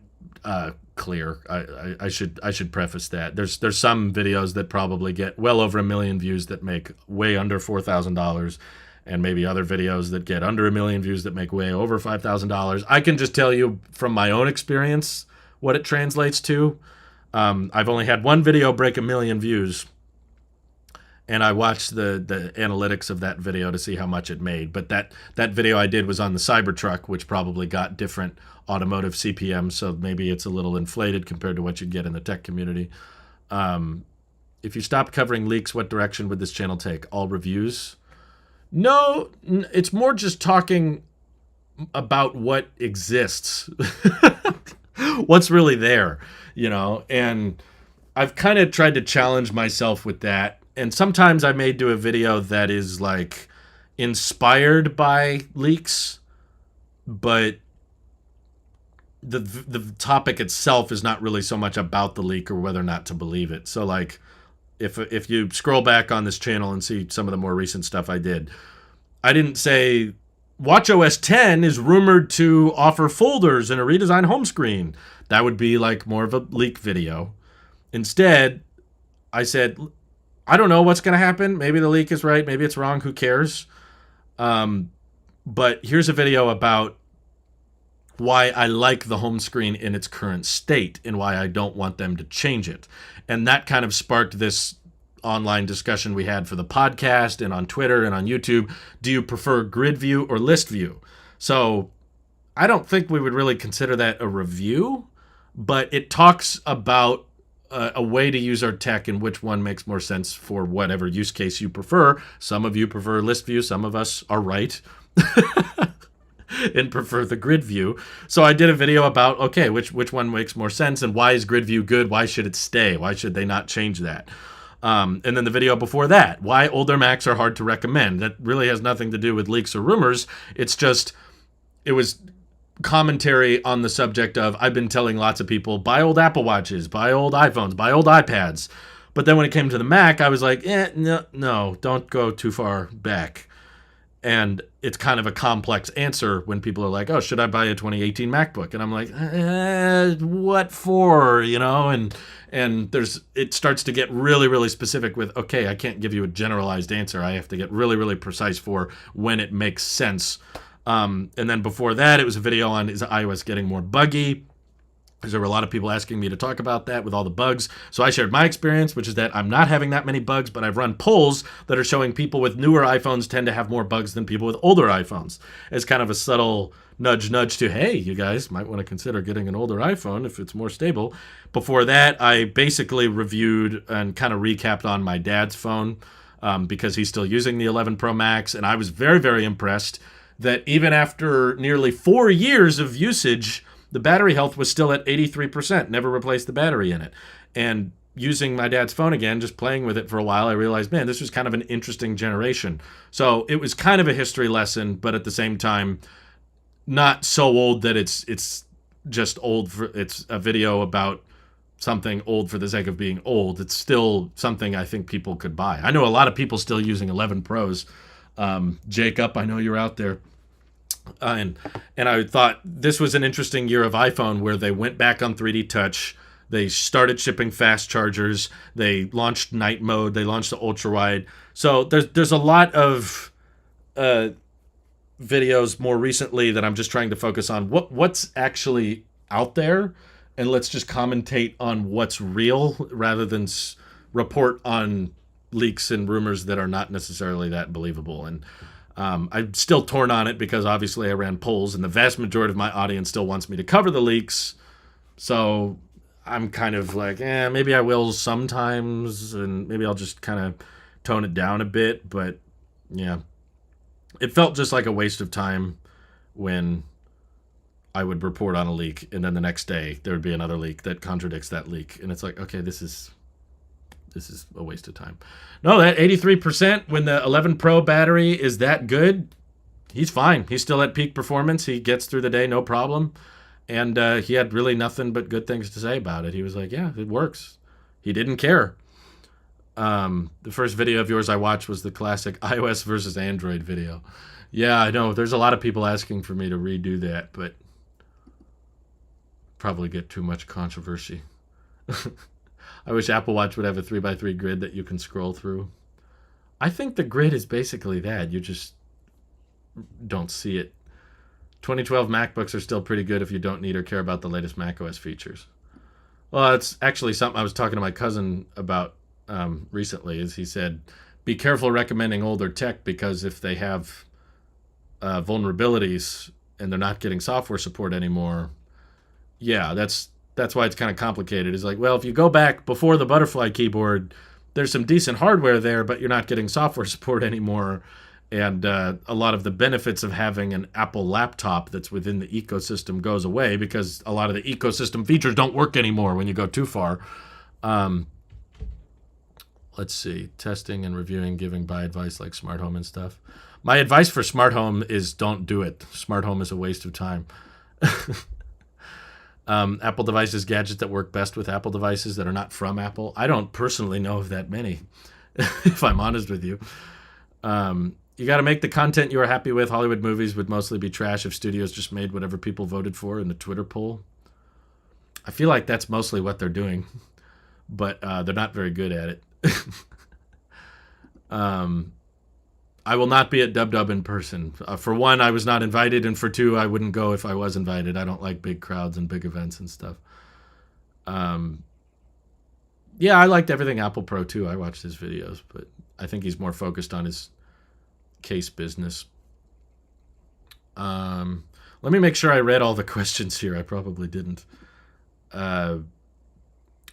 clear. I should preface that. There's some videos that probably get well over 1 million views that make way under $4,000, and maybe other videos that get under 1 million views that make way over $5,000. I can just tell you from my own experience what it translates to. I've only had one video break 1 million views, and I watched the analytics of that video to see how much it made. But that video I did was on the Cybertruck, which probably got different automotive CPM, so maybe it's a little inflated compared to what you'd get in the tech community. If you stop covering leaks, what direction would this channel take? All reviews? No, it's more just talking about what exists. What's really there, and I've kind of tried to challenge myself with that. And sometimes I may do a video that is like inspired by leaks, but the topic itself is not really so much about the leak or whether or not to believe it. So like if you scroll back on this channel and see some of the more recent stuff I didn't say watchOS 10 is rumored to offer folders and a redesigned home screen. That would be like more of a leak video. Instead, I said, I don't know what's going to happen. Maybe the leak is right. Maybe it's wrong. Who cares? But here's a video about why I like the home screen in its current state and why I don't want them to change it. And that kind of sparked this online discussion we had for the podcast and on Twitter and on YouTube. Do you prefer grid view or list view? So I don't think we would really consider that a review, but it talks about a way to use our tech and which one makes more sense for whatever use case you prefer. Some of you prefer list view. Some of us are right and prefer the grid view. So I did a video about, okay, which one makes more sense and why is grid view good? Why should it stay? Why should they not change that? And then the video before that, why older Macs are hard to recommend. That really has nothing to do with leaks or rumors. It's just, it was commentary on the subject of, I've been telling lots of people, buy old Apple Watches, buy old iPhones, buy old iPads. But then when it came to the Mac, I was like, no, don't go too far back. And it's kind of a complex answer when people are like, oh, should I buy a 2018 MacBook? And I'm like, what for? And it starts to get really, really specific with, okay, I can't give you a generalized answer. I have to get really, really precise for when it makes sense. And then before that, it was a video on, is iOS getting more buggy? Because there were a lot of people asking me to talk about that with all the bugs. So I shared my experience, which is that I'm not having that many bugs, but I've run polls that are showing people with newer iPhones tend to have more bugs than people with older iPhones. It's kind of a subtle nudge to, hey, you guys might want to consider getting an older iPhone if it's more stable. Before that, I basically reviewed and kind of recapped on my dad's phone because he's still using the 11 Pro Max, and I was very, very impressed that even after nearly 4 years of usage, the battery health was still at 83%, never replaced the battery in it. And using my dad's phone again, just playing with it for a while, I realized, man, this was kind of an interesting generation. So it was kind of a history lesson, but at the same time, not so old that it's just old. It's a video about something old for the sake of being old. It's still something I think people could buy. I know a lot of people still using 11 Pros. Jacob, I know you're out there. And I thought this was an interesting year of iPhone where they went back on 3D Touch. They started shipping fast chargers. They launched night mode. They launched the ultra wide. So there's a lot of videos more recently that I'm just trying to focus on what's actually out there, and let's just commentate on what's real rather than report on leaks and rumors that are not necessarily that believable. And I'm still torn on it because obviously I ran polls and the vast majority of my audience still wants me to cover the leaks. So I'm kind of like, maybe I will sometimes, and maybe I'll just kind of tone it down a bit. But yeah, it felt just like a waste of time when I would report on a leak and then the next day there would be another leak that contradicts that leak. And it's like, okay, this is a waste of time. No, that 83% when the 11 Pro battery is that good, he's fine. He's still at peak performance. He gets through the day, no problem. And he had really nothing but good things to say about it. He was like, yeah, it works. He didn't care. The first video of yours I watched was the classic iOS versus Android video. Yeah, I know. There's a lot of people asking for me to redo that, but probably get too much controversy. I wish Apple Watch would have a 3x3 grid that you can scroll through. I think the grid is basically that. You just don't see it. 2012 MacBooks are still pretty good if you don't need or care about the latest macOS features. Well, it's actually something I was talking to my cousin about recently. Is he said, be careful recommending older tech because if they have vulnerabilities and they're not getting software support anymore, yeah, that's why it's kind of complicated. It's like, well, if you go back before the butterfly keyboard, there's some decent hardware there, but you're not getting software support anymore. And a lot of the benefits of having an Apple laptop that's within the ecosystem goes away because a lot of the ecosystem features don't work anymore when you go too far. Let's see. Testing and reviewing, giving buy advice like smart home and stuff. My advice for smart home is don't do it. Smart home is a waste of time. Apple devices, gadgets that work best with Apple devices that are not from Apple. I don't personally know of that many, if I'm honest with you. You got to make the content you are happy with. Hollywood movies would mostly be trash if studios just made whatever people voted for in the Twitter poll. I feel like that's mostly what they're doing, but they're not very good at it. I will not be at Dub Dub in person. For one, I was not invited, and for two, I wouldn't go if I was invited. I don't like big crowds and big events and stuff. Yeah, I liked everything Apple Pro too. I watched his videos, but I think he's more focused on his case business. Let me make sure I read all the questions here. I probably didn't.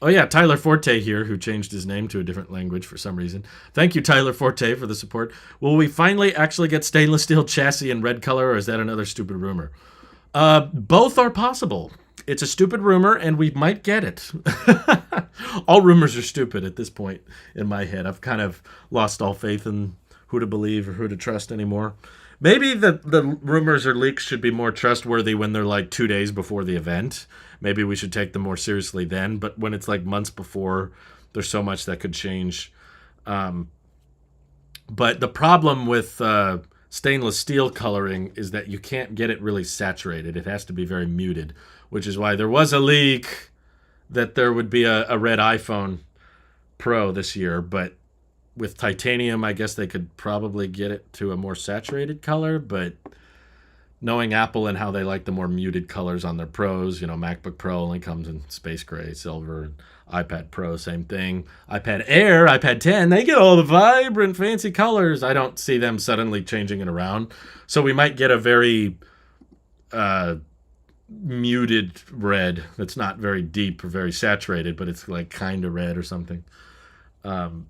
Oh yeah, Tyler Forte here, who changed his name to a different language for some reason. Thank you, Tyler Forte, for the support. Will we finally actually get stainless steel chassis in red color, or is that another stupid rumor? Both are possible. It's a stupid rumor, and we might get it. All rumors are stupid at this point in my head. I've kind of lost all faith in who to believe or who to trust anymore. Maybe the rumors or leaks should be more trustworthy when they're like 2 days before the event. Maybe we should take them more seriously then. But when it's like months before, there's so much that could change. Um, but the problem with stainless steel coloring is that you can't get it really saturated. It has to be very muted, which is why there was a leak that there would be a red iPhone Pro this year. But with titanium, I guess they could probably get it to a more saturated color. But knowing Apple and how they like the more muted colors on their Pros, MacBook Pro only comes in space gray, silver, and iPad Pro, same thing. iPad Air, iPad 10, they get all the vibrant, fancy colors. I don't see them suddenly changing it around. So we might get a very muted red that's not very deep or very saturated, but it's like kind of red or something.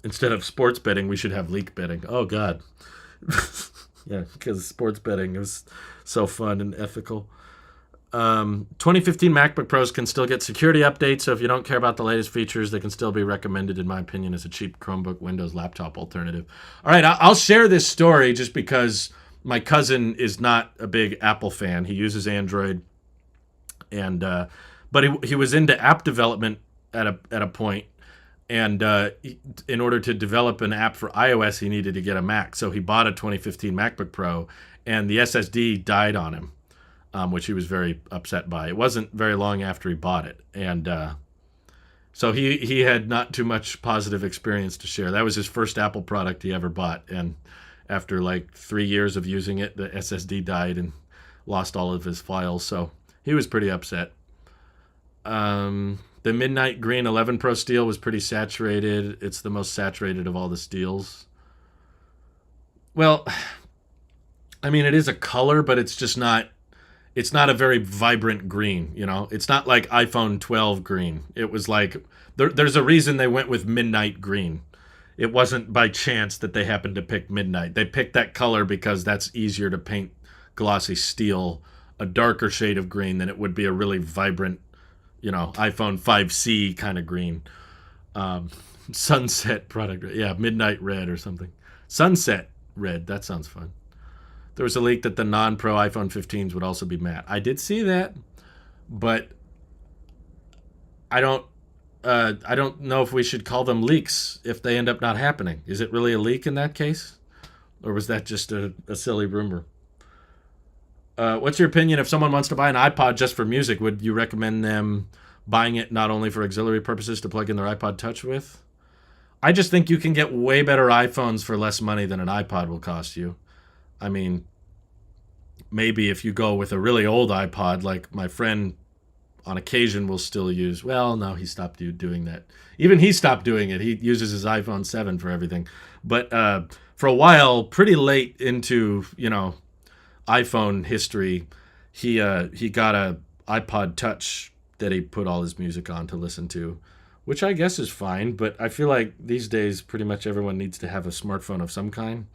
Instead of sports betting, we should have leak betting. Oh, God. Yeah, because sports betting is so fun and ethical. 2015 MacBook Pros can still get security updates, so if you don't care about the latest features, they can still be recommended, in my opinion, as a cheap Chromebook Windows laptop alternative. All right, I'll share this story just because my cousin is not a big Apple fan. He uses Android, and but he was into app development at a point, and in order to develop an app for iOS, he needed to get a Mac. So he bought a 2015 MacBook Pro, and the SSD died on him, which he was very upset by. It wasn't very long after he bought it. And so he had not too much positive experience to share. That was his first Apple product he ever bought. And after like 3 years of using it, the SSD died and lost all of his files. So he was pretty upset. The Midnight Green 11 Pro steel was pretty saturated. It's the most saturated of all the steels. Well, I mean, it is a color, but it's just not. It's not a very vibrant green, It's not like iPhone 12 green. It was like there's a reason they went with midnight green. It wasn't by chance that they happened to pick midnight. They picked that color because that's easier to paint glossy steel, a darker shade of green than it would be a really vibrant, iPhone 5C kind of green. Sunset product, yeah, midnight red or something. Sunset red, that sounds fun. There was a leak that the non-Pro iPhone 15s would also be matte. I did see that, but I don't know if we should call them leaks if they end up not happening. Is it really a leak in that case, or was that just a silly rumor? What's your opinion if someone wants to buy an iPod just for music? Would you recommend them buying it not only for auxiliary purposes to plug in their iPod Touch with? I just think you can get way better iPhones for less money than an iPod will cost you. I mean, maybe if you go with a really old iPod, like my friend on occasion will still use. Well, no, he stopped doing that. Even he stopped doing it. He uses his iPhone 7 for everything. But for a while, pretty late into, iPhone history, he got a iPod Touch that he put all his music on to listen to, which I guess is fine. But I feel like these days pretty much everyone needs to have a smartphone of some kind.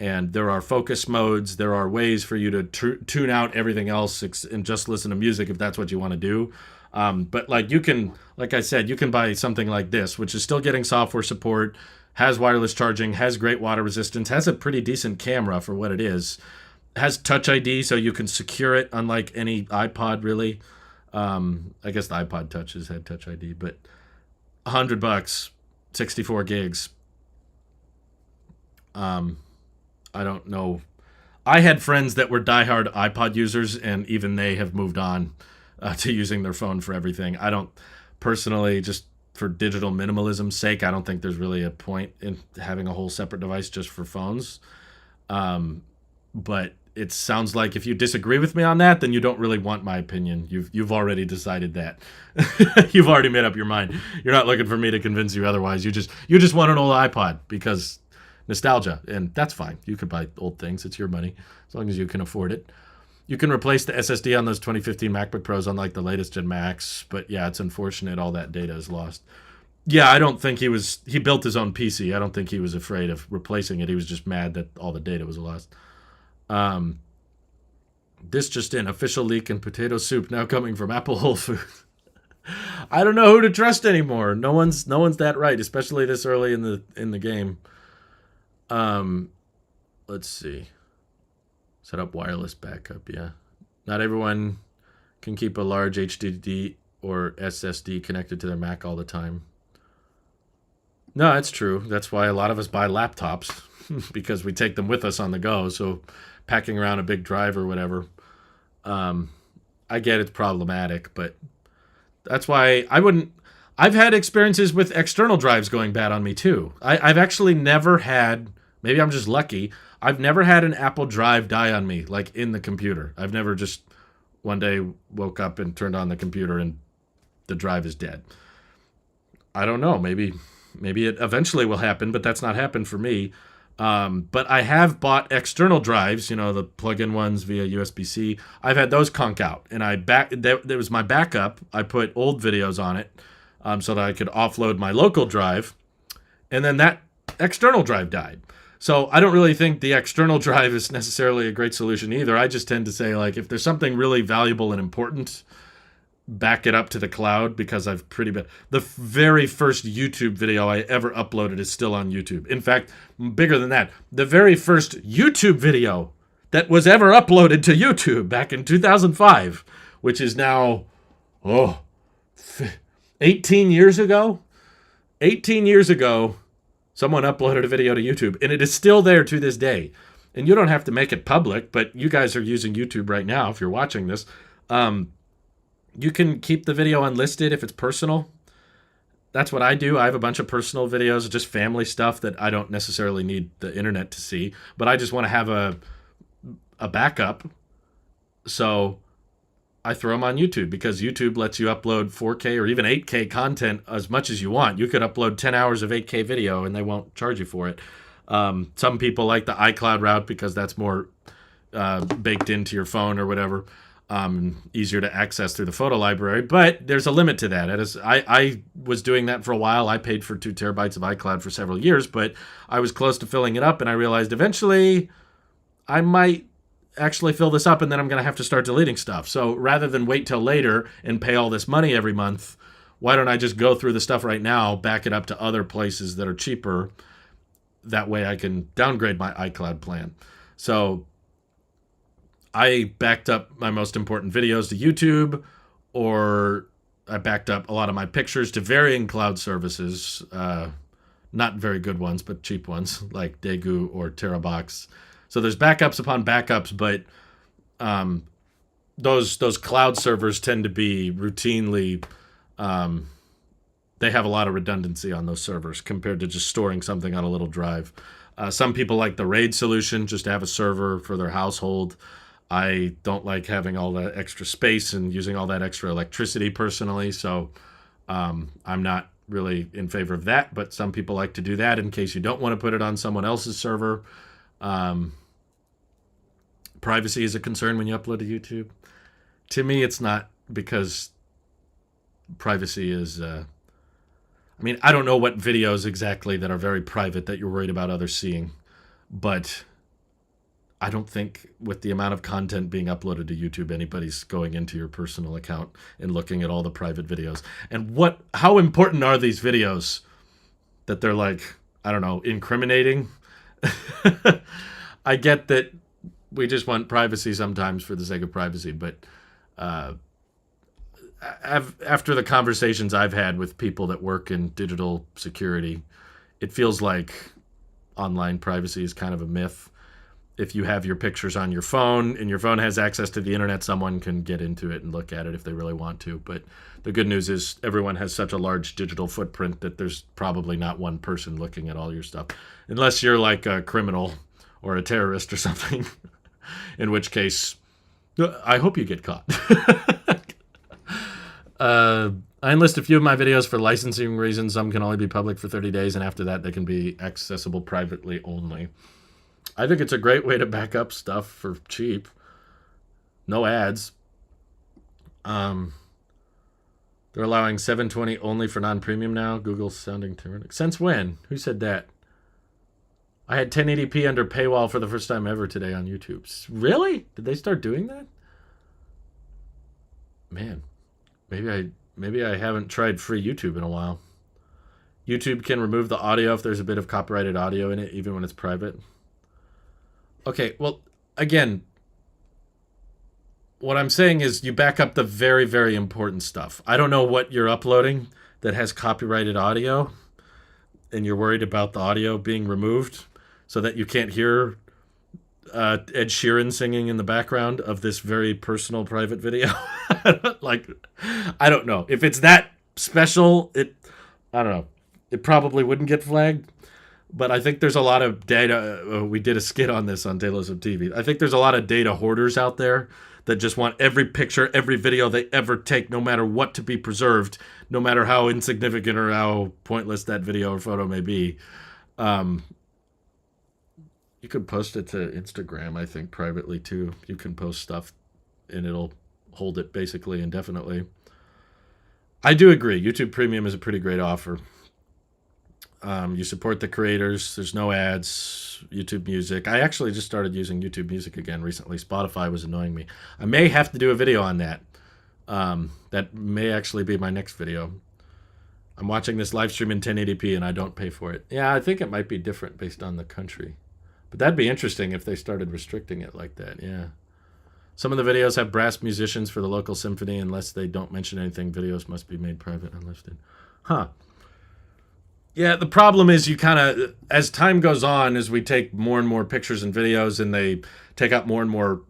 And there are focus modes. There are ways for you to tune out everything else and just listen to music if that's what you want to do. But like I said, you can buy something like this, which is still getting software support, has wireless charging, has great water resistance, has a pretty decent camera for what it is, has Touch ID so you can secure it, unlike any iPod really. I guess the iPod Touches had Touch ID, but $100, 64 gigs. I don't know. I had friends that were diehard iPod users, and even they have moved on to using their phone for everything. I don't personally, just for digital minimalism's sake, I don't think there's really a point in having a whole separate device just for phones. But it sounds like if you disagree with me on that, then you don't really want my opinion. You've already decided that. You've already made up your mind. You're not looking for me to convince you otherwise. You just want an old iPod because nostalgia, and that's fine. You can buy old things. It's your money, as long as you can afford it. You can replace the SSD on those 2015 MacBook Pros, unlike the latest Gen Macs, but yeah, it's unfortunate all that data is lost. Yeah, I don't think he built his own PC. I don't think he was afraid of replacing it. He was just mad that all the data was lost. This just in, official leak in potato soup now coming from Apple Whole Foods. I don't know who to trust anymore. No one's that right, especially this early in the game. Let's see. Set up wireless backup, yeah. Not everyone can keep a large HDD or SSD connected to their Mac all the time. No, it's true. That's why a lot of us buy laptops because we take them with us on the go. So packing around a big drive or whatever, um, I get it's problematic, but that's why I wouldn't. I've had experiences with external drives going bad on me too. I've actually never had. Maybe I'm just lucky. I've never had an Apple Drive die on me, like in the computer. I've never just one day woke up and turned on the computer and the drive is dead. I don't know. Maybe it eventually will happen, but that's not happened for me. But I have bought external drives, the plug-in ones via USB-C. I've had those conk out, and that was my backup. I put old videos on it so that I could offload my local drive, and then that external drive died. So I don't really think the external drive is necessarily a great solution either. I just tend to say, like, if there's something really valuable and important, back it up to the cloud, because I've pretty bad. The very first YouTube video I ever uploaded is still on YouTube. In fact, bigger than that, the very first YouTube video that was ever uploaded to YouTube back in 2005, which is now, 18 years ago? 18 years ago, someone uploaded a video to YouTube, and it is still there to this day. And you don't have to make it public, but you guys are using YouTube right now if you're watching this. You can keep the video unlisted if it's personal. That's what I do. I have a bunch of personal videos, just family stuff that I don't necessarily need the internet to see, but I just want to have a backup. So I throw them on YouTube because YouTube lets you upload 4K or even 8K content as much as you want. You could upload 10 hours of 8K video and they won't charge you for it. Some people like the iCloud route because that's more baked into your phone or whatever. Easier to access through the photo library, but there's a limit to that. I was doing that for a while. I paid for 2 terabytes of iCloud for several years, but I was close to filling it up, and I realized eventually I might actually fill this up, and then I'm going to have to start deleting stuff. So rather than wait till later and pay all this money every month, why don't I just go through the stuff right now, back it up to other places that are cheaper? That way I can downgrade my iCloud plan. So I backed up my most important videos to YouTube, or I backed up a lot of my pictures to varying cloud services, not very good ones, but cheap ones like Daegu or TeraBox. So there's backups upon backups, but those cloud servers tend to be routinely, they have a lot of redundancy on those servers compared to just storing something on a little drive. Some people like the RAID solution, just to have a server for their household. I don't like having all that extra space and using all that extra electricity personally, so I'm not really in favor of that, but some people like to do that in case you don't want to put it on someone else's server. Privacy is a concern when you upload to YouTube. To me, it's not, because privacy is... I don't know what videos exactly that are very private that you're worried about others seeing, but I don't think with the amount of content being uploaded to YouTube, anybody's going into your personal account and looking at all the private videos. And how important are these videos that they're like, I don't know, incriminating? I get that we just want privacy sometimes for the sake of privacy, but after the conversations I've had with people that work in digital security, it feels like online privacy is kind of a myth. If you have your pictures on your phone and your phone has access to the internet, someone can get into it and look at it if they really want to. But the good news is everyone has such a large digital footprint that there's probably not one person looking at all your stuff. Unless you're like a criminal or a terrorist or something, in which case I hope you get caught. I enlist a few of my videos for licensing reasons. Some can only be public for 30 days, and after that they can be accessible privately only. I think it's a great way to back up stuff for cheap. No ads. They're allowing 720 only for non-premium now. Google's sounding tyrannical. Since when? Who said that? I had 1080p under paywall for the first time ever today on YouTube. Really? Did they start doing that? Man, maybe I haven't tried free YouTube in a while. YouTube can remove the audio if there's a bit of copyrighted audio in it, even when it's private. Okay, well, again, what I'm saying is you back up the very, very important stuff. I don't know what you're uploading that has copyrighted audio. and you're worried about the audio being removed so that you can't hear Ed Sheeran singing in the background of this very personal private video. Like, I don't know. If it's that special, I don't know. It probably wouldn't get flagged. But I think there's a lot of data. We did a skit on this on Tailosive TV. I think there's a lot of data hoarders out there that just want every picture, every video they ever take, no matter what, to be preserved, no matter how insignificant or how pointless that video or photo may be. You could post it to Instagram, I think, privately too. You can post stuff and it'll hold it basically indefinitely. I do agree. YouTube Premium is a pretty great offer. You support the creators. There's no ads. YouTube Music. I actually just started using YouTube Music again recently. Spotify was annoying me. I may have to do a video on that. That may actually be my next video. I'm watching this live stream in 1080p and I don't pay for it. Yeah, I think it might be different based on the country. But that'd be interesting if they started restricting it like that, yeah. Some of the videos have brass musicians for the local symphony. Unless they don't mention anything, videos must be made private unlisted. Huh. Yeah, the problem is you kind of, as time goes on, as we take more and more pictures and videos and they take up more and more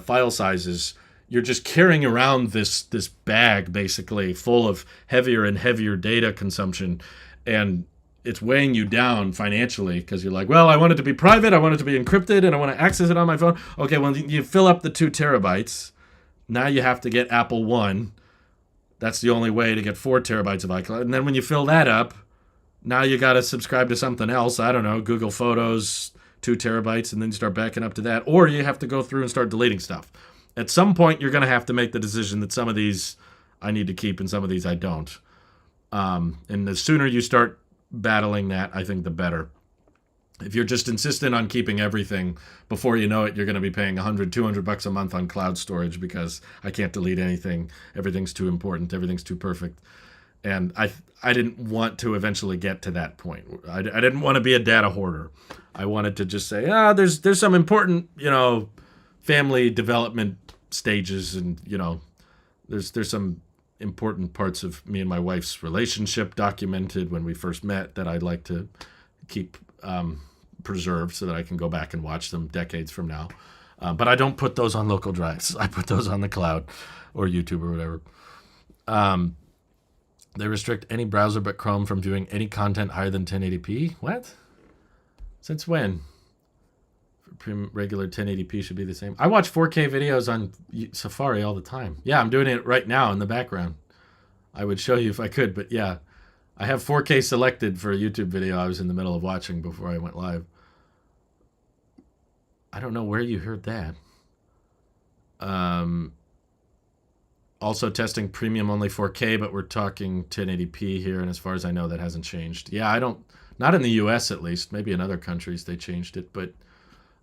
file sizes, you're just carrying around this bag, basically, full of heavier and heavier data consumption. And it's weighing you down financially because you're like, well, I want it to be private, I want it to be encrypted, and I want to access it on my phone. Okay, well, you fill up the 2 terabytes. Now you have to get Apple One. That's the only way to get 4 terabytes of iCloud. And then when you fill that up, now you got to subscribe to something else. I don't know, Google Photos, 2 terabytes, and then you start backing up to that. Or you have to go through and start deleting stuff. At some point, you're going to have to make the decision that some of these I need to keep and some of these I don't. And the sooner you start battling that, I think the better. If you're just insistent on keeping everything, before you know it, you're going to be paying $100, $200 a month on cloud storage because I can't delete anything. Everything's too important. Everything's too perfect. And I didn't want to eventually get to that point. I didn't want to be a data hoarder. I wanted to just say, there's some important, family development stages, and, there's some important parts of me and my wife's relationship documented when we first met that I'd like to keep preserved so that I can go back and watch them decades from now. But I don't put those on local drives. I put those on the cloud or YouTube or whatever. They restrict any browser but Chrome from viewing any content higher than 1080p. What? Since when? Regular 1080p should be the same. I watch 4K videos on Safari all the time. Yeah, I'm doing it right now in the background. I would show you if I could, but yeah. I have 4K selected for a YouTube video I was in the middle of watching before I went live. I don't know where you heard that. Also testing premium only 4K, but we're talking 1080p here, and as far as I know, that hasn't changed. Yeah, not in the US at least. Maybe in other countries they changed it, but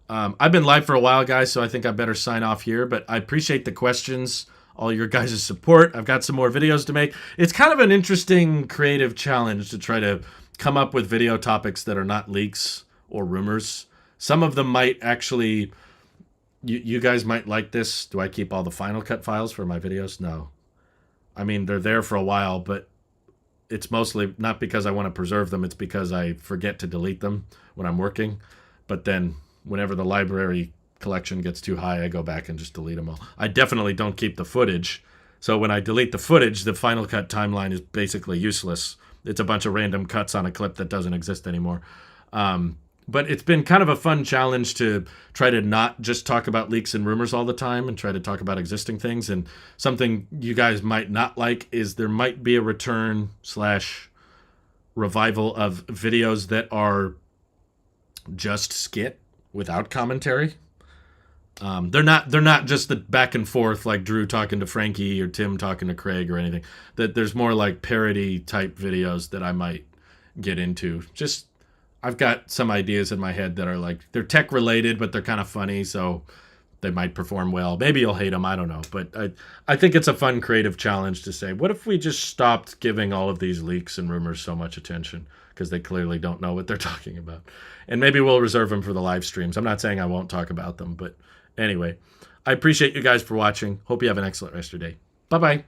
I've been live for a while, guys, so I think I better sign off here, but I appreciate the questions, all your guys' support. I've got some more videos to make. It's kind of an interesting creative challenge to try to come up with video topics that are not leaks or rumors. Some of them might actually, you guys might like this. Do I keep all the Final Cut files for my videos? No. I mean, they're there for a while, but it's mostly not because I want to preserve them. It's because I forget to delete them when I'm working. But then whenever the library collection gets too high, I go back and just delete them all. I definitely don't keep the footage. So when I delete the footage, the Final Cut timeline is basically useless. It's a bunch of random cuts on a clip that doesn't exist anymore. But it's been kind of a fun challenge to try to not just talk about leaks and rumors all the time and try to talk about existing things. And something you guys might not like is there might be a return / revival of videos that are just skit without commentary. They're not just the back and forth like Drew talking to Frankie or Tim talking to Craig or anything. That there's more like parody type videos that I might get into. Just I've got some ideas in my head that are like they're tech related, but they're kind of funny, so they might perform well. Maybe you'll hate them, I don't know. But I think it's a fun creative challenge to say, what if we just stopped giving all of these leaks and rumors so much attention? Because they clearly don't know what they're talking about. And maybe we'll reserve them for the live streams. I'm not saying I won't talk about them, but anyway, I appreciate you guys for watching. Hope you have an excellent rest of your day. Bye-bye.